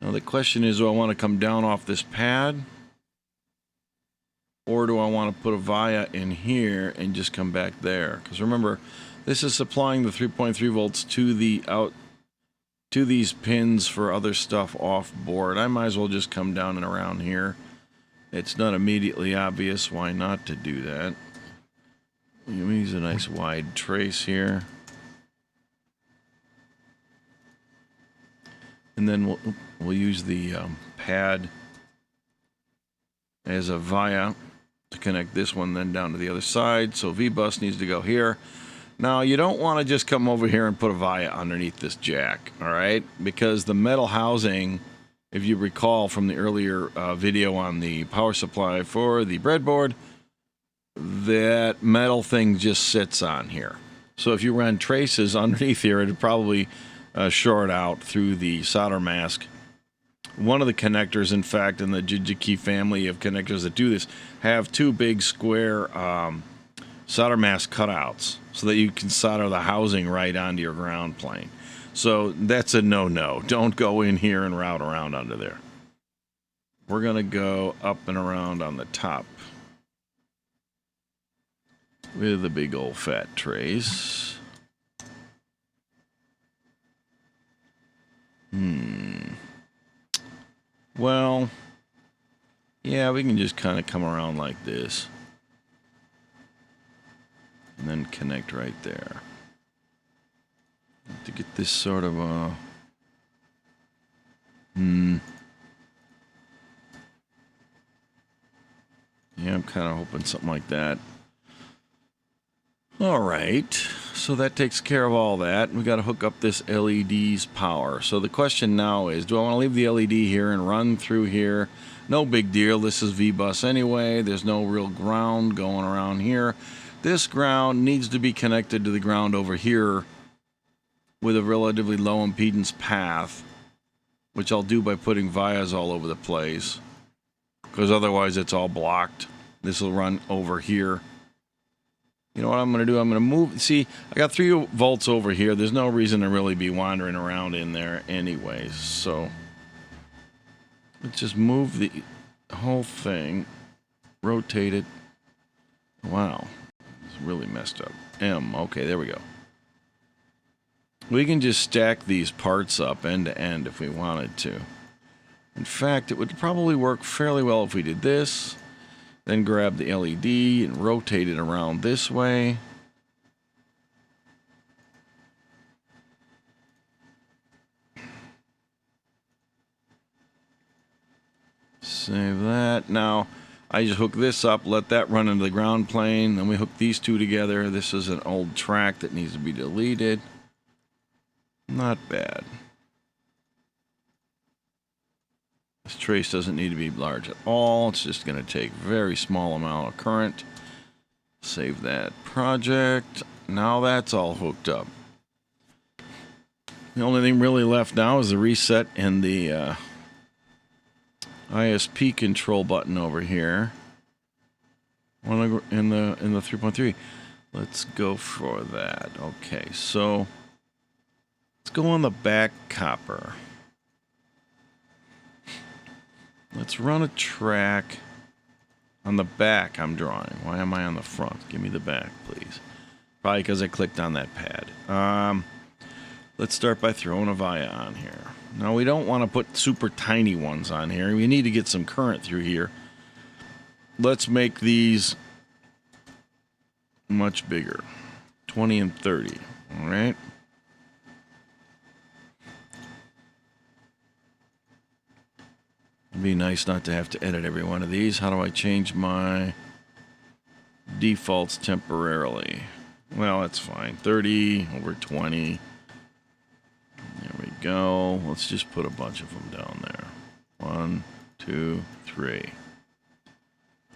Now the question is, do I want to come down off this pad? Or do I want to put a via in here and just come back there? Because remember, this is supplying the 3.3 volts to the to these pins for other stuff off board. I might as well just come down and around here. It's not immediately obvious why not to do that. Use a nice wide trace here. And then we'll use the pad as a via to connect this one then down to the other side. So V-bus needs to go here. Now, you don't want to just come over here and put a via underneath this jack, all right? Because the metal housing, if you recall from the earlier video on the power supply for the breadboard, that metal thing just sits on here. So if you run traces underneath here, it'd probably short out through the solder mask. One of the connectors, in fact, in the Jijiki family of connectors that do this, have two big square solder mask cutouts so that you can solder the housing right onto your ground plane. So that's a no-no. Don't go in here and route around under there. We're going to go up and around on the top with a big old fat trace. Well, yeah, we can just kind of come around like this. And then connect right there. To get this sort of a... Yeah, I'm kind of hoping something like that. All right, so that takes care of all that. We got to hook up this LED's power. So the question now is, do I want to leave the LED here and run through here? No big deal. This is V-bus anyway. There's no real ground going around here. This ground needs to be connected to the ground over here with a relatively low impedance path, which I'll do by putting vias all over the place, because otherwise it's all blocked. This will run over here. You know what I'm going to do? I'm going to move. See, I got 3 volts over here. There's no reason to really be wandering around in there anyways. So let's just move the whole thing, rotate it. Wow, it's really messed up. Okay, there we go. We can just stack these parts up end to end if we wanted to. In fact, it would probably work fairly well if we did this. Then grab the LED and rotate it around this way. Save that. Now, I just hook this up, let that run into the ground plane, then we hook these two together. This is an old track that needs to be deleted. Not bad. This trace doesn't need to be large at all. It's just going to take a very small amount of current. Save that project. Now that's all hooked up. The only thing really left now is the reset and the ISP control button over here. In the 3.3. Let's go for that. Okay, so let's go on the back copper. Let's run a track on the back I'm drawing. Why am I on the front? Give me the back, please. Probably because I clicked on that pad. Let's start by throwing a via on here. Now, we don't want to put super tiny ones on here. We need to get some current through here. Let's make these much bigger. 20 and 30. All right. It'd be nice not to have to edit every one of these. How do I change my defaults temporarily? Well, that's fine. 30 over 20. There we go. Let's just put a bunch of them down there. 1, 2, 3.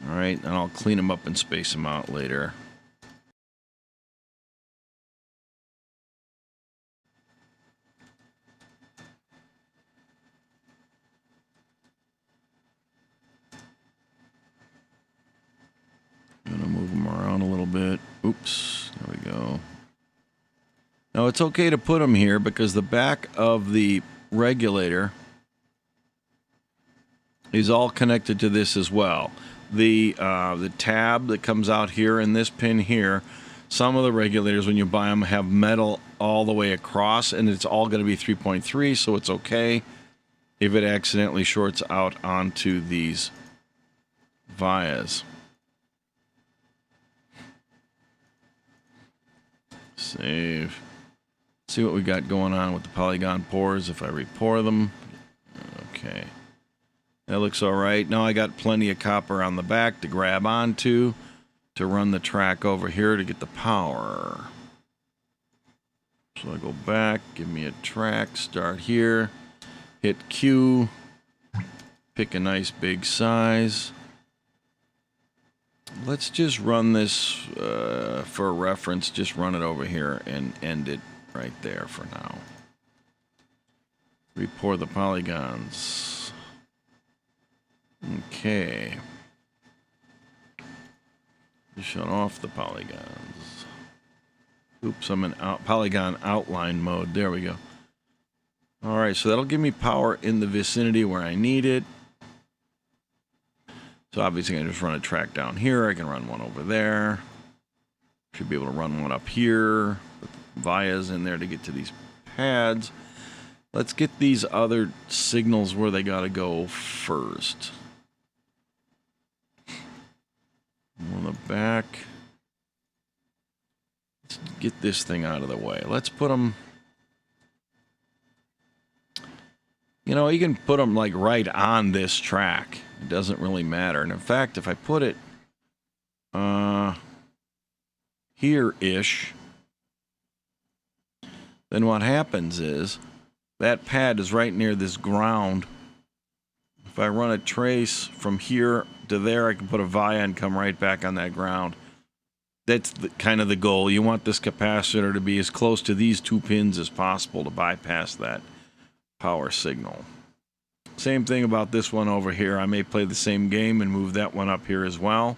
All right, and I'll clean them up and space them out later. I'm gonna move them around a little bit. Oops, there we go. Now it's okay to put them here because the back of the regulator is all connected to this as well. The tab that comes out here and this pin here, some of the regulators when you buy them have metal all the way across, and it's all going to be 3.3, so it's okay if it accidentally shorts out onto these vias. Save. See what we got going on with the polygon pores if I re-pour them. Okay. That looks all right. Now I got plenty of copper on the back to grab onto to run the track over here to get the power. So I go back, give me a track, start here, hit Q, pick a nice big size. Let's just run this for reference, just run it over here and end it right there for now. Re-pour the polygons. Okay. Shut off the polygons. Oops, I'm in polygon outline mode. There we go. All right, so that'll give me power in the vicinity where I need it. So obviously I can just run a track down here. I can run one over there. Should be able to run one up here. Put vias in there to get to these pads. Let's get these other signals where they got to go first. On the back. Let's get this thing out of the way. Let's put them... You know, you can put them like right on this track. It doesn't really matter. And in fact, if I put it here-ish, then what happens is that pad is right near this ground. If I run a trace from here to there, I can put a via and come right back on that ground. That's kind of the goal. You want this capacitor to be as close to these two pins as possible to bypass that power signal. Same thing about this one over here. I may play the same game and move that one up here as well.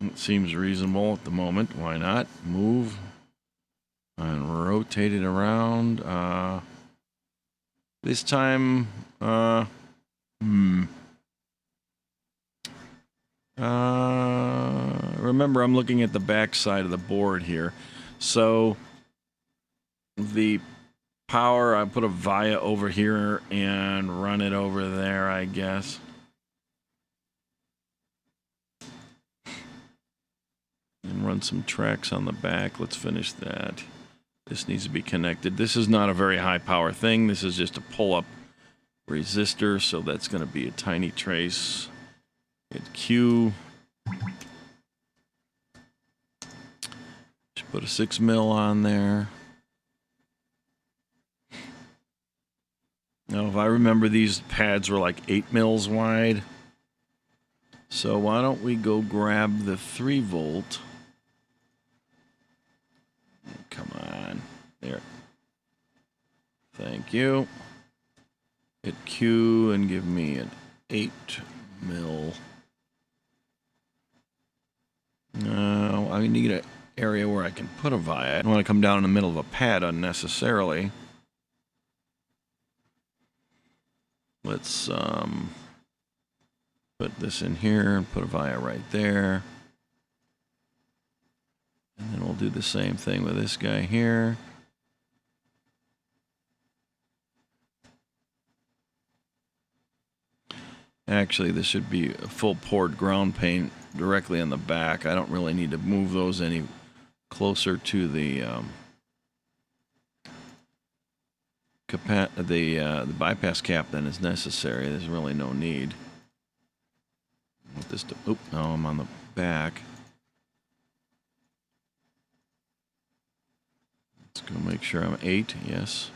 It seems reasonable at the moment. Why not? Move and rotate it around. This time, remember, I'm looking at the back side of the board here. So the power, I put a via over here and run it over there, I guess. And run some tracks on the back. Let's finish that. This needs to be connected. This is not a very high power thing. This is just a pull-up resistor, so that's going to be a tiny trace. Hit Q. Just put a 6 mil on there. Now, if I remember, these pads were like 8 mils wide. So why don't we go grab the 3 volt. Come on. There. Thank you. Hit Q and give me an 8 mil. No, I need an area where I can put a via. I don't want to come down in the middle of a pad unnecessarily. Let's put this in here and put a via right there. And then we'll do the same thing with this guy here. Actually, this should be a full poured ground paint directly on the back. I don't really need to move those any closer to the bypass cap than is necessary. There's really no need. Want this to, oop, no, I'm on the back. Let's go make sure I'm 8, yes.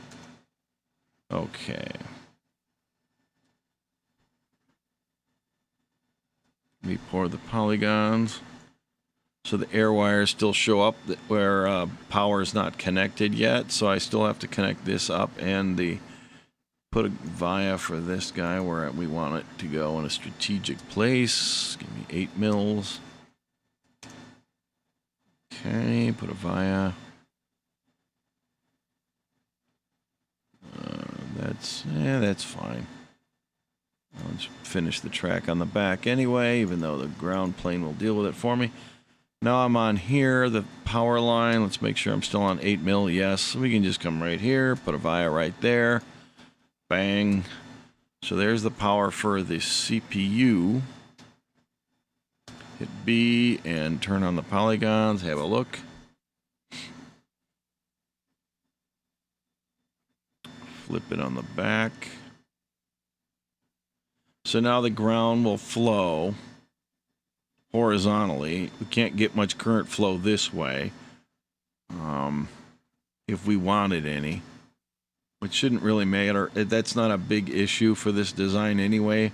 Okay. Let me pour the polygons. So the air wires still show up where power is not connected yet. So I still have to connect this up and put a via for this guy where we want it to go in a strategic place. Give me 8 mils. Okay, put a via. That's fine. I'll just finish the track on the back anyway, even though the ground plane will deal with it for me. Now I'm on here, the power line. Let's make sure I'm still on 8 mil. Yes, we can just come right here, put a via right there. Bang. So there's the power for the CPU. Hit B and turn on the polygons. Have a look. Flip it on the back. So now the ground will flow horizontally. We can't get much current flow this way if we wanted any, which shouldn't really matter. That's not a big issue for this design anyway.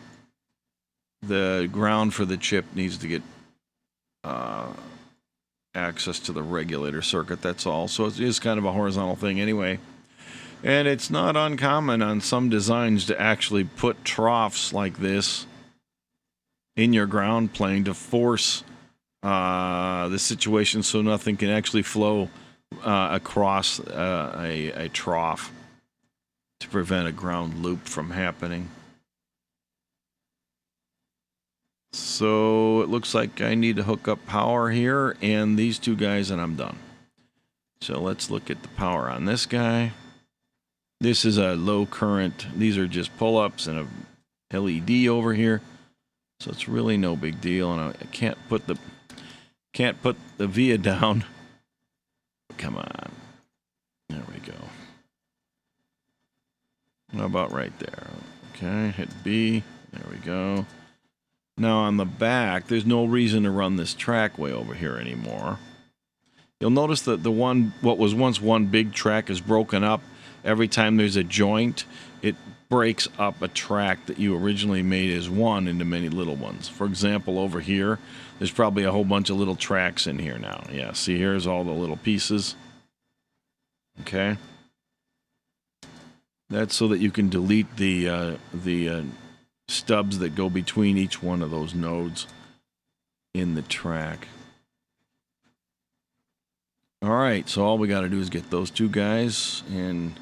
The ground for the chip needs to get access to the regulator circuit, that's all. So it is kind of a horizontal thing anyway. And it's not uncommon on some designs to actually put troughs like this in your ground plane to force the situation so nothing can actually flow across a trough to prevent a ground loop from happening. So it looks like I need to hook up power here and these two guys and I'm done. So let's look at the power on this guy. This is a low current. These are just pull-ups and a LED over here. So it's really no big deal. And I can't put the via down. Come on. There we go. How about right there? Okay, hit B. There we go. Now on the back, there's no reason to run this track way over here anymore. You'll notice that what was once one big track is broken up. Every time there's a joint, it breaks up a track that you originally made as one into many little ones. For example, over here, there's probably a whole bunch of little tracks in here now. Yeah, see, here's all the little pieces. Okay. That's so that you can delete the stubs that go between each one of those nodes in the track. All right, so all we got to do is get those two guys, and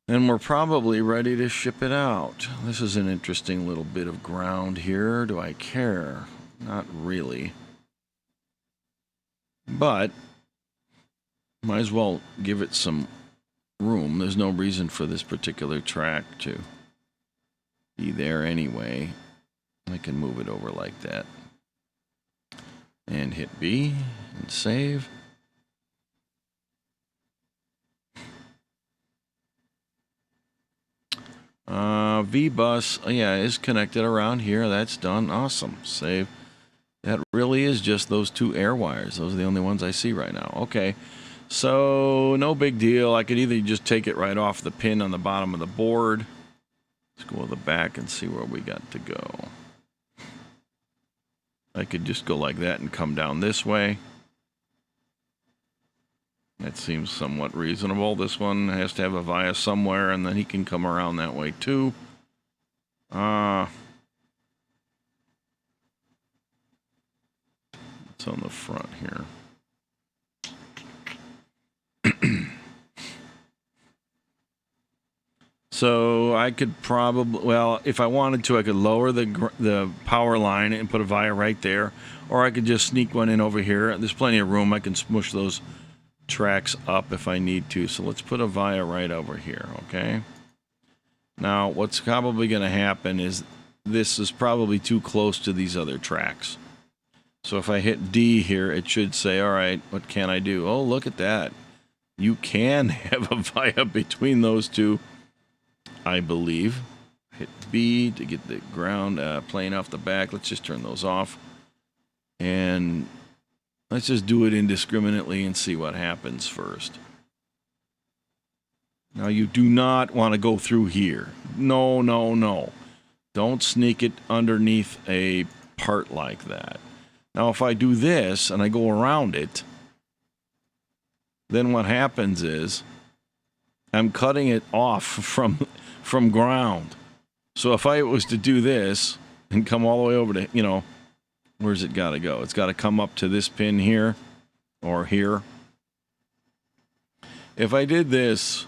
then we're probably ready to ship it out. This is an interesting little bit of ground here. Do I care? Not really. But might as well give it some room. There's no reason for this particular track to be there anyway. I can move it over like that. And hit B and save. V-bus, yeah, is connected around here. That's done. Awesome. Save. That really is just those two air wires. Those are the only ones I see right now. Okay. So, no big deal. I could either just take it right off the pin on the bottom of the board. Let's go to the back and see where we got to go. I could just go like that and come down this way. That seems somewhat reasonable. This one has to have a via somewhere, and then he can come around that way too. It's on the front here. So I could probably, well, if I wanted to, I could lower the power line and put a via right there, or I could just sneak one in over here. There's plenty of room. I can smush those tracks up if I need to. So let's put a via right over here, okay? Now, what's probably going to happen is this is probably too close to these other tracks. So if I hit D here, it should say, all right, what can I do? Oh, look at that. You can have a via between those two, I believe. Hit B to get the ground plane off the back. Let's just turn those off. And let's just do it indiscriminately and see what happens first. Now, you do not want to go through here. No, no, no. Don't sneak it underneath a part like that. Now, if I do this and I go around it, then what happens is I'm cutting it off from ground. So if I was to do this and come all the way over to, you know, where's it got to go? It's got to come up to this pin here or here. If I did this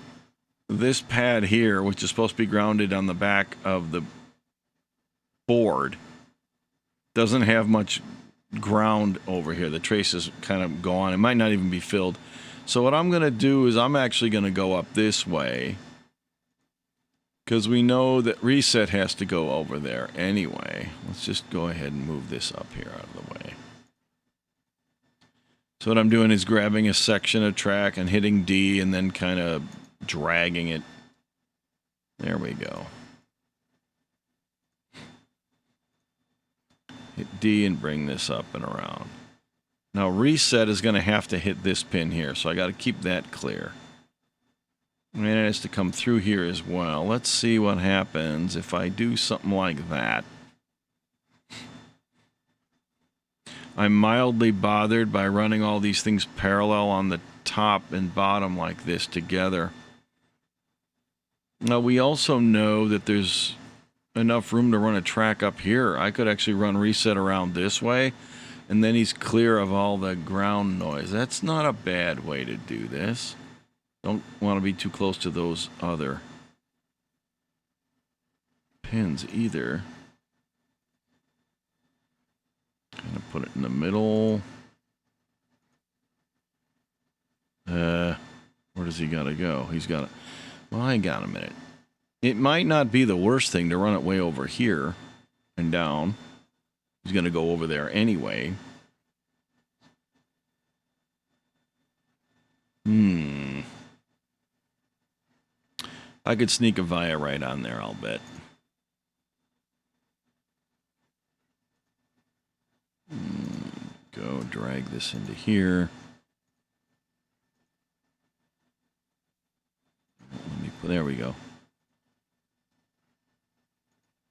pad here, which is supposed to be grounded on the back of the board, doesn't have much ground over here. The trace is kind of gone. It might not even be filled. So what I'm going to do is I'm actually going to go up this way, because we know that reset has to go over there anyway. Let's just go ahead and move this up here out of the way. So what I'm doing is grabbing a section of track and hitting D and then kind of dragging it. There we go. Hit D and bring this up and around. Now reset is going to have to hit this pin here, so I got to keep that clear. And it has to come through here as well. Let's see what happens if I do something like that. I'm mildly bothered by running all these things parallel on the top and bottom like this together. Now we also know that there's enough room to run a track up here. I could actually run reset around this way, and then he's clear of all the ground noise. That's not a bad way to do this. Don't want to be too close to those other pins either. Kind of put it in the middle. Where does he gotta go? He's got to, well, hang on a minute. It might not be the worst thing to run it way over here and down. He's going to go over there anyway. I could sneak a via right on there, I'll bet. Go drag this into here. There we go.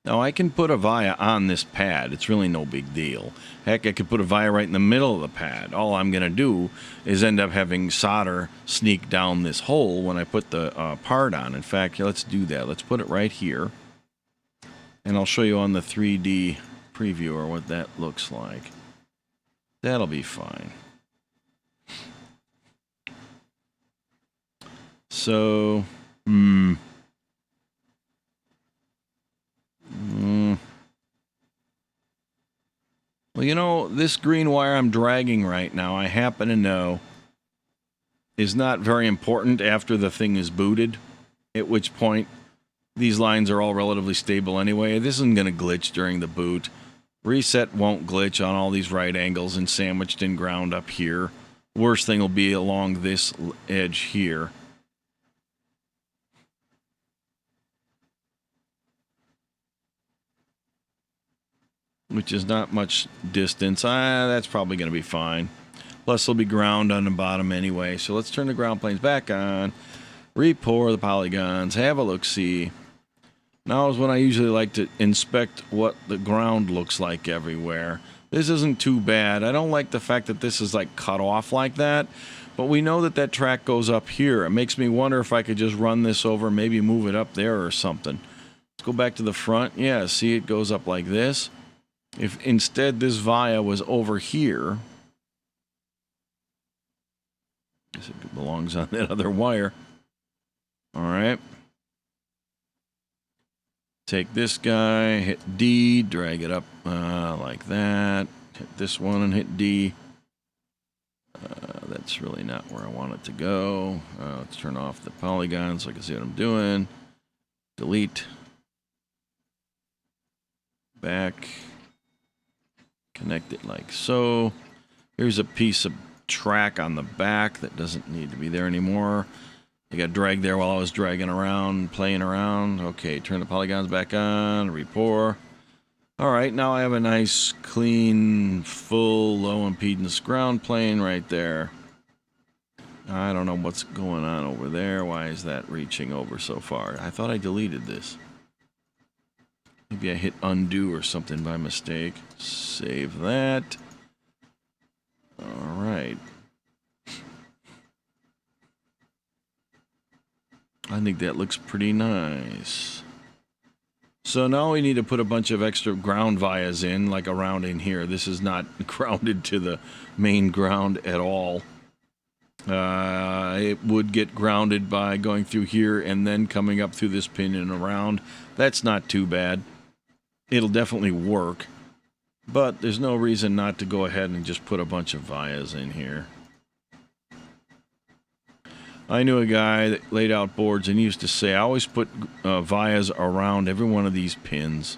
Now I can put a via on this pad. It's really no big deal. Heck, I could put a via right in the middle of the pad. All I'm going to do is end up having solder sneak down this hole when I put the part on. In fact, let's do that. Let's put it right here. And I'll show you on the 3D previewer what that looks like. That'll be fine. So, well, you know, this green wire I'm dragging right now, I happen to know, is not very important after the thing is booted, at which point these lines are all relatively stable anyway. This isn't going to glitch during the boot. Reset won't glitch on all these right angles and sandwiched in ground up here. Worst thing will be along this edge here. Which is not much distance. That's probably going to be fine. Plus, there'll be ground on the bottom anyway. So let's turn the ground planes back on. Re-pour the polygons. Have a look-see. Now is when I usually like to inspect what the ground looks like everywhere. This isn't too bad. I don't like the fact that this is like cut off like that. But we know that that track goes up here. It makes me wonder if I could just run this over, maybe move it up there or something. Let's go back to the front. Yeah, see, it goes up like this. If instead this via was over here, I guess it belongs on that other wire. All right. Take this guy, hit D, drag it up like that. Hit this one and hit D. That's really not where I want it to go. Let's turn off the polygons so I can see what I'm doing. Delete. Back. Connect it like so. Here's a piece of track on the back that doesn't need to be there anymore. I got dragged there while I was dragging around, playing around. Okay, turn the polygons back on, re-pour. All right, now I have a nice, clean, full, low impedance ground plane right there. I don't know what's going on over there. Why is that reaching over so far? I thought I deleted this. Maybe I hit undo or something by mistake. Save that. All right. I think that looks pretty nice. So now we need to put a bunch of extra ground vias in, like around in here. This is not grounded to the main ground at all. It would get grounded by going through here and then coming up through this pin and around. That's not too bad. It'll definitely work, but there's no reason not to go ahead and just put a bunch of vias in here. I knew a guy that laid out boards and he used to say, I always put vias around every one of these pins.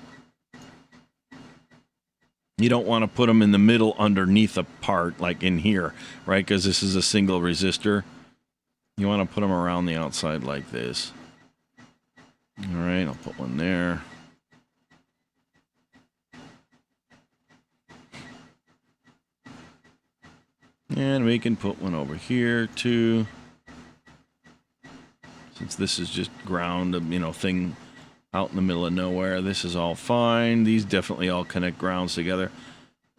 You don't want to put them in the middle underneath a part, like in here, right? Because this is a single resistor. You want to put them around the outside like this. All right, I'll put one there. And we can put one over here too. Since this is just ground, you know, thing out in the middle of nowhere, this is all fine. These definitely all connect grounds together.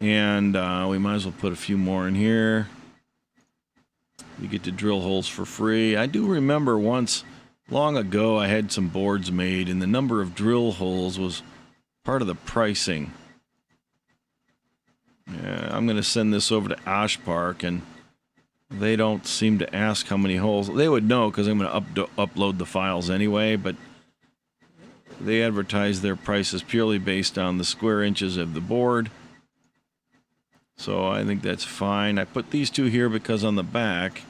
And we might as well put a few more in here. You get to drill holes for free. I do remember once, long ago, I had some boards made, and the number of drill holes was part of the pricing. Yeah, I'm going to send this over to Osh Park, and they don't seem to ask how many holes. They would know because I'm going to upload the files anyway, but they advertise their prices purely based on the square inches of the board. So I think that's fine. I put these two here because on the back,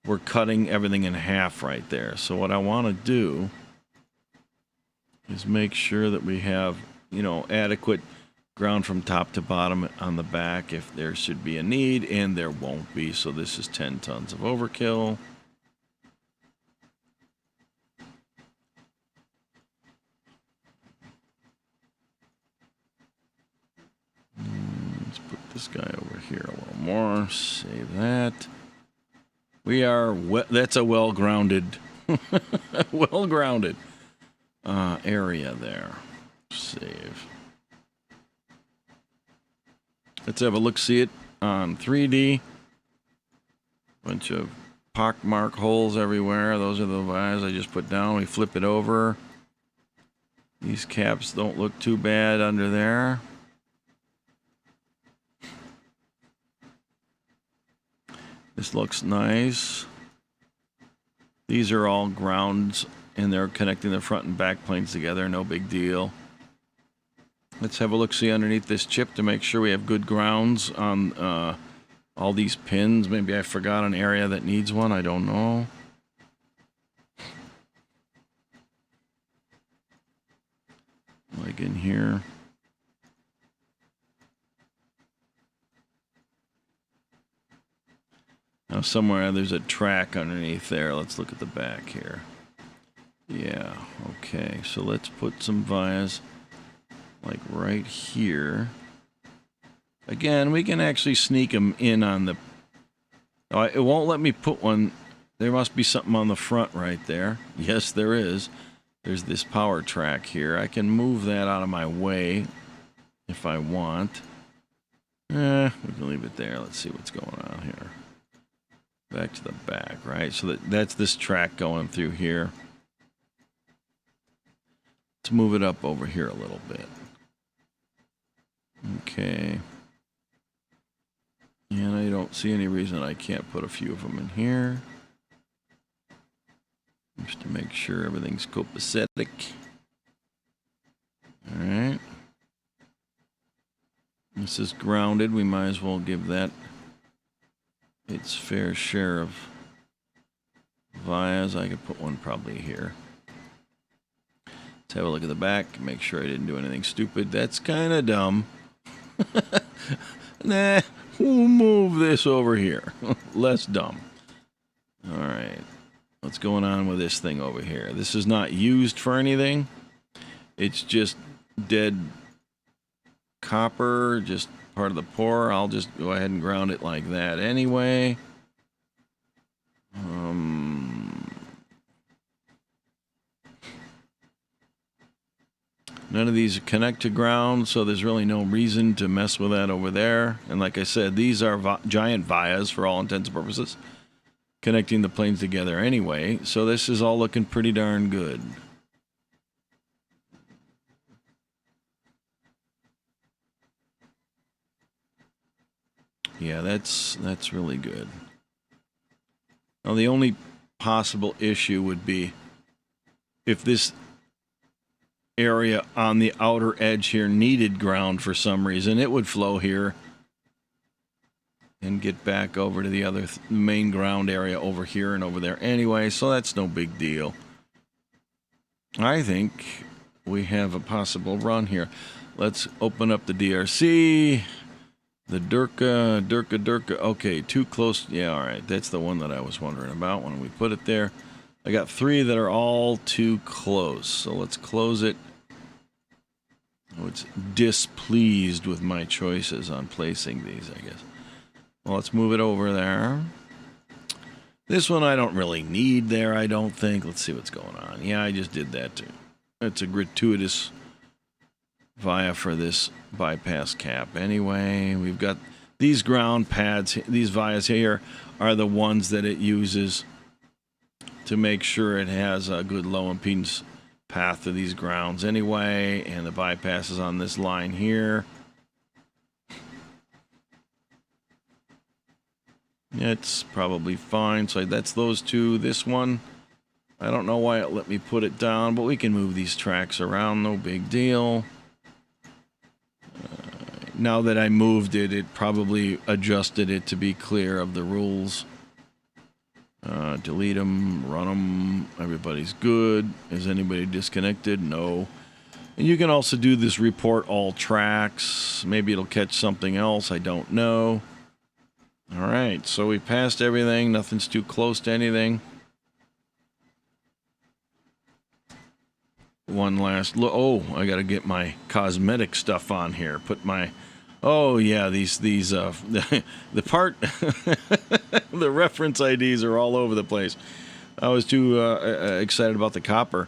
we're cutting everything in half right there. So what I want to do is make sure that we have, you know, adequate ground from top to bottom on the back if there should be a need, and there won't be. So this is 10 tons of overkill. Let's put this guy over here a little more. Save that. We are, that's a well-grounded, well-grounded area there. Save. Let's have a look, see it on 3D. Bunch of pockmark holes everywhere. Those are the vias I just put down. We flip it over. These caps don't look too bad under there. This looks nice. These are all grounds, and they're connecting the front and back planes together. No big deal. Let's have a look-see underneath this chip to make sure we have good grounds on all these pins. Maybe I forgot an area that needs one. I don't know. Like in here. Now somewhere there's a track underneath there. Let's look at the back here. Yeah, okay. So let's put some vias like right here. Again, we can actually sneak them in on the... Oh, it won't let me put one. There must be something on the front right there. Yes, there is. There's this power track here. I can move that out of my way if I want. We can leave it there. Let's see what's going on here. Back to the back, right? So that's this track going through here. Let's move it up over here a little bit. Okay. And I don't see any reason I can't put a few of them in here. Just to make sure everything's copacetic. Alright. This is grounded. We might as well give that its fair share of vias. I could put one probably here. Let's have a look at the back. Make sure I didn't do anything stupid. That's kind of dumb. Nah, we'll move this over here. Less dumb. Alright. What's going on with this thing over here? This is not used for anything. It's just dead copper, just part of the pour. I'll just go ahead and ground it like that anyway. None of these connect to ground, so there's really no reason to mess with that over there. And like I said, these are giant vias for all intents and purposes, connecting the planes together anyway. So this is all looking pretty darn good. Yeah, that's really good. Now the only possible issue would be if this area on the outer edge here needed ground for some reason, it would flow here and get back over to the other main ground area over here and over there anyway, so that's no big deal. I think we have a possible run here. Let's open up the DRC. The Durka. Okay, too close. Yeah, all right. That's the one that I was wondering about when we put it there. I got 3 that are all too close. So let's close it. Oh, it's displeased with my choices on placing these, I guess. Well, let's move it over there. This one I don't really need there, I don't think. Let's see what's going on. Yeah, I just did that too. It's a gratuitous via for this bypass cap anyway. We've got these ground pads, these vias here are the ones that it uses to make sure it has a good low impedance path to these grounds anyway, and the bypass is on this line here. It's probably fine. So that's those two. This one, I don't know why it let me put it down, but we can move these tracks around, no big deal. Now that I moved it, it probably adjusted it to be clear of the rules. Delete them, run them, everybody's good. Is anybody disconnected? No. And you can also do this report all tracks. Maybe it'll catch something else, I don't know. Alright, so we passed everything, nothing's too close to anything. One last look. Oh, I gotta get my cosmetic stuff on here. Put my... Oh yeah, these the part the reference IDs are all over the place. I was too excited about the copper.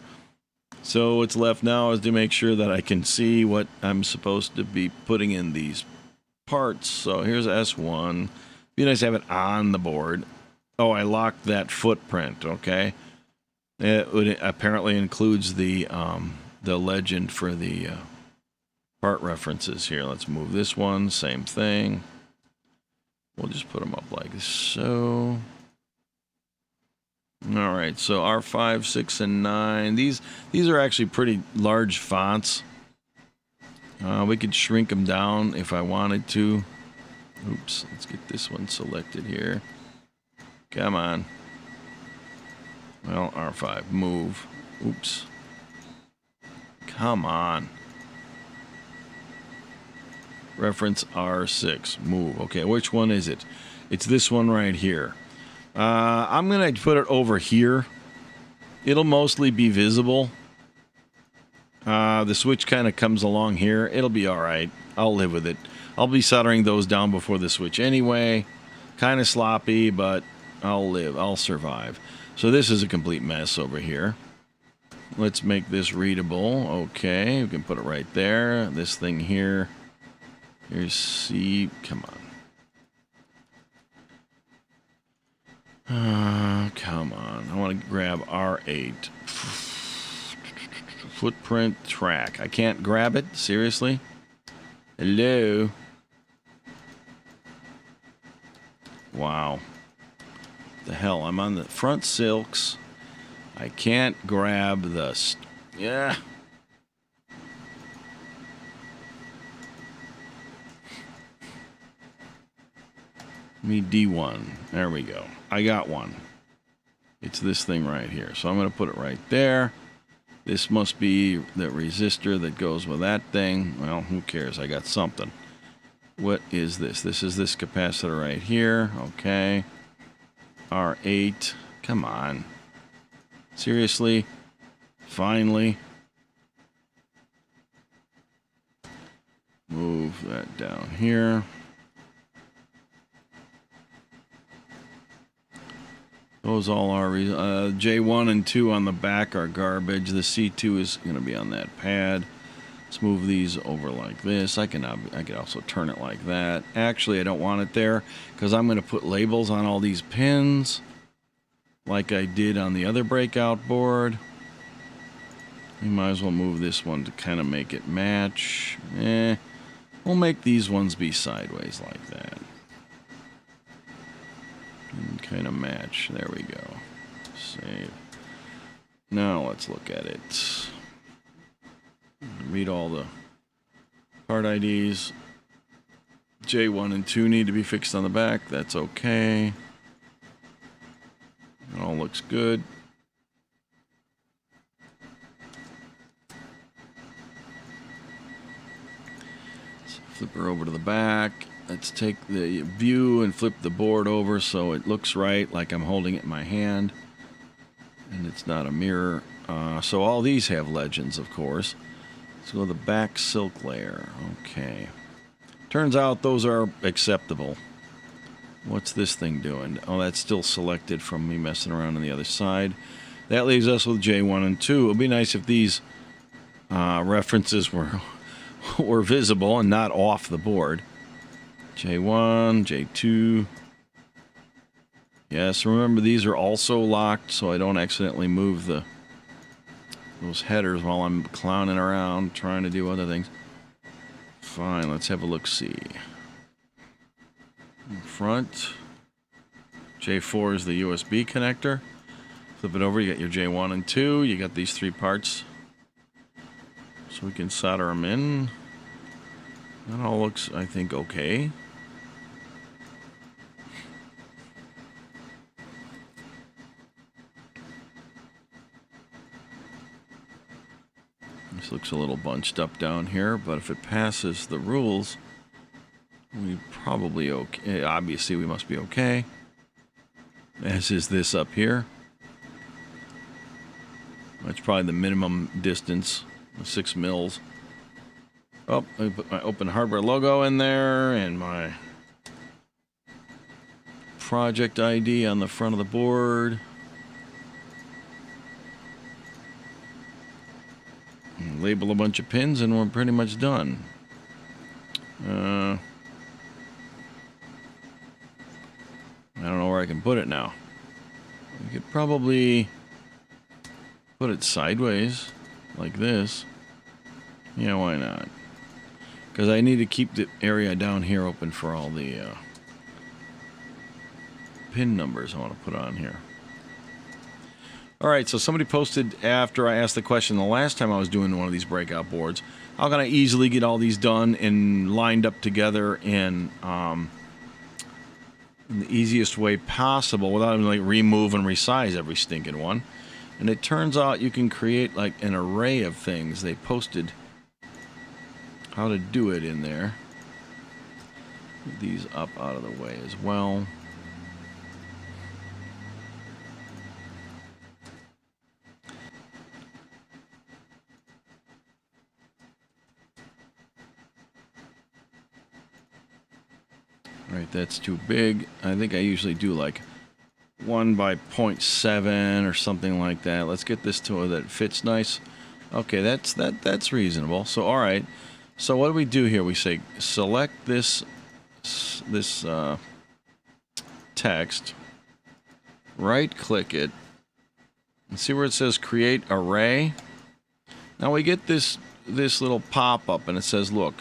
So what's left now is to make sure that I can see what I'm supposed to be putting in these parts. So here's S1. Be nice to have it on the board. Oh, I locked that footprint. Okay, it apparently includes the legend for the part references here. Let's move this one. Same thing. We'll just put them up like so. All right, so R5, 6, and 9. These are actually pretty large fonts. We could shrink them down if I wanted to. Oops, let's get this one selected here. Come on. Well, R5, move. Oops. Come on. Reference R6, move. Okay, which one is it? It's this one right here. I'm going to put it over here. It'll mostly be visible. The switch kind of comes along here. It'll be all right. I'll live with it. I'll be soldering those down before the switch anyway. Kind of sloppy, but I'll live. I'll survive. So this is a complete mess over here. Let's make this readable. Okay, we can put it right there. This thing here. Here's C. Come on. Come on. I want to grab R8. Footprint track. I can't grab it? Seriously? Hello? Wow. The hell? I'm on the front silks. I can't grab the... Yeah. Me D1. There we go. I got one. It's this thing right here. So I'm going to put it right there. This must be the resistor that goes with that thing. Well, who cares? I got something. What is this? This is this capacitor right here. Okay. R8. Come on. Seriously? Finally? Move that down here. Those all are J1 and 2 on the back are garbage. The C2 is going to be on that pad. Let's move these over like this. I could also turn it like that. Actually, I don't want it there because I'm going to put labels on all these pins like I did on the other breakout board. We might as well move this one to kind of make it match. We'll make these ones be sideways like that. And kind of match. There we go. Save. Now let's look at it. Read all the part IDs. J1 and 2 need to be fixed on the back. That's okay. It all looks good. Let's flip her over to the back. Let's take the view and flip the board over so it looks right, like I'm holding it in my hand. And it's not a mirror. So all these have legends, of course. Let's go to the back silk layer. Okay. Turns out those are acceptable. What's this thing doing? Oh, that's still selected from me messing around on the other side. That leaves us with J1 and 2. It would be nice if these references were visible and not off the board. J1, J2. Yes, remember these are also locked so I don't accidentally move those headers while I'm clowning around trying to do other things. Fine, let's have a look-see. In front. J4 is the USB connector. Flip it over, you got your J1 and 2. You got these 3 parts. So we can solder them in. That all looks, I think, okay. This looks a little bunched up down here, but if it passes the rules, we probably okay. Obviously, we must be okay. As is this up here. That's probably the minimum distance, 6 mils. Oh, let me put my Open Hardware logo in there and my project ID on the front of the board. And label a bunch of pins and we're pretty much done. I don't know where I can put it now. We could probably put it sideways like this. Yeah, why not? Because I need to keep the area down here open for all the pin numbers I want to put on here. Alright, so somebody posted after I asked the question the last time I was doing one of these breakout boards, how can I easily get all these done and lined up together in the easiest way possible without having to like remove and resize every stinking one. And it turns out you can create like an array of things. They posted how to do it in there. Get these up out of the way as well. Right, that's too big. I think I usually do like 1 by 0.7 or something like that. Let's get this to where that fits nice. Okay, that's reasonable. So all right. So what do we do here? We say select this text, right click it, and see where it says create array. Now we get this little pop up and it says, look,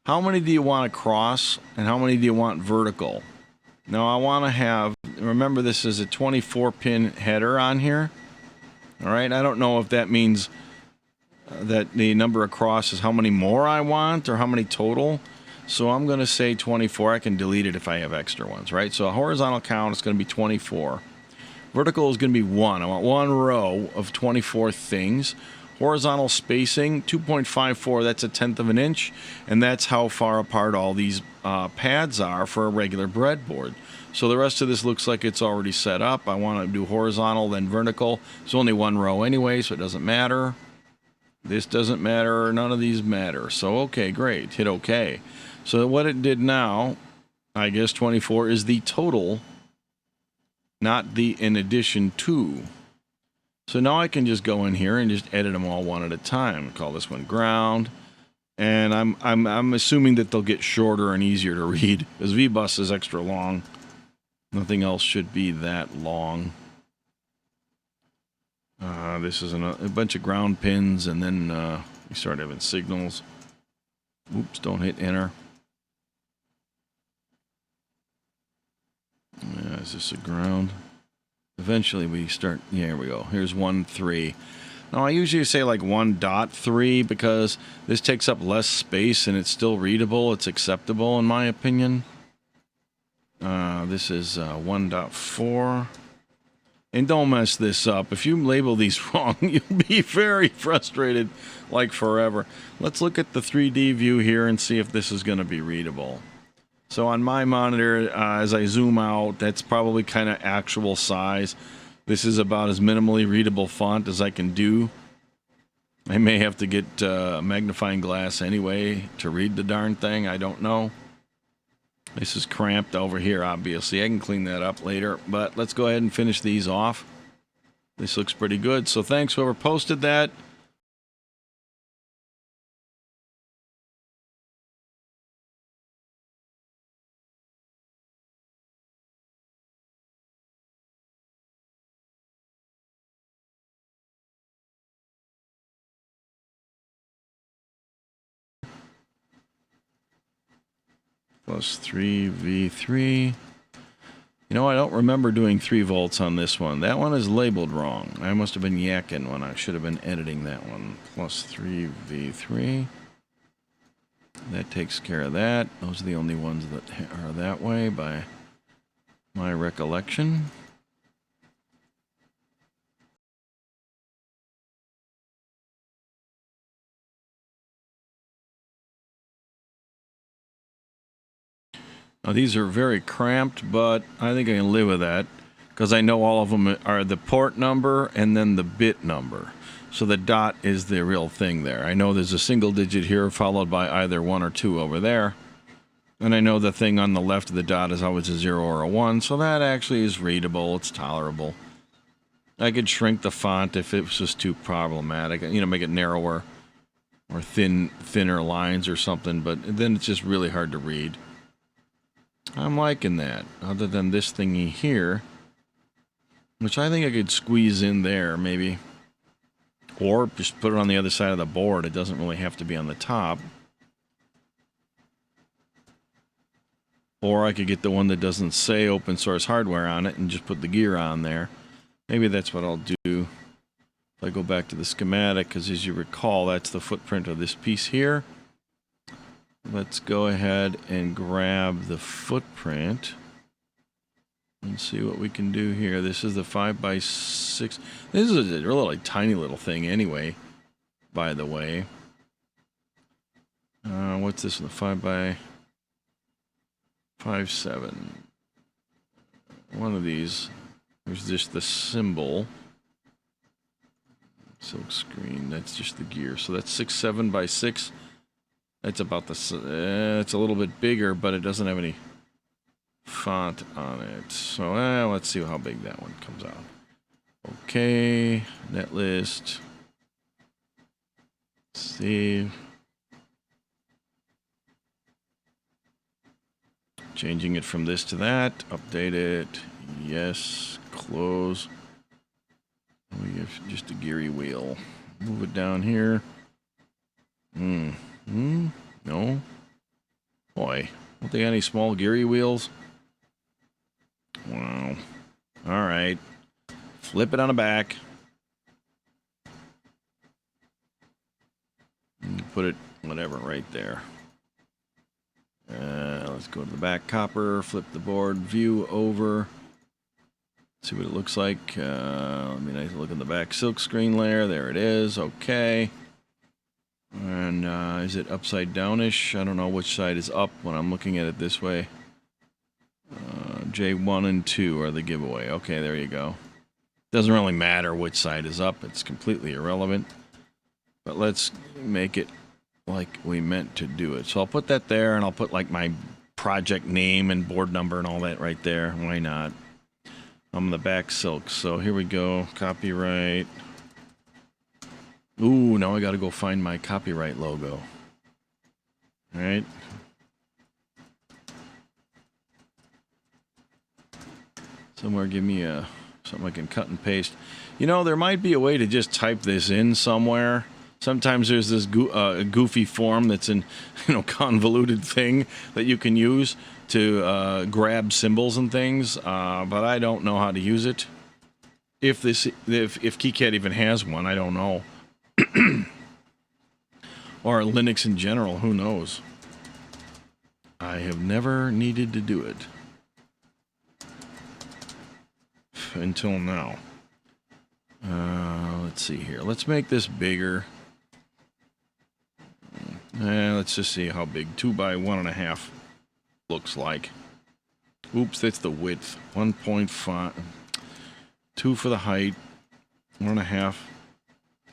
how many do you want across and how many do you want vertical? Now I want to have, remember this is a 24 pin header on here. All right, I don't know if that means that the number across is how many more I want or how many total. So I'm going to say 24. I can delete it if I have extra ones, right? So a horizontal count is going to be 24. Vertical is going to be 1. I want one row of 24 things. Horizontal spacing, 2.54, that's 1/10 of an inch, and that's how far apart all these pads are for a regular breadboard. So the rest of this looks like it's already set up. I want to do horizontal, then vertical. There's only one row anyway, so it doesn't matter. This doesn't matter, none of these matter. So okay, great, hit OK. So what it did now, I guess 24 is the total, not the in addition to. So now I can just go in here and just edit them all one at a time. Call this one ground. And I'm assuming that they'll get shorter and easier to read because VBus is extra long. Nothing else should be that long. This is a bunch of ground pins, and then we start having signals. Oops, don't hit enter. Is this a ground? Eventually we start, yeah, here we go. Here's 1, 3. Now I usually say like 1.3 because this takes up less space and it's still readable. It's acceptable in my opinion. This is 1.4. And don't mess this up. If you label these wrong, you'll be very frustrated like forever. Let's look at the 3D view here and see if this is going to be readable. So on my monitor, as I zoom out, that's probably kind of actual size. This is about as minimally readable font as I can do. I may have to get a magnifying glass anyway to read the darn thing. I don't know. This is cramped over here, obviously. I can clean that up later, but let's go ahead and finish these off. This looks pretty good. So thanks whoever posted that. Plus 3V3. You know, I don't remember doing 3 volts on this one. That one is labeled wrong. I must have been yakking when I should have been editing that one. Plus 3V3. That takes care of that. Those are the only ones that are that way by my recollection. Now these are very cramped, but I think I can live with that because I know all of them are the port number and then the bit number. So the dot is the real thing there. I know there's a single digit here followed by either 1 or 2 over there. And I know the thing on the left of the dot is always a 0 or a 1, so that actually is readable. It's tolerable. I could shrink the font if it was just too problematic. You know, make it narrower or thinner lines or something, but then it's just really hard to read. I'm liking that, other than this thingy here, which I think I could squeeze in there, maybe. Or just put it on the other side of the board. It doesn't really have to be on the top. Or I could get the one that doesn't say open source hardware on it and just put the gear on there. Maybe that's what I'll do. If I go back to the schematic, because as you recall, that's the footprint of this piece here. Let's go ahead and grab the footprint and see what we can do here. This is the 5x6. This is a really tiny little thing anyway, by the way. What's this one? The 5x57. One of these. There's just the symbol. Silk screen. That's just the gear. So that's 6.7 by 6. That's about the. It's a little bit bigger, but it doesn't have any font on it. So let's see how big that one comes out. Okay, net list. Save. Changing it from this to that. Update it. Yes. Close. We have just a geary wheel. Move it down here. No. Boy, don't they got any small geary wheels? Wow. All right. Flip it on the back. Put it, whatever, right there. Let's go to the back copper, flip the board view over. See what it looks like. Let me look at the back silk screen layer. There it is. Okay. And is it upside downish? I don't know which side is up when I'm looking at it this way. J1 and 2 are the giveaway. Okay, there you go. Doesn't really matter which side is up. It's completely irrelevant. But let's make it like we meant to do it. So I'll put that there, and I'll put like my project name and board number and all that right there. Why not? I'm the back silk. So here we go. Copyright. Ooh, now I got to go find my copyright logo. All right. Somewhere, give me something I can cut and paste. You know, there might be a way to just type this in somewhere. Sometimes there's this goofy form that's in, convoluted thing that you can use to grab symbols and things, but I don't know how to use it. If KiCad even has one, I don't know. Or Linux in general, who knows? I have never needed to do it until now. Let's see here. Let's make this bigger. Let's just see how big 2 by 1.5 looks like. Oops, that's the width. 1.5. 2 for the height. 1.5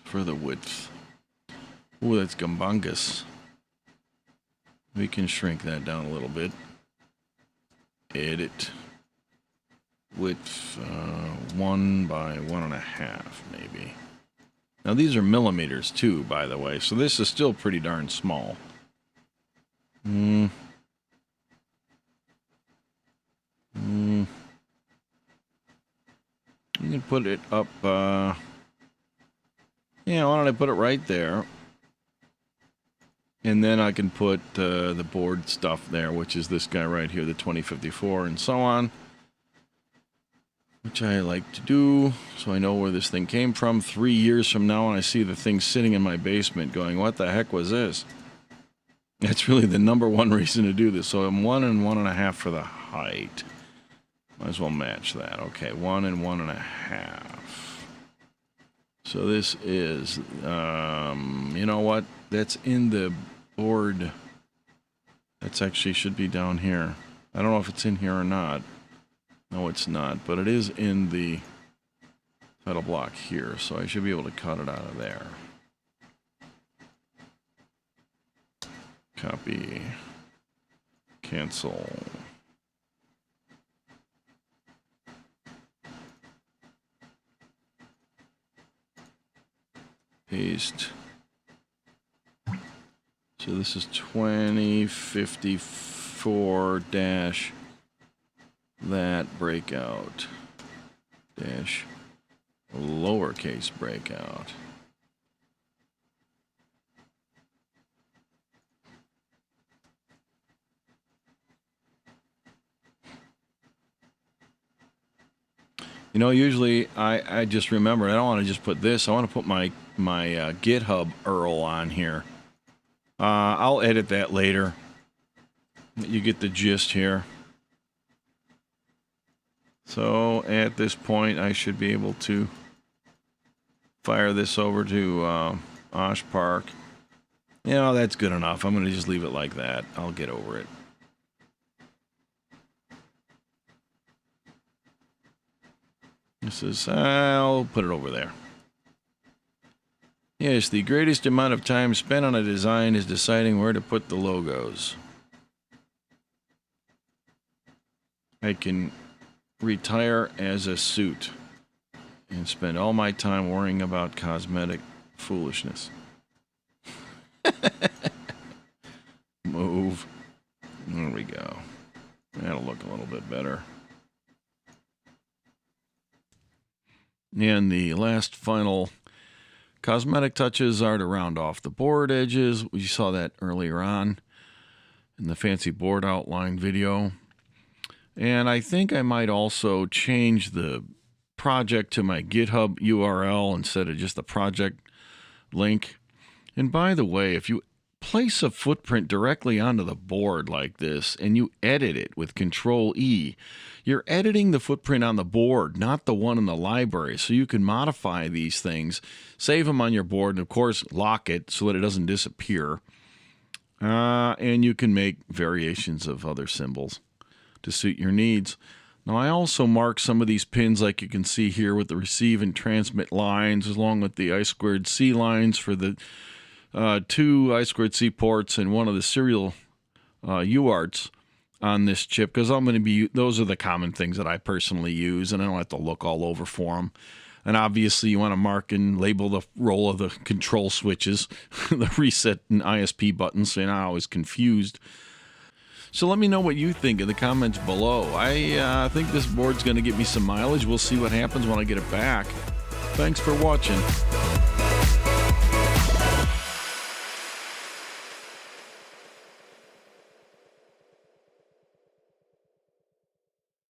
for the width. Ooh, that's gumbungus. We can shrink that down a little bit. Edit. Width 1 by 1.5 maybe. Now these are millimeters too, by the way, so this is still pretty darn small. You can put it up, why don't I put it right there? And then I can put the board stuff there, which is this guy right here, the 2054 and so on. Which I like to do, so I know where this thing came from. 3 years from now, and I see the thing sitting in my basement going, what the heck was this? That's really the number one reason to do this. So I'm 1 and 1.5 for the height. Might as well match that. Okay, 1 and 1.5. So this is, you know what? That's in the board. That's actually should be down here. I don't know if it's in here or not. No, it's not, but it is in the metal block here, so I should be able to cut it out of there. Copy. Cancel. Paste. So this is 2054 dash that breakout dash lowercase breakout. You know, usually I just remember, I don't want to just put this. I want to put my GitHub URL on here. I'll edit that later. You get the gist here. So at this point, I should be able to fire this over to Osh Park. You know, that's good enough. I'm going to just leave it like that. I'll get over it. This is, I'll put it over there. Yes, the greatest amount of time spent on a design is deciding where to put the logos. I can retire as a suit and spend all my time worrying about cosmetic foolishness. Move. There we go. That'll look a little bit better. And the last final cosmetic touches are to round off the board edges. We saw that earlier on in the fancy board outline video. And I think I might also change the project to my GitHub URL instead of just the project link. And by the way, if you place a footprint directly onto the board like this and you edit it with Control E, you're editing the footprint on the board, not the one in the library. So you can modify these things, save them on your board, and of course lock it so that it doesn't disappear. And you can make variations of other symbols to suit your needs. Now I also mark some of these pins like you can see here with the receive and transmit lines, along with the I2C lines for the two I2C ports and one of the serial UARTs on this chip, because I'm going to be, those are the common things that I personally use, and I don't have to look all over for them. And obviously you want to mark and label the role of the control switches, the reset and ISP buttons, so you're not always confused. So let me know what you think in the comments below. I think this board's going to get me some mileage. We'll see what happens when I get it back. Thanks for watching.